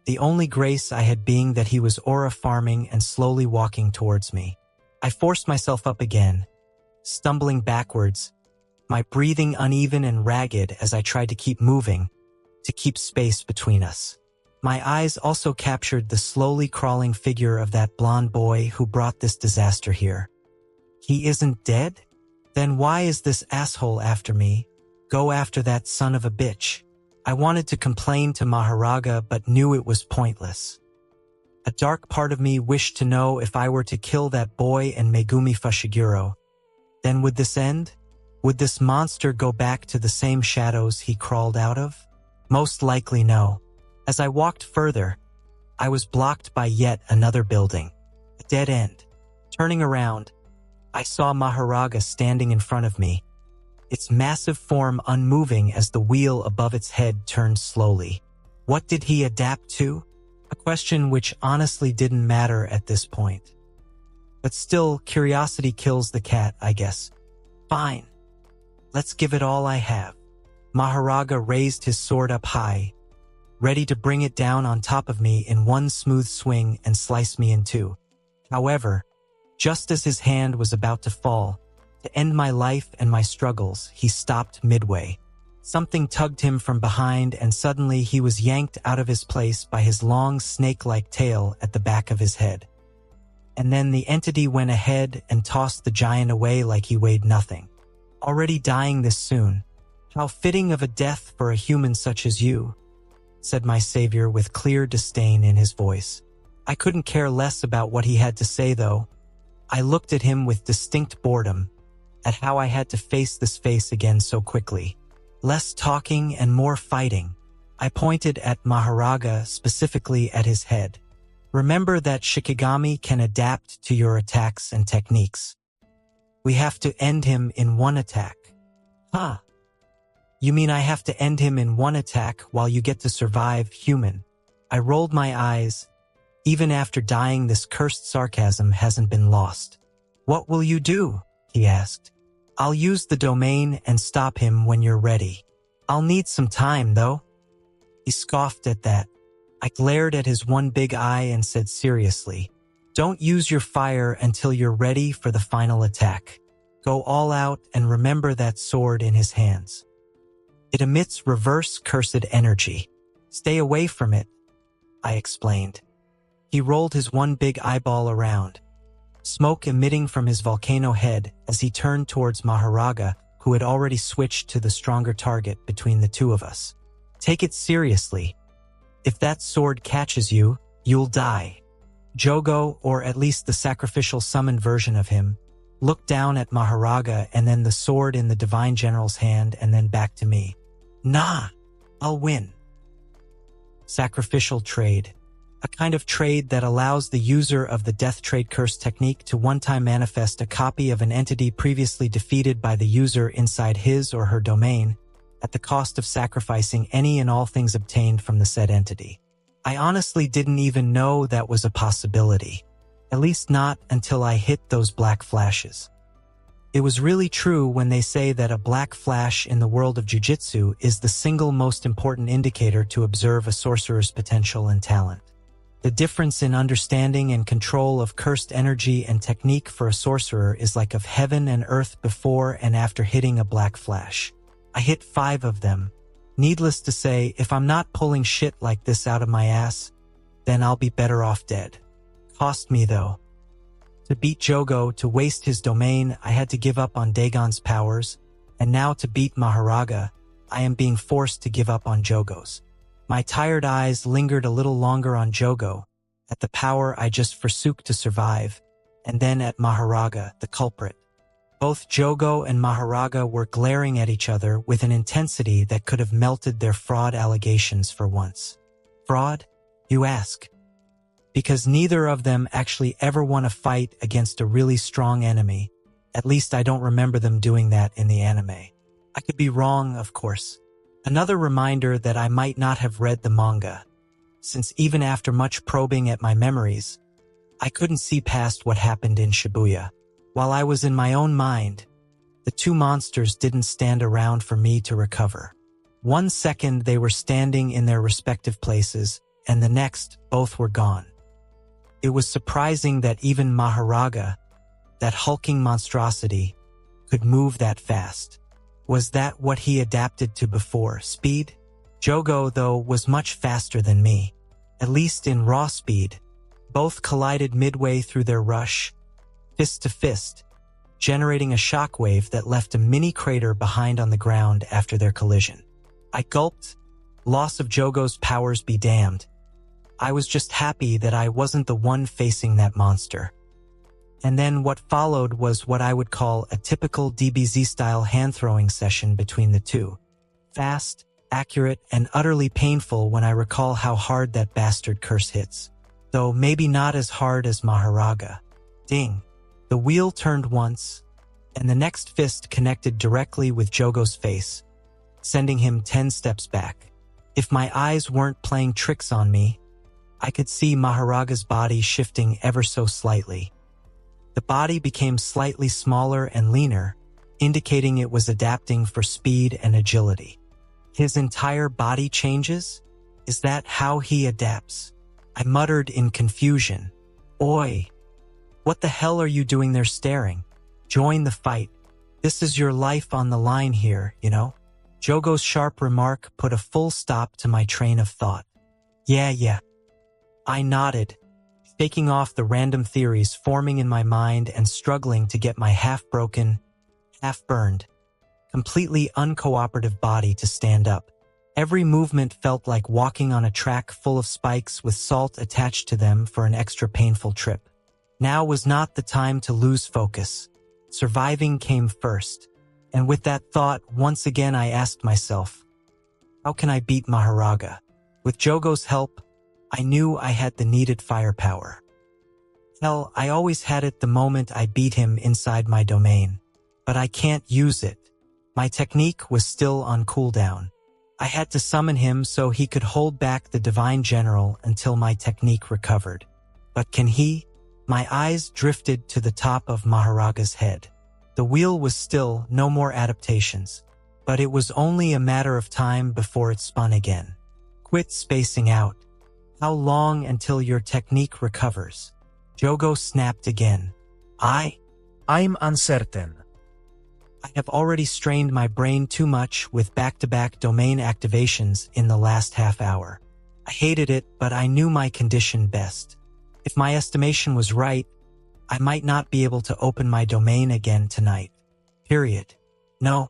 The only grace I had being that he was aura farming and slowly walking towards me. I forced myself up again, stumbling backwards, my breathing uneven and ragged as I tried to keep moving, to keep space between us. My eyes also captured the slowly crawling figure of that blonde boy who brought this disaster here. He isn't dead? Then why is this asshole after me? Go after that son of a bitch. I wanted to complain to Maharaga but knew it was pointless. A dark part of me wished to know if I were to kill that boy and Megumi Fushiguro. Then would this end? Would this monster go back to the same shadows he crawled out of? Most likely no. As I walked further, I was blocked by yet another building. A dead end. Turning around, I saw Maharaga standing in front of me, its massive form unmoving as the wheel above its head turned slowly. What did he adapt to? A question which honestly didn't matter at this point. But still, curiosity kills the cat, I guess. Fine. Let's give it all I have. Maharaga raised his sword up high, ready to bring it down on top of me in one smooth swing and slice me in two. However, just as his hand was about to fall, to end my life and my struggles, he stopped midway. Something tugged him from behind and suddenly he was yanked out of his place by his long snake-like tail at the back of his head. And then the entity went ahead and tossed the giant away like he weighed nothing. Already dying this soon. How fitting of a death for a human such as you, said my savior with clear disdain in his voice. I couldn't care less about what he had to say though. I looked at him with distinct boredom, at how I had to face this face again so quickly. Less talking and more fighting. I pointed at Maharaga, specifically at his head. Remember that Shikigami can adapt to your attacks and techniques. We have to end him in one attack. Huh? You mean I have to end him in one attack while you get to survive, human? I rolled my eyes. Even after dying, this cursed sarcasm hasn't been lost. What will you do? He asked. I'll use the domain and stop him when you're ready. I'll need some time, though. He scoffed at that. I glared at his one big eye and said seriously, don't use your fire until you're ready for the final attack. Go all out and remember that sword in his hands. It emits reverse cursed energy. Stay away from it, I explained. He rolled his one big eyeball around, smoke emitting from his volcano head as he turned towards Maharaga, who had already switched to the stronger target between the two of us. Take it seriously. If that sword catches you, you'll die. Jogo, or at least the sacrificial summoned version of him, looked down at Maharaga and then the sword in the Divine General's hand and then back to me. Nah, I'll win. Sacrificial trade. A kind of trade that allows the user of the Death Trade Curse technique to one-time manifest a copy of an entity previously defeated by the user inside his or her domain, at the cost of sacrificing any and all things obtained from the said entity. I honestly didn't even know that was a possibility. At least not until I hit those black flashes. It was really true when they say that a black flash in the world of Jujutsu is the single most important indicator to observe a sorcerer's potential and talent. The difference in understanding and control of cursed energy and technique for a sorcerer is like of heaven and earth before and after hitting a black flash. I hit 5 of them, Needless to say, if I'm not pulling shit like this out of my ass, then I'll be better off dead. Cost me though. To beat Jogo, to waste his domain, I had to give up on Dagon's powers, and now to beat Maharaga, I am being forced to give up on Jogo's. My tired eyes lingered a little longer on Jogo, at the power I just forsook to survive, and then at Maharaga, the culprit. Both Jogo and Maharaga were glaring at each other with an intensity that could have melted their fraud allegations for once. Fraud, you ask? Because neither of them actually ever won a fight against a really strong enemy. At least I don't remember them doing that in the anime. I could be wrong, of course. Another reminder that I might not have read the manga, since even after much probing at my memories, I couldn't see past what happened in Shibuya. While I was in my own mind, the two monsters didn't stand around for me to recover. 1 second they were standing in their respective places, and the next, both were gone. It was surprising that even Maharaga, that hulking monstrosity, could move that fast. Was that what he adapted to before, speed? Jogo, though, was much faster than me, at least in raw speed. Both collided midway through their rush, fist to fist, generating a shockwave that left a mini crater behind on the ground after their collision. I gulped. Loss of Jogo's powers be damned. I was just happy that I wasn't the one facing that monster. And then what followed was what I would call a typical DBZ-style hand-throwing session between the two. Fast, accurate, and utterly painful when I recall how hard that bastard curse hits. Though maybe not as hard as Maharaga. Ding. The wheel turned once, and the next fist connected directly with Jogo's face, sending him 10 steps back. If my eyes weren't playing tricks on me, I could see Maharaga's body shifting ever so slightly. The body became slightly smaller and leaner, indicating it was adapting for speed and agility. His entire body changes? Is that how he adapts? I muttered in confusion. Oi! What the hell are you doing there staring? Join the fight. This is your life on the line here, you know? Jogo's sharp remark put a full stop to my train of thought. Yeah. I nodded, shaking off the random theories forming in my mind and struggling to get my half-broken, half-burned, completely uncooperative body to stand up. Every movement felt like walking on a track full of spikes with salt attached to them for an extra painful trip. Now was not the time to lose focus. Surviving came first. And with that thought, once again I asked myself, how can I beat Maharaga? With Jogo's help, I knew I had the needed firepower. Hell, I always had it the moment I beat him inside my domain. But I can't use it. My technique was still on cooldown. I had to summon him so he could hold back the Divine General until my technique recovered. But can he? My eyes drifted to the top of Maharaga's head. The wheel was still, no more adaptations. But it was only a matter of time before it spun again. Quit spacing out. How long until your technique recovers? Jogo snapped again. I'm uncertain. I have already strained my brain too much with back-to-back domain activations in the last half hour. I hated it, but I knew my condition best. If my estimation was right, I might not be able to open my domain again tonight. Period. No,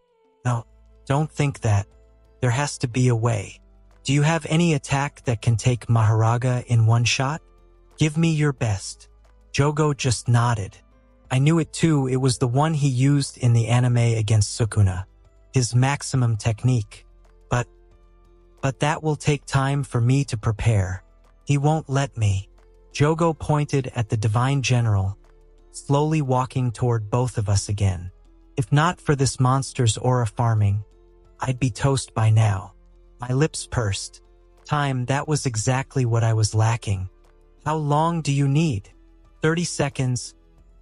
don't think that. There has to be a way. Do you have any attack that can take Maharaga in one shot? Give me your best. Jogo just nodded. I knew it too, it was the one he used in the anime against Sukuna. His maximum technique. But that will take time for me to prepare. He won't let me. Jogo pointed at the Divine General, slowly walking toward both of us again. If not for this monster's aura farming, I'd be toast by now. My lips pursed. Time, that was exactly what I was lacking. How long do you need? 30 seconds,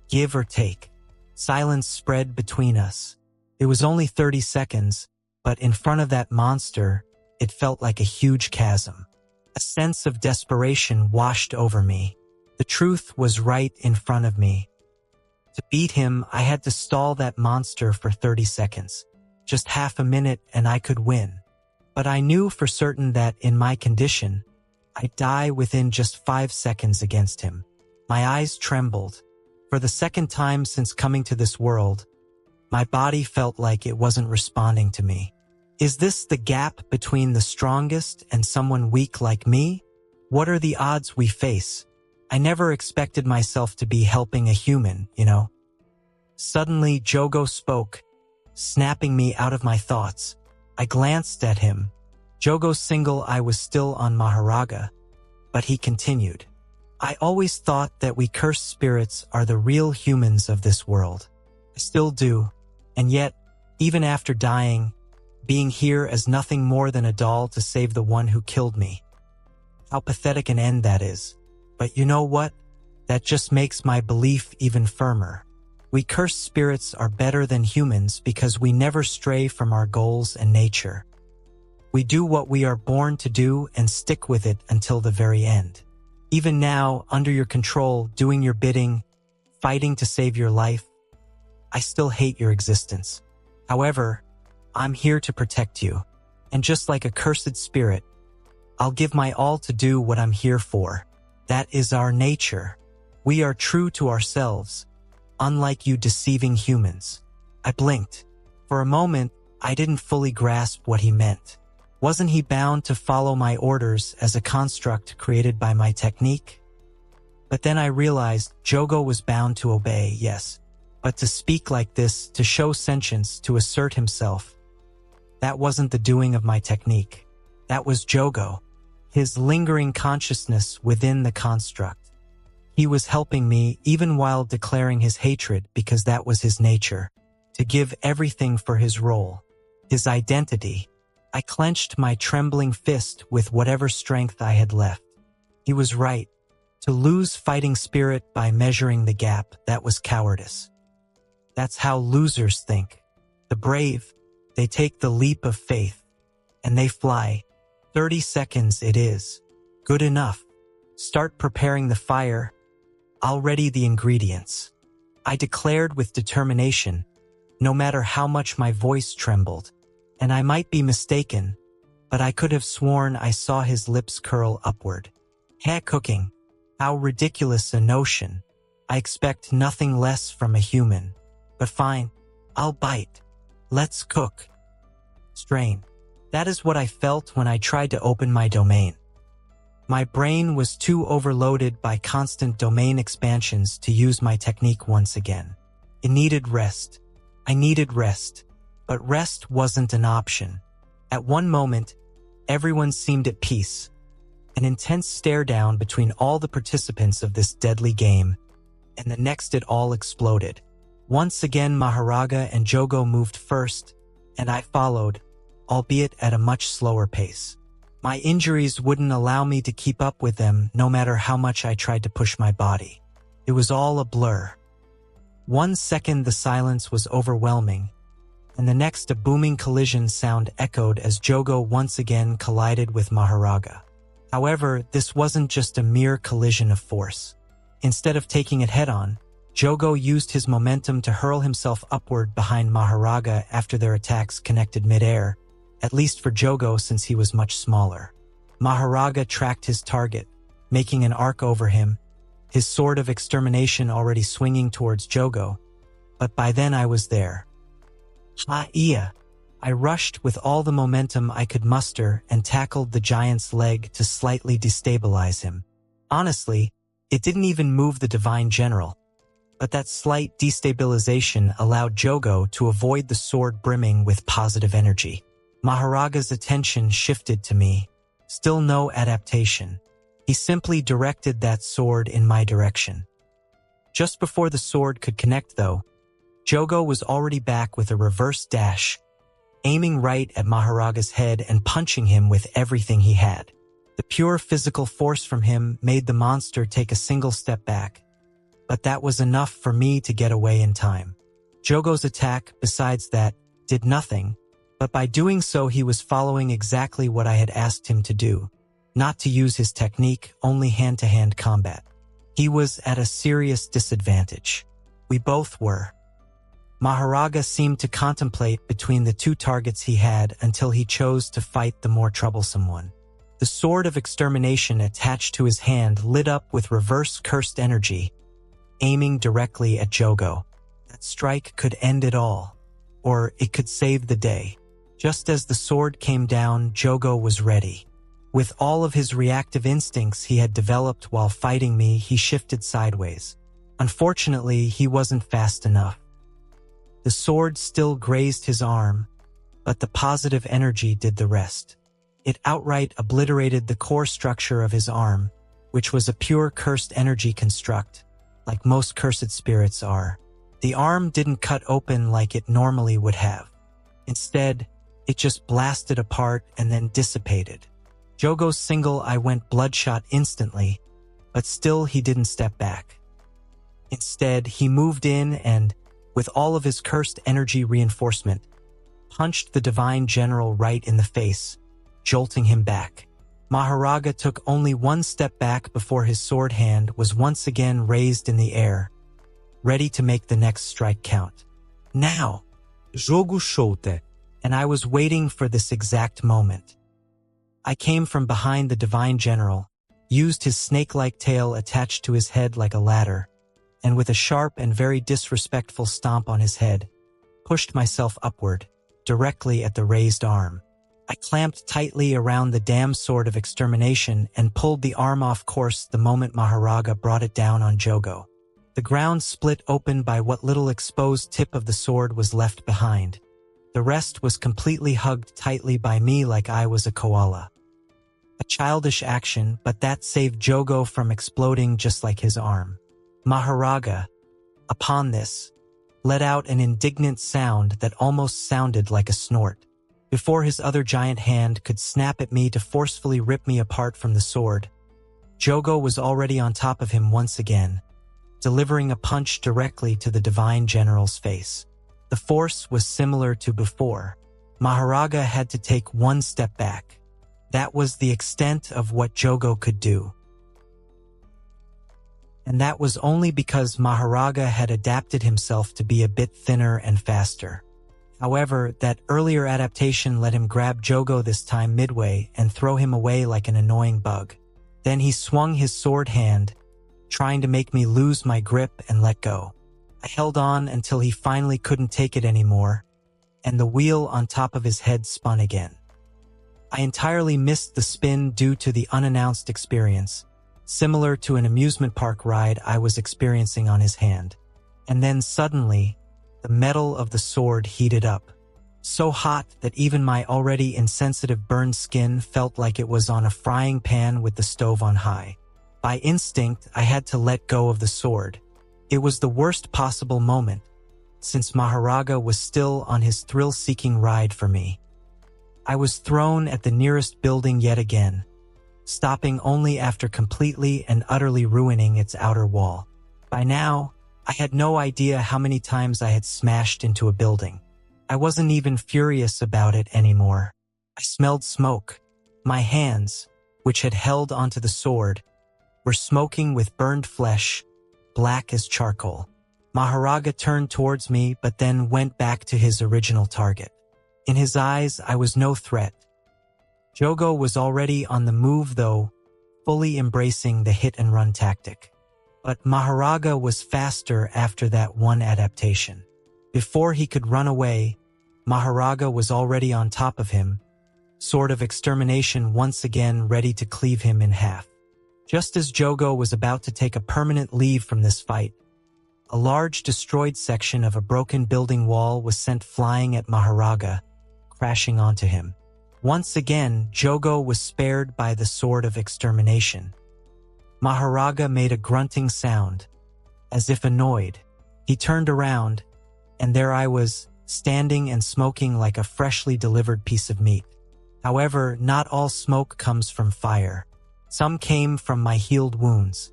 give or take. Silence spread between us. It was only 30 seconds, but in front of that monster, it felt like a huge chasm. A sense of desperation washed over me. The truth was right in front of me. To beat him, I had to stall that monster for 30 seconds. Just half a minute and I could win. But I knew for certain that in my condition, I'd die within just 5 seconds against him. My eyes trembled. For the second time since coming to this world, my body felt like it wasn't responding to me. Is this the gap between the strongest and someone weak like me? What are the odds we face? I never expected myself to be helping a human, you know. Suddenly, Jogo spoke, snapping me out of my thoughts. I glanced at him. Jogo's single eye was still on Maharaga, but he continued. I always thought that we cursed spirits are the real humans of this world. I still do, and yet, even after dying, being here as nothing more than a doll to save the one who killed me. How pathetic an end that is. But you know what? That just makes my belief even firmer. We cursed spirits are better than humans because we never stray from our goals and nature. We do what we are born to do and stick with it until the very end. Even now, under your control, doing your bidding, fighting to save your life, I still hate your existence. However, I'm here to protect you. And just like a cursed spirit, I'll give my all to do what I'm here for. That is our nature. We are true to ourselves, unlike you deceiving humans. I blinked. For a moment, I didn't fully grasp what he meant. Wasn't he bound to follow my orders as a construct created by my technique? But then I realized Jogo was bound to obey, yes. But to speak like this, to show sentience, to assert himself, that wasn't the doing of my technique. That was Jogo, his lingering consciousness within the construct. He was helping me even while declaring his hatred because that was his nature, to give everything for his role, his identity. I clenched my trembling fist with whatever strength I had left. He was right. To lose fighting spirit by measuring the gap, that was cowardice. That's how losers think. The brave, they take the leap of faith, and they fly. 30 seconds it is. Good enough. Start preparing the fire. I'll ready the ingredients. I declared with determination, no matter how much my voice trembled. And I might be mistaken, but I could have sworn I saw his lips curl upward. Cooking. How ridiculous a notion. I expect nothing less from a human. But fine, I'll bite. Let's cook. Strain. That is what I felt when I tried to open my domain. My brain was too overloaded by constant domain expansions to use my technique once again. It needed rest. I needed rest. But rest wasn't an option. At one moment, everyone seemed at peace. An intense stare down between all the participants of this deadly game, and the next it all exploded. Once again, Maharaga and Jogo moved first, and I followed, albeit at a much slower pace. My injuries wouldn't allow me to keep up with them no matter how much I tried to push my body. It was all a blur. 1 second the silence was overwhelming, and the next a booming collision sound echoed as Jogo once again collided with Maharaga. However, this wasn't just a mere collision of force. Instead of taking it head-on, Jogo used his momentum to hurl himself upward behind Maharaga after their attacks connected mid-air, at least for Jogo since he was much smaller. Maharaga tracked his target, making an arc over him, his sword of extermination already swinging towards Jogo, but by then I was there. Ha-iya! I rushed with all the momentum I could muster and tackled the giant's leg to slightly destabilize him. Honestly, it didn't even move the divine general, but that slight destabilization allowed Jogo to avoid the sword brimming with positive energy. Maharaga's attention shifted to me. Still no adaptation. He simply directed that sword in my direction. Just before the sword could connect, though, Jogo was already back with a reverse dash, aiming right at Maharaga's head and punching him with everything he had. The pure physical force from him made the monster take a single step back, but that was enough for me to get away in time. Jogo's attack, besides that, did nothing, but by doing so he was following exactly what I had asked him to do, not to use his technique, only hand-to-hand combat. He was at a serious disadvantage. We both were. Maharaga seemed to contemplate between the two targets he had until he chose to fight the more troublesome one. The sword of extermination attached to his hand lit up with reverse cursed energy, aiming directly at Jogo. That strike could end it all, or it could save the day. Just as the sword came down, Jogo was ready. With all of his reactive instincts he had developed while fighting me, he shifted sideways. Unfortunately, he wasn't fast enough. The sword still grazed his arm, but the positive energy did the rest. It outright obliterated the core structure of his arm, which was a pure cursed energy construct, like most cursed spirits are. The arm didn't cut open like it normally would have. Instead, it just blasted apart and then dissipated. Jogo's single eye went bloodshot instantly, but still he didn't step back. Instead, he moved in and, with all of his cursed energy reinforcement, punched the Divine General right in the face, jolting him back. Maharaga took only one step back before his sword hand was once again raised in the air, ready to make the next strike count. Now! Jogo shote. And I was waiting for this exact moment. I came from behind the Divine General, used his snake-like tail attached to his head like a ladder, and with a sharp and very disrespectful stomp on his head, pushed myself upward, directly at the raised arm. I clamped tightly around the damn sword of extermination and pulled the arm off course the moment Maharaga brought it down on Jogo. The ground split open by what little exposed tip of the sword was left behind. The rest was completely hugged tightly by me like I was a koala. A childish action, but that saved Jogo from exploding just like his arm. Maharaga, upon this, let out an indignant sound that almost sounded like a snort. Before his other giant hand could snap at me to forcefully rip me apart from the sword, Jogo was already on top of him once again, delivering a punch directly to the Divine General's face. The force was similar to before. Maharaga had to take one step back. That was the extent of what Jogo could do. And that was only because Maharaga had adapted himself to be a bit thinner and faster. However, that earlier adaptation let him grab Jogo this time midway and throw him away like an annoying bug. Then he swung his sword hand, trying to make me lose my grip and let go. I held on until he finally couldn't take it anymore, and the wheel on top of his head spun again. I entirely missed the spin due to the unannounced experience, similar to an amusement park ride I was experiencing on his hand. And then suddenly, the metal of the sword heated up, so hot that even my already insensitive burned skin felt like it was on a frying pan with the stove on high. By instinct, I had to let go of the sword. It was the worst possible moment, since Maharaga was still on his thrill-seeking ride for me. I was thrown at the nearest building yet again, stopping only after completely and utterly ruining its outer wall. By now, I had no idea how many times I had smashed into a building. I wasn't even furious about it anymore. I smelled smoke. My hands, which had held onto the sword, were smoking with burned flesh, black as charcoal. Maharaga turned towards me but then went back to his original target. In his eyes, I was no threat. Jogo was already on the move though, fully embracing the hit-and-run tactic. But Maharaga was faster after that one adaptation. Before he could run away, Maharaga was already on top of him, sword of extermination once again ready to cleave him in half. Just as Jogo was about to take a permanent leave from this fight, a large destroyed section of a broken building wall was sent flying at Maharaga, crashing onto him. Once again, Jogo was spared by the sword of extermination. Maharaga made a grunting sound, as if annoyed. He turned around, and there I was, standing and smoking like a freshly delivered piece of meat. However, not all smoke comes from fire. Some came from my healed wounds.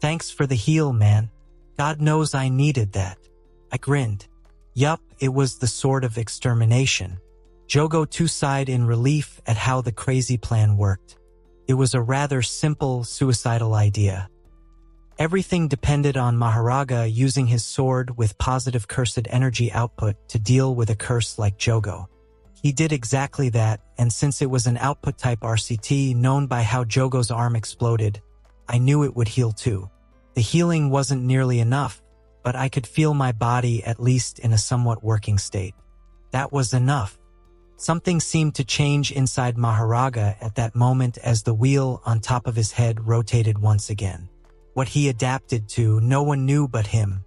Thanks for the heal, man. God knows I needed that. I grinned. Yup, it was the sword of extermination. Jogo sighed in relief at how the crazy plan worked. It was a rather simple, suicidal idea. Everything depended on Maharaga using his sword with positive cursed energy output to deal with a curse like Jogo. He did exactly that, and since it was an output type RCT known by how Jogo's arm exploded, I knew it would heal too. The healing wasn't nearly enough, but I could feel my body at least in a somewhat working state. That was enough. Something seemed to change inside Maharaga at that moment as the wheel on top of his head rotated once again. What he adapted to, no one knew but him.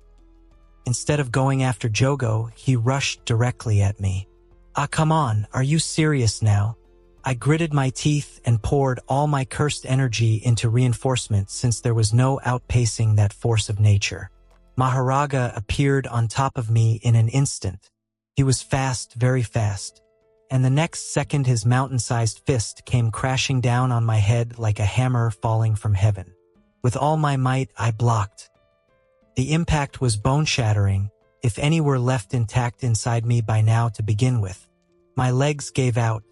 Instead of going after Jogo, he rushed directly at me. "Ah, come on, are you serious now?" I gritted my teeth and poured all my cursed energy into reinforcement since there was no outpacing that force of nature. Maharaga appeared on top of me in an instant. He was fast, very fast. And the next second his mountain-sized fist came crashing down on my head like a hammer falling from heaven. With all my might, I blocked. The impact was bone-shattering, if any were left intact inside me by now to begin with. My legs gave out,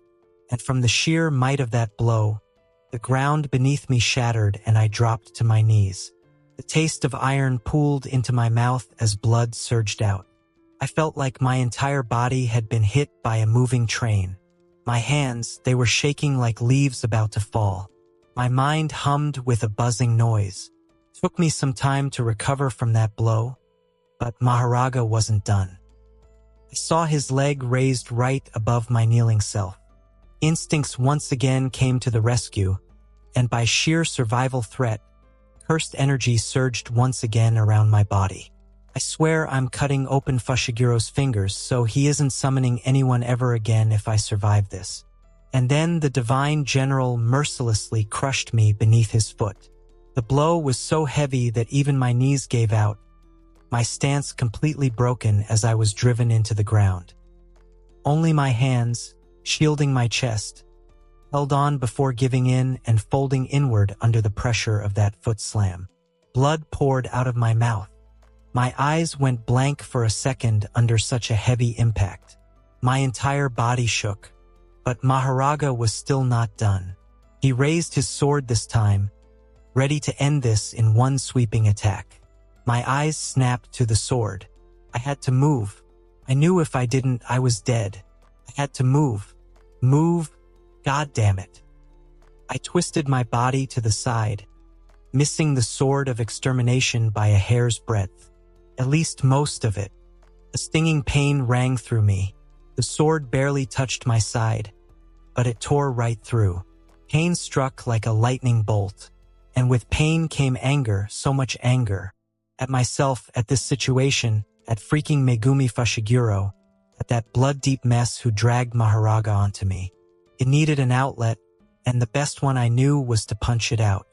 and from the sheer might of that blow, the ground beneath me shattered and I dropped to my knees. The taste of iron pooled into my mouth as blood surged out. I felt like my entire body had been hit by a moving train. My hands, they were shaking like leaves about to fall. My mind hummed with a buzzing noise. It took me some time to recover from that blow, but Maharaga wasn't done. I saw his leg raised right above my kneeling self. Instincts once again came to the rescue, and by sheer survival threat, cursed energy surged once again around my body. I swear I'm cutting open Fushigiro's fingers so he isn't summoning anyone ever again if I survive this. And then the divine general mercilessly crushed me beneath his foot. The blow was so heavy that even my knees gave out, my stance completely broken as I was driven into the ground. Only my hands, shielding my chest, held on before giving in and folding inward under the pressure of that foot slam. Blood poured out of my mouth. My eyes went blank for a second under such a heavy impact. My entire body shook. But Maharaga was still not done. He raised his sword this time, ready to end this in one sweeping attack. My eyes snapped to the sword. I had to move. I knew if I didn't, I was dead. I had to move. Move. God damn it. I twisted my body to the side, missing the sword of extermination by a hair's breadth. At least most of it. A stinging pain rang through me. The sword barely touched my side, but it tore right through. Pain struck like a lightning bolt, and with pain came anger, so much anger. At myself, at this situation, at freaking Megumi Fushiguro, at that blood-deep mess who dragged Maharaga onto me. It needed an outlet, and the best one I knew was to punch it out.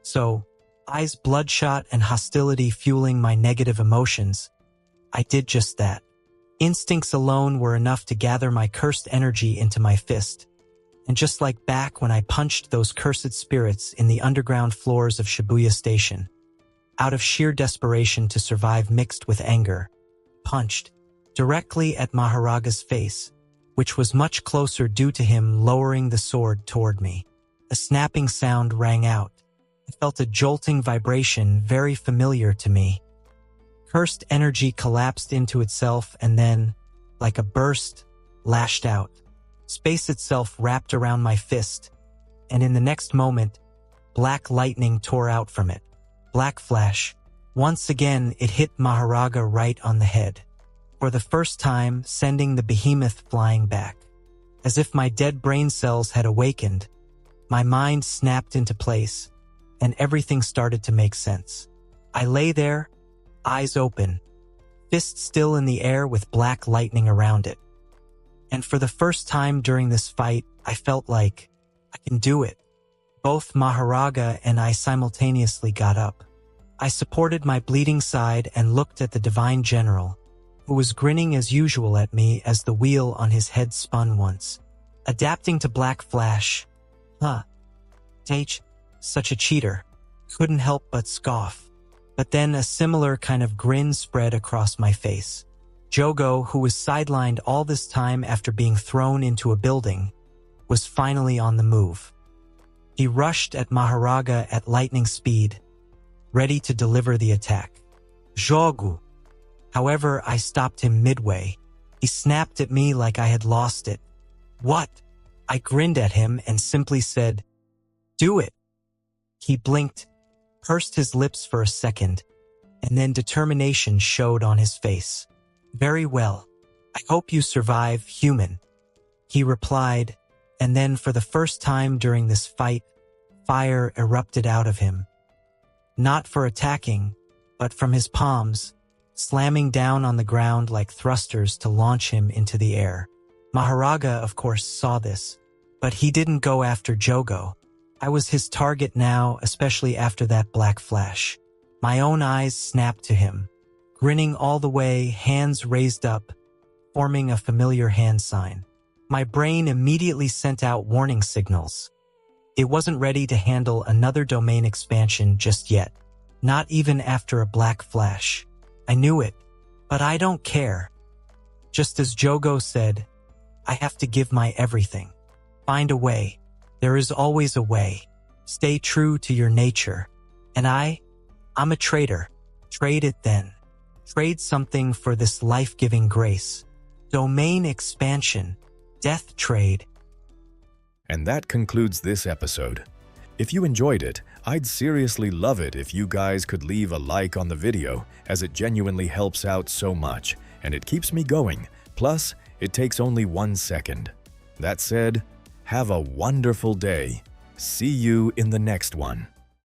So, eyes bloodshot and hostility fueling my negative emotions, I did just that. Instincts alone were enough to gather my cursed energy into my fist. And just like back when I punched those cursed spirits in the underground floors of Shibuya Station, out of sheer desperation to survive mixed with anger, punched directly at Maharaga's face, which was much closer due to him lowering the sword toward me. A snapping sound rang out. I felt a jolting vibration very familiar to me. Cursed energy collapsed into itself and then, like a burst, lashed out. Space itself wrapped around my fist, and in the next moment, black lightning tore out from it. Black flash. Once again, it hit Maharaga right on the head. For the first time, sending the behemoth flying back. As if my dead brain cells had awakened, my mind snapped into place, and everything started to make sense. I lay there, eyes open, fist still in the air with black lightning around it. And for the first time during this fight, I felt like, I can do it. Both Maharaga and I simultaneously got up. I supported my bleeding side and looked at the Divine General, who was grinning as usual at me as the wheel on his head spun once. Adapting to Black Flash. Huh. H, such a cheater. Couldn't help but scoff. But then a similar kind of grin spread across my face. Jogo, who was sidelined all this time after being thrown into a building, was finally on the move. He rushed at Maharaga at lightning speed, ready to deliver the attack. Jogu. However, I stopped him midway. He snapped at me like I had lost it. What? I grinned at him and simply said, "Do it." He blinked, pursed his lips for a second, and then determination showed on his face. "Very well. I hope you survive, human," he replied, and then for the first time during this fight, fire erupted out of him. Not for attacking, but from his palms, slamming down on the ground like thrusters to launch him into the air. Maharaga, of course, saw this, but he didn't go after Jogo. I was his target now, especially after that black flash. My own eyes snapped to him, grinning all the way, hands raised up, forming a familiar hand sign. My brain immediately sent out warning signals. It wasn't ready to handle another domain expansion just yet, not even after a black flash. I knew it, but I don't care. Just as Jogo said, I have to give my everything. Find a way. There is always a way. Stay true to your nature. And I'm a trader. Trade it then. Trade something for this life-giving grace. Domain expansion. Death trade. And that concludes this episode. If you enjoyed it, I'd seriously love it if you guys could leave a like on the video, as it genuinely helps out so much, and it keeps me going. Plus, it takes only 1 second. That said, have a wonderful day. See you in the next one.